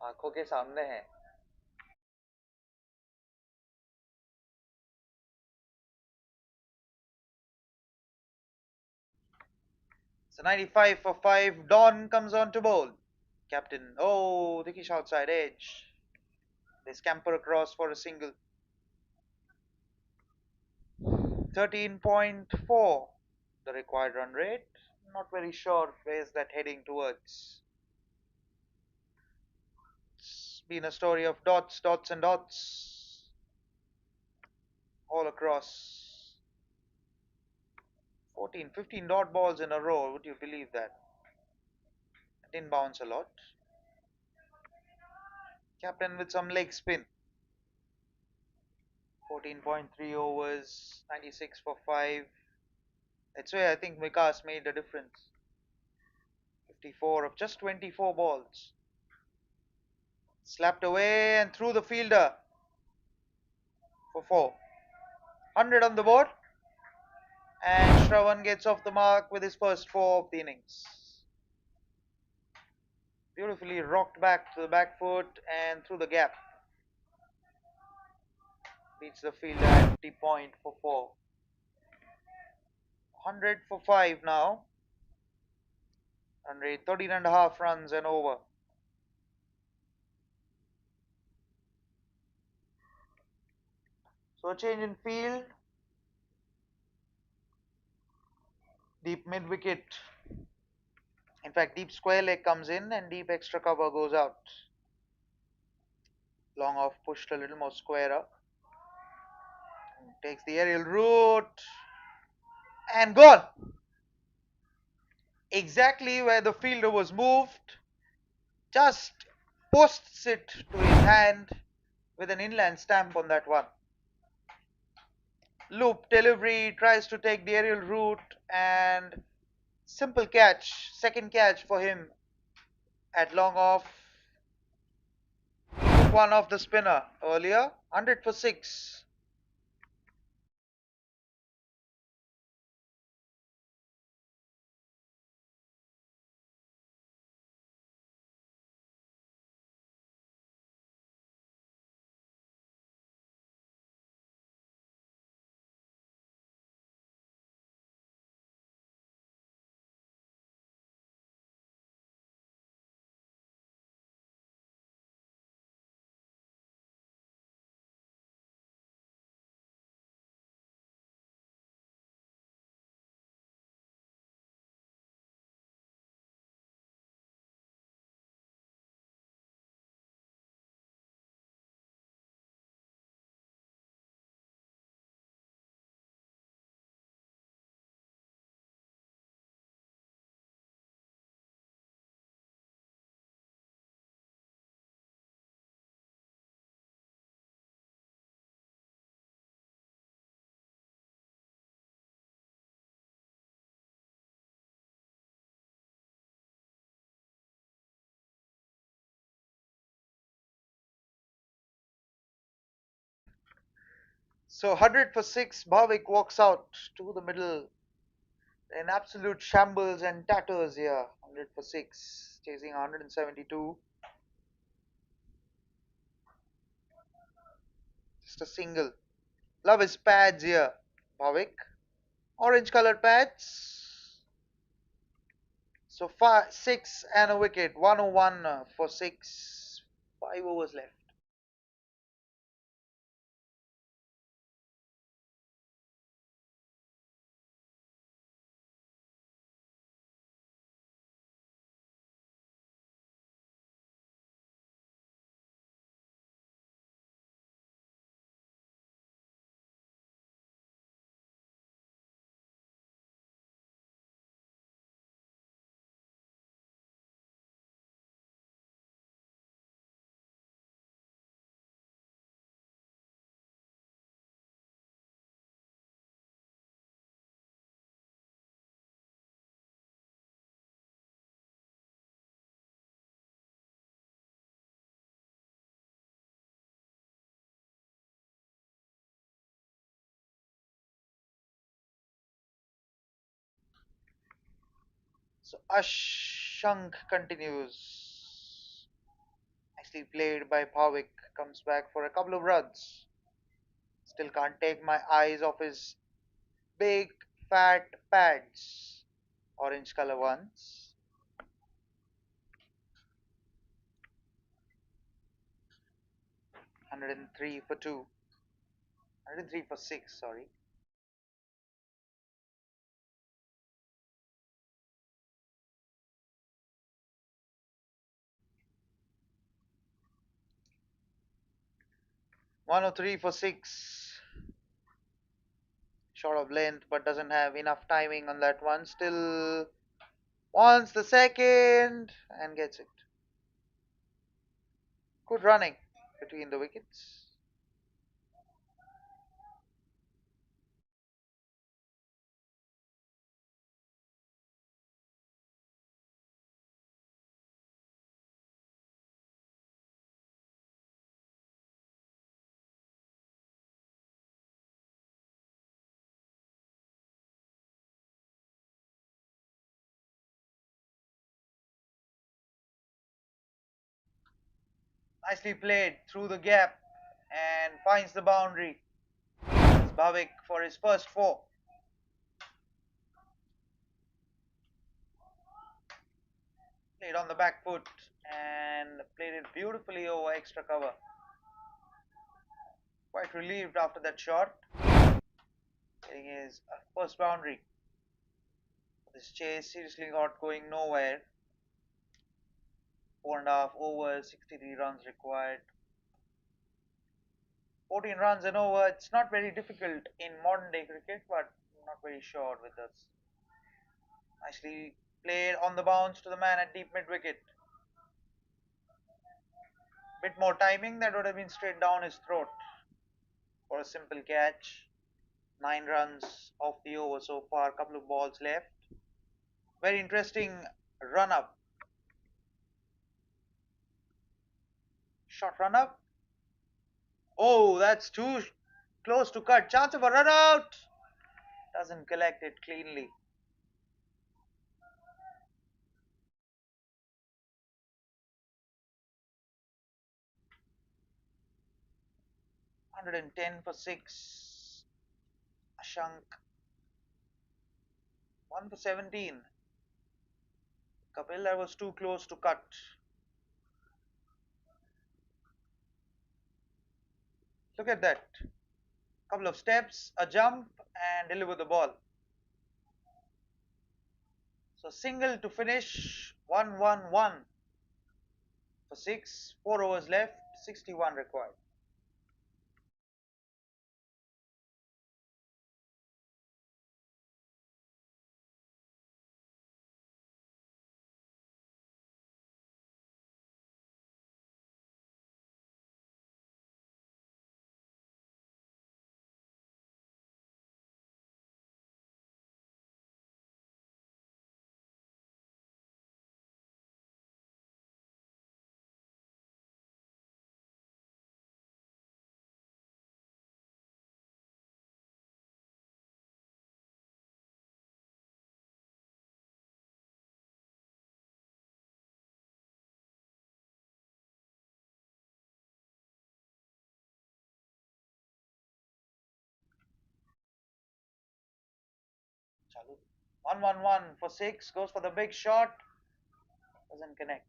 आंखों के सामने है. So 95 for 5. Don comes on to bowl. Captain, oh, Dikish outside edge. They scamper across for a single. 13.4, the required run rate. Not very sure where's that heading towards. It's been a story of dots, dots, and dots all across. 14, 15 dot balls in a row. Would you believe that? It didn't bounce a lot. Captain with some leg spin. 14.3 overs, 96 for 5. That's where I think Vikas made a difference. 54 of just 24 balls. Slapped away and through the fielder for 4. 100 on the board. And Shravan gets off the mark with his first 4 of the innings. Beautifully rocked back to the back foot and through the gap. Beats the fielder at the point for 4. 100 for 5 now. 13 and a half runs and over. So a change in field. Deep mid wicket. In fact, deep square leg comes in and deep extra cover goes out. Long off pushed a little more squarer. Takes the aerial route and gone. Exactly where the fielder was moved. Just posts it to his hand with an inland stamp on that one. Loop delivery, tries to take the aerial route and simple catch, second catch for him at long off. Took one off the spinner earlier. 100 for 6. So 100 for 6. Bhavik walks out to the middle in absolute shambles and tatters here. 100 for 6. Chasing 172. Just a single. Love his pads here, Bhavik. Orange colored pads. So 6 and a wicket. 101 for 6. 5 overs left. So Ashank continues. Nicely played by Bhavik. Comes back for a couple of runs. Still can't take my eyes off his big fat pads. Orange color ones. 103 for 2. 103 for 6, sorry. 103 for 6. Short of length, but doesn't have enough timing on that one. Still wants the second and gets it. Good running between the wickets. Nicely played through the gap and finds the boundary. It's Bhavik for his first four. Played on the back foot and played it beautifully over extra cover. Quite relieved after that shot. Getting his first boundary. This chase seriously not going nowhere. 4.5 overs, 63 runs required. 14 runs and over. It's not very difficult in modern day cricket, but I'm not very sure with this. Nicely played on the bounce to the man at deep mid wicket. Bit more timing, that would have been straight down his throat for a simple catch. 9 runs off the over so far, couple of balls left. Very interesting run up. Short run up. Oh, that's too close to cut. Chance of a run out. Doesn't collect it cleanly. 110 for 6. Ashank. 1 for 17. Kapil, that was too close to cut. Look at that. Couple of steps, a jump, and deliver the ball. So single to finish. 1-1-1 for 6. 4 overs left. 61 required. Chalu. 1-1-1 for 6. Goes for the big shot. Doesn't connect.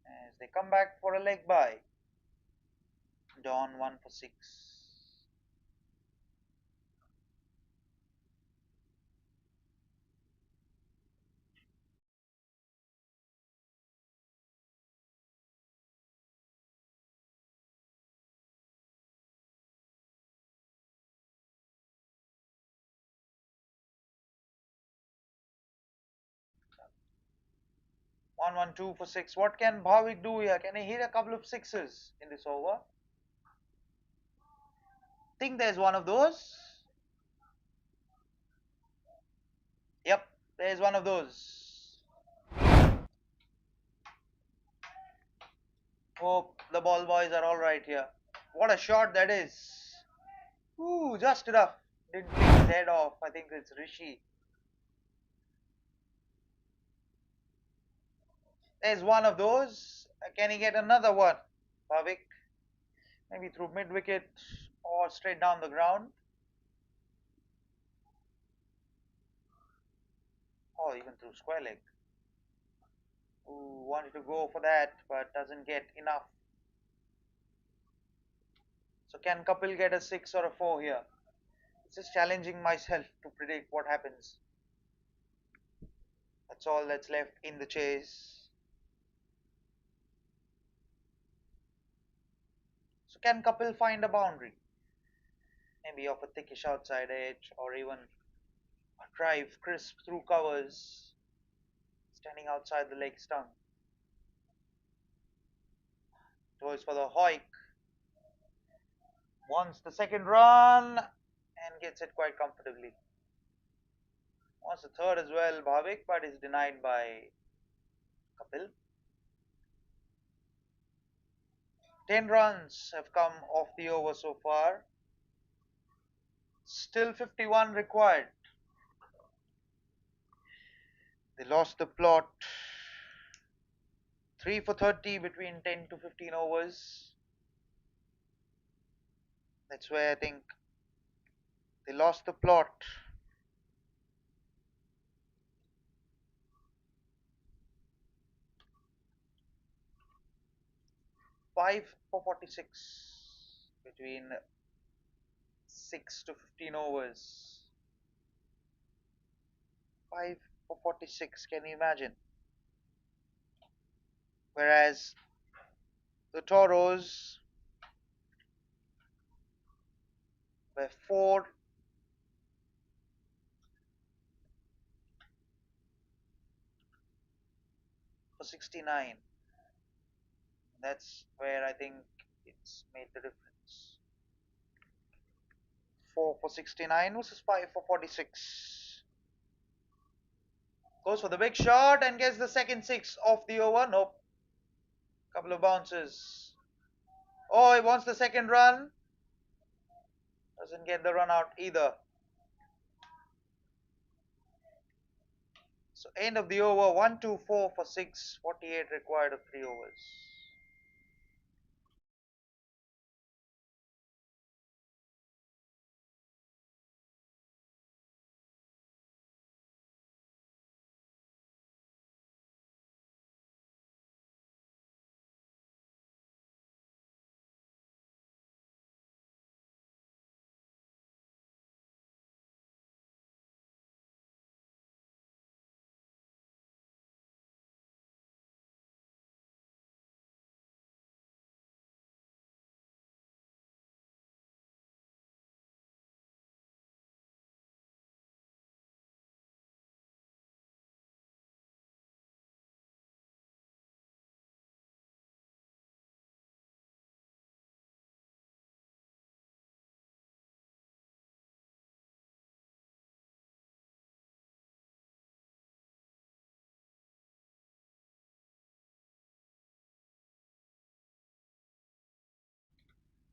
As they come back for a leg bye. Dawn 1 for 6. 1-1-2 for 6. What can Bhavik do here? Can he hit a couple of sixes in this over? Think there's one of those. Yep, there's one of those. Hope the ball boys are alright here. What a shot that is. Ooh, just enough. Didn't take his head off. I think it's Rishi. There's one of those. Can he get another one? Bhavik, maybe through mid wicket or straight down the ground, or even through square leg. Ooh, wanted to go for that, but doesn't get enough. So can Kapil get a 6 or a 4 here? Just challenging myself to predict what happens. That's all that's left in the chase. So can Kapil find a boundary? Maybe off a thickish outside edge or even a drive crisp through covers, standing outside the leg stump. Goes for the hoik, wants the second run and gets it quite comfortably. Wants the third as well, Bhavik, but is denied by Kapil. 10 runs have come off the over so far. Still 51 required. They lost the plot. 3 for 30 between 10 to 15 overs. That's where I think they lost the plot. 5 for 46 between 6 to 15 overs. 5 for 46, can you imagine? Whereas the Toros were 4 for 69. That's where I think it's made the difference. 4 for 69 versus 5 for 46. Goes for the big shot and gets the second 6 off the over. Nope. Couple of bounces. Oh, he wants the second run. Doesn't get the run out either. So end of the over, 1-2-4 for 6, 48 required of 3 overs.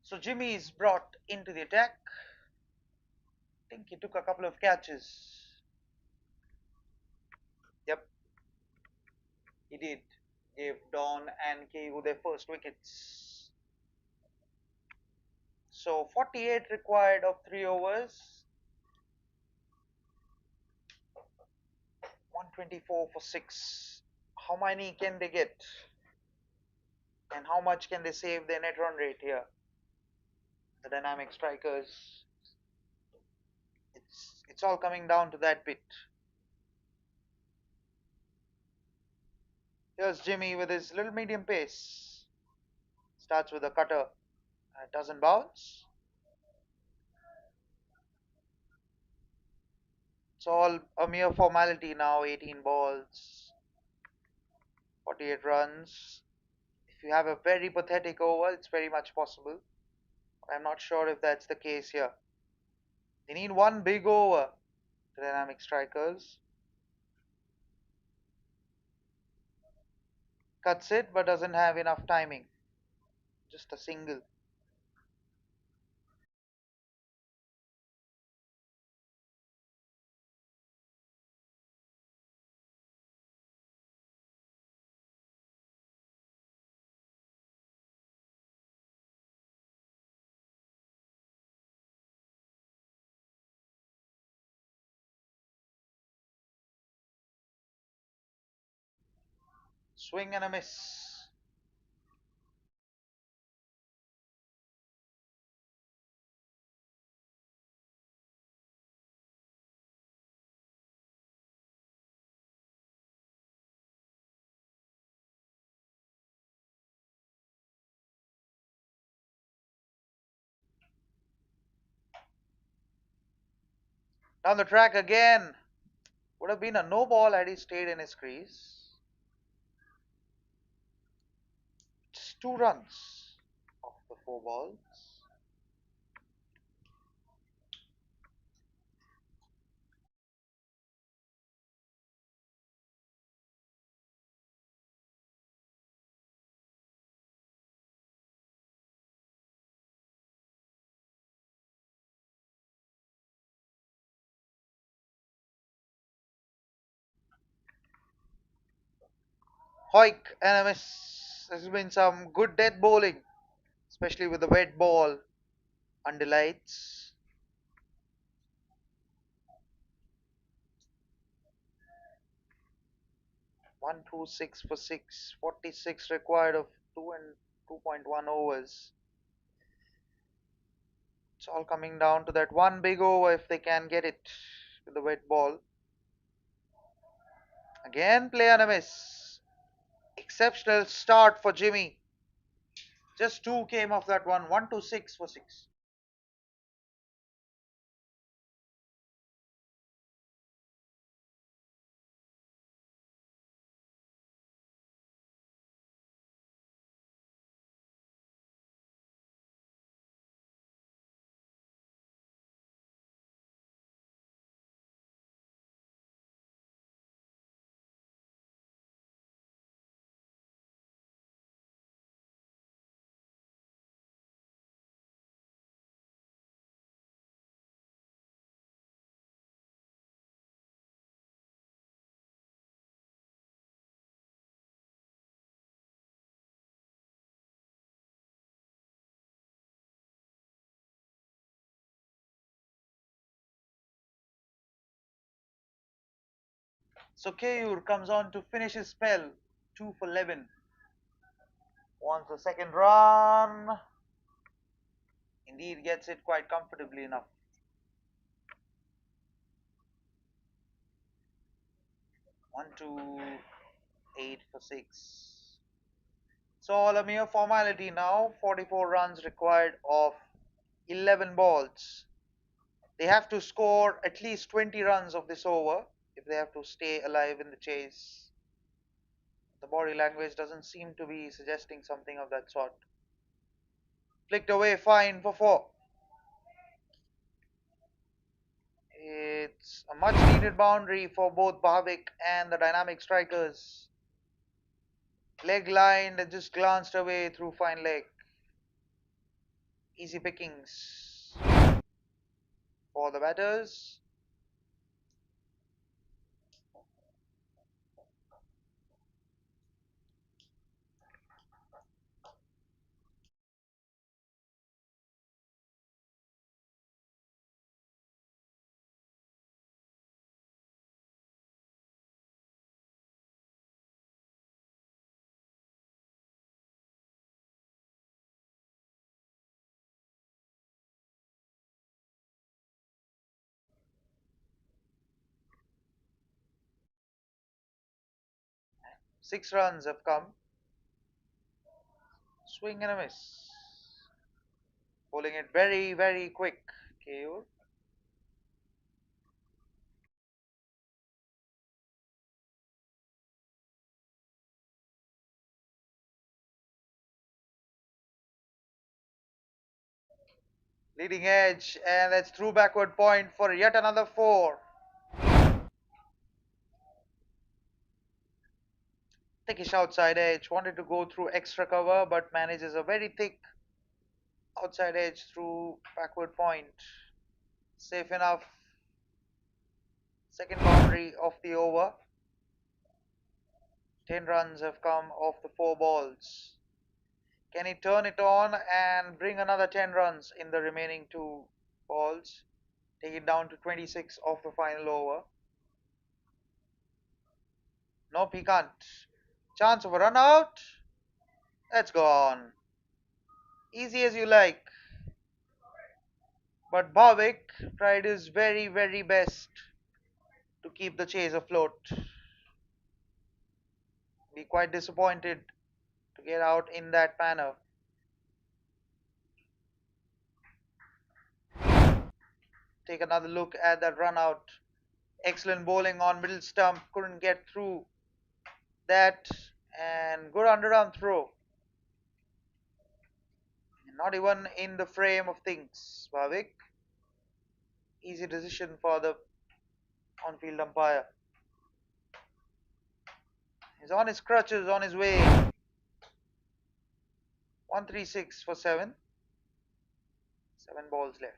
So Jimmy is brought into the attack. I think he took a couple of catches. Yep, he did. Gave Don and KU their first wickets. So 48 required of 3 overs. 124 for 6. How many can they get? And how much can they save their net run rate here? The dynamic strikers. It's all coming down to that bit. Here's Jimmy with his little medium pace. Starts with a cutter. It doesn't bounce. It's all a mere formality now. 18 balls, 48 runs. If you have a very pathetic over, it's very much possible. I'm not sure if that's the case here. They need one big over, the dynamic strikers. Cuts it but doesn't have enough timing. Just a single. Swing and a miss. Down the track again. Would have been a no ball had he stayed in his crease. Just 2 runs off the 4 balls. Hoik and a miss. There's been some good death bowling, especially with the wet ball under lights. 126 for 6. 46 required of 2 and 2.1 overs. It's all coming down to that one big over if they can get it with the wet ball. Again, play and a miss. Exceptional start for Jimmy. Just 2 came off that one. 126 for 6. So Keyur comes on to finish his spell. 2 for 11. Wants the second run. Indeed gets it quite comfortably enough. 128 for 6. It's all a mere formality now. 44 runs required of 11 balls. They have to score at least 20 runs of this over if they have to stay alive in the chase. The body language doesn't seem to be suggesting something of that sort. Flicked away fine for 4. It's a much needed boundary for both Bhavik and the dynamic strikers. Leg lined and just glanced away through fine leg. Easy pickings for the batters. Six runs have come. Swing and a miss. Pulling it very, very quick. KO. Leading edge, and that's through backward point for yet another 4. Thickish outside edge. Wanted to go through extra cover, but manages a very thick outside edge through backward point. Safe enough. Second boundary of the over. 10 runs have come off the 4 balls. Can he turn it on and bring another 10 runs in the remaining 2 balls? Take it down to 26 of the final over. Nope, he can't. Chance of a run out. That's gone. Easy as you like. But Bhavik tried his very, very best to keep the chase afloat. Be quite disappointed to get out in that manner. Take another look at that run out. Excellent bowling on middle stump. Couldn't get through that. And good underarm throw. Not even in the frame of things, Bhavik. Easy decision for the on-field umpire. He's on his crutches, on his way. 136 for 7. 7 balls left.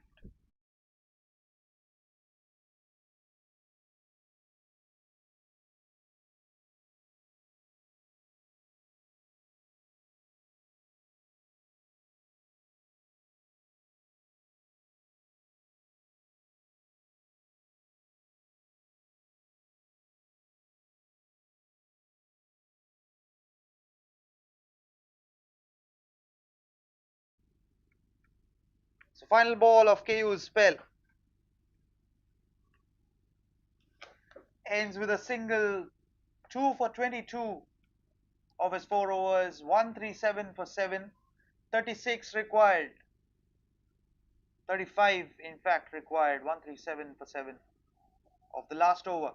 So final ball of KU's spell ends with a single 2 for 22 of his 4 overs, 137 for 7, 36 required, 35 in fact required, 137 for 7 of the last over.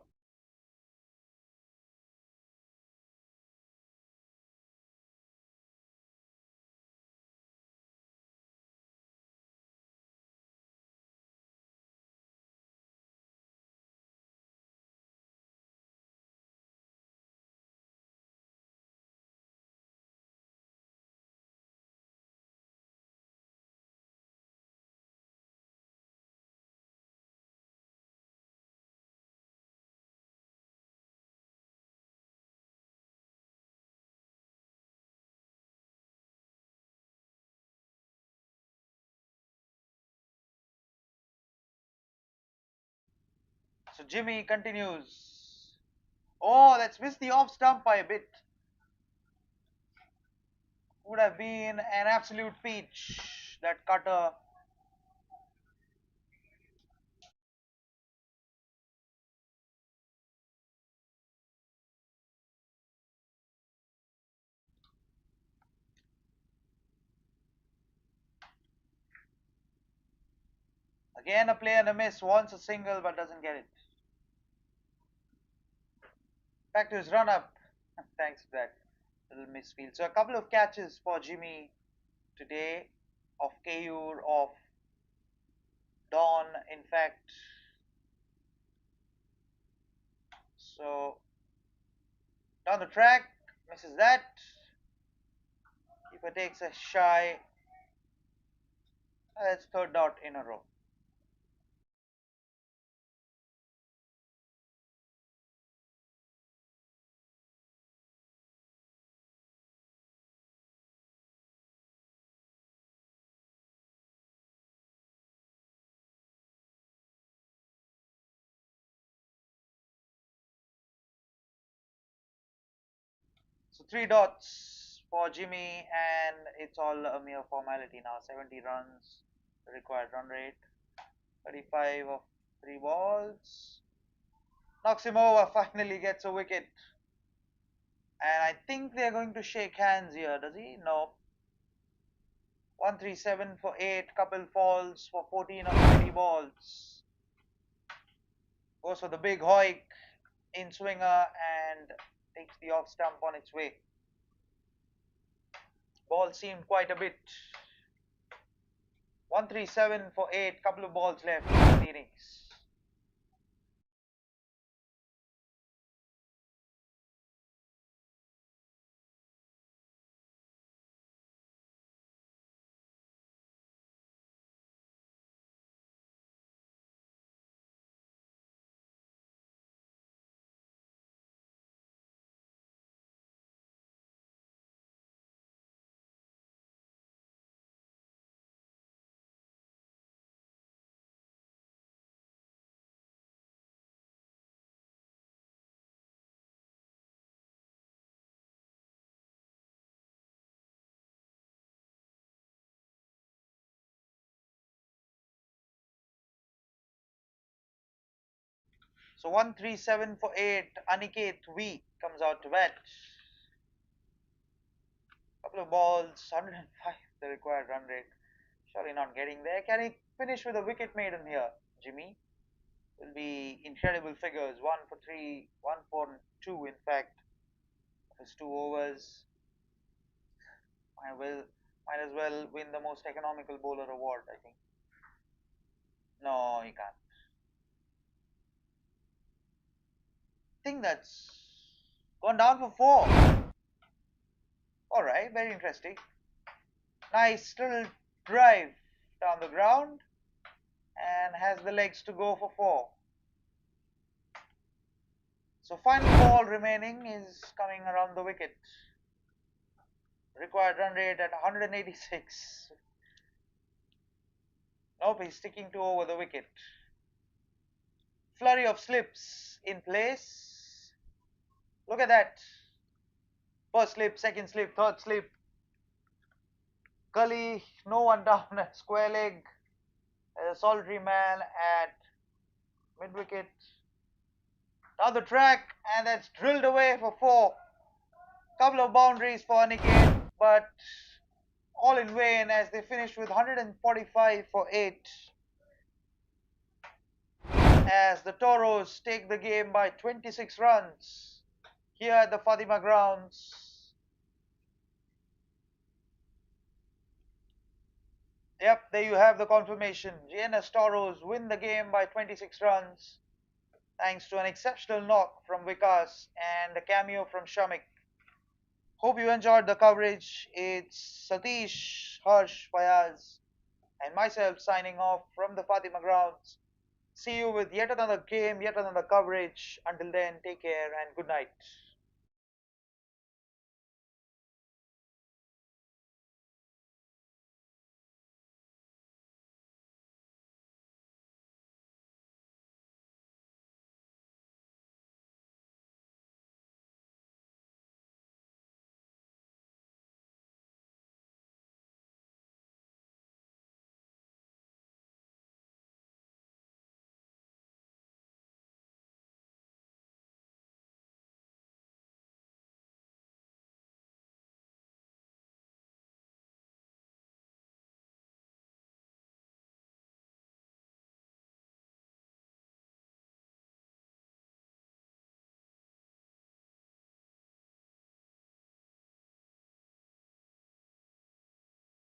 So Jimmy continues. Oh, that's missed the off stump by a bit. Would have been an absolute peach. That cutter. Again, a play and a miss. Wants a single but doesn't get it. Back to his run up. Thanks for that little misfield. So a couple of catches for Jimmy today of Kayur, of Dawn, in fact. So down the track, misses that. Keeper takes a shy. That's third dot in a row. So three dots for Jimmy, and it's all a mere formality now. 70 runs, the required run rate. 35 of 3 balls. Knocks him over, finally gets a wicket. And I think they're going to shake hands here, does he? No. 137 for 8, couple falls for 14 of 20 balls. Goes for the big hoik in swinger and takes the off stump on its way. Ball seemed quite a bit. 137 for 8, couple of balls left in the innings. So 137 for 8. Aniket V comes out to bat. Couple of balls, 105 the required run rate. Surely not getting there. Can he finish with a wicket maiden here, Jimmy? Will be incredible figures. 1 for 3, 1 for 2 in fact. His 2 overs. Might as well win the most economical bowler award, I think. No, he can't. I think that's gone down for 4. Alright, very interesting. Nice little drive down the ground and has the legs to go for 4. So final ball remaining is coming around the wicket. Required run rate at 186. Nope, he's sticking to over the wicket. Flurry of slips in place. Look at that. First slip, second slip, third slip. Gully, no one down at square leg. There's a solitary man at mid wicket. Down the track, and that's drilled away for 4. Couple of boundaries for Aniket, but all in vain as they finish with 145 for 8. As the Toros take the game by 26 runs here at the Fatima grounds. Yep, there you have the confirmation. Jns Toros win the game by 26 runs thanks to an exceptional knock from Vikas and a cameo from Shamik. Hope you enjoyed the coverage. It's Satish, Harsh, Fayaz, and myself signing off from the Fatima grounds. See you with yet another game, yet another coverage. Until then, take care and good night.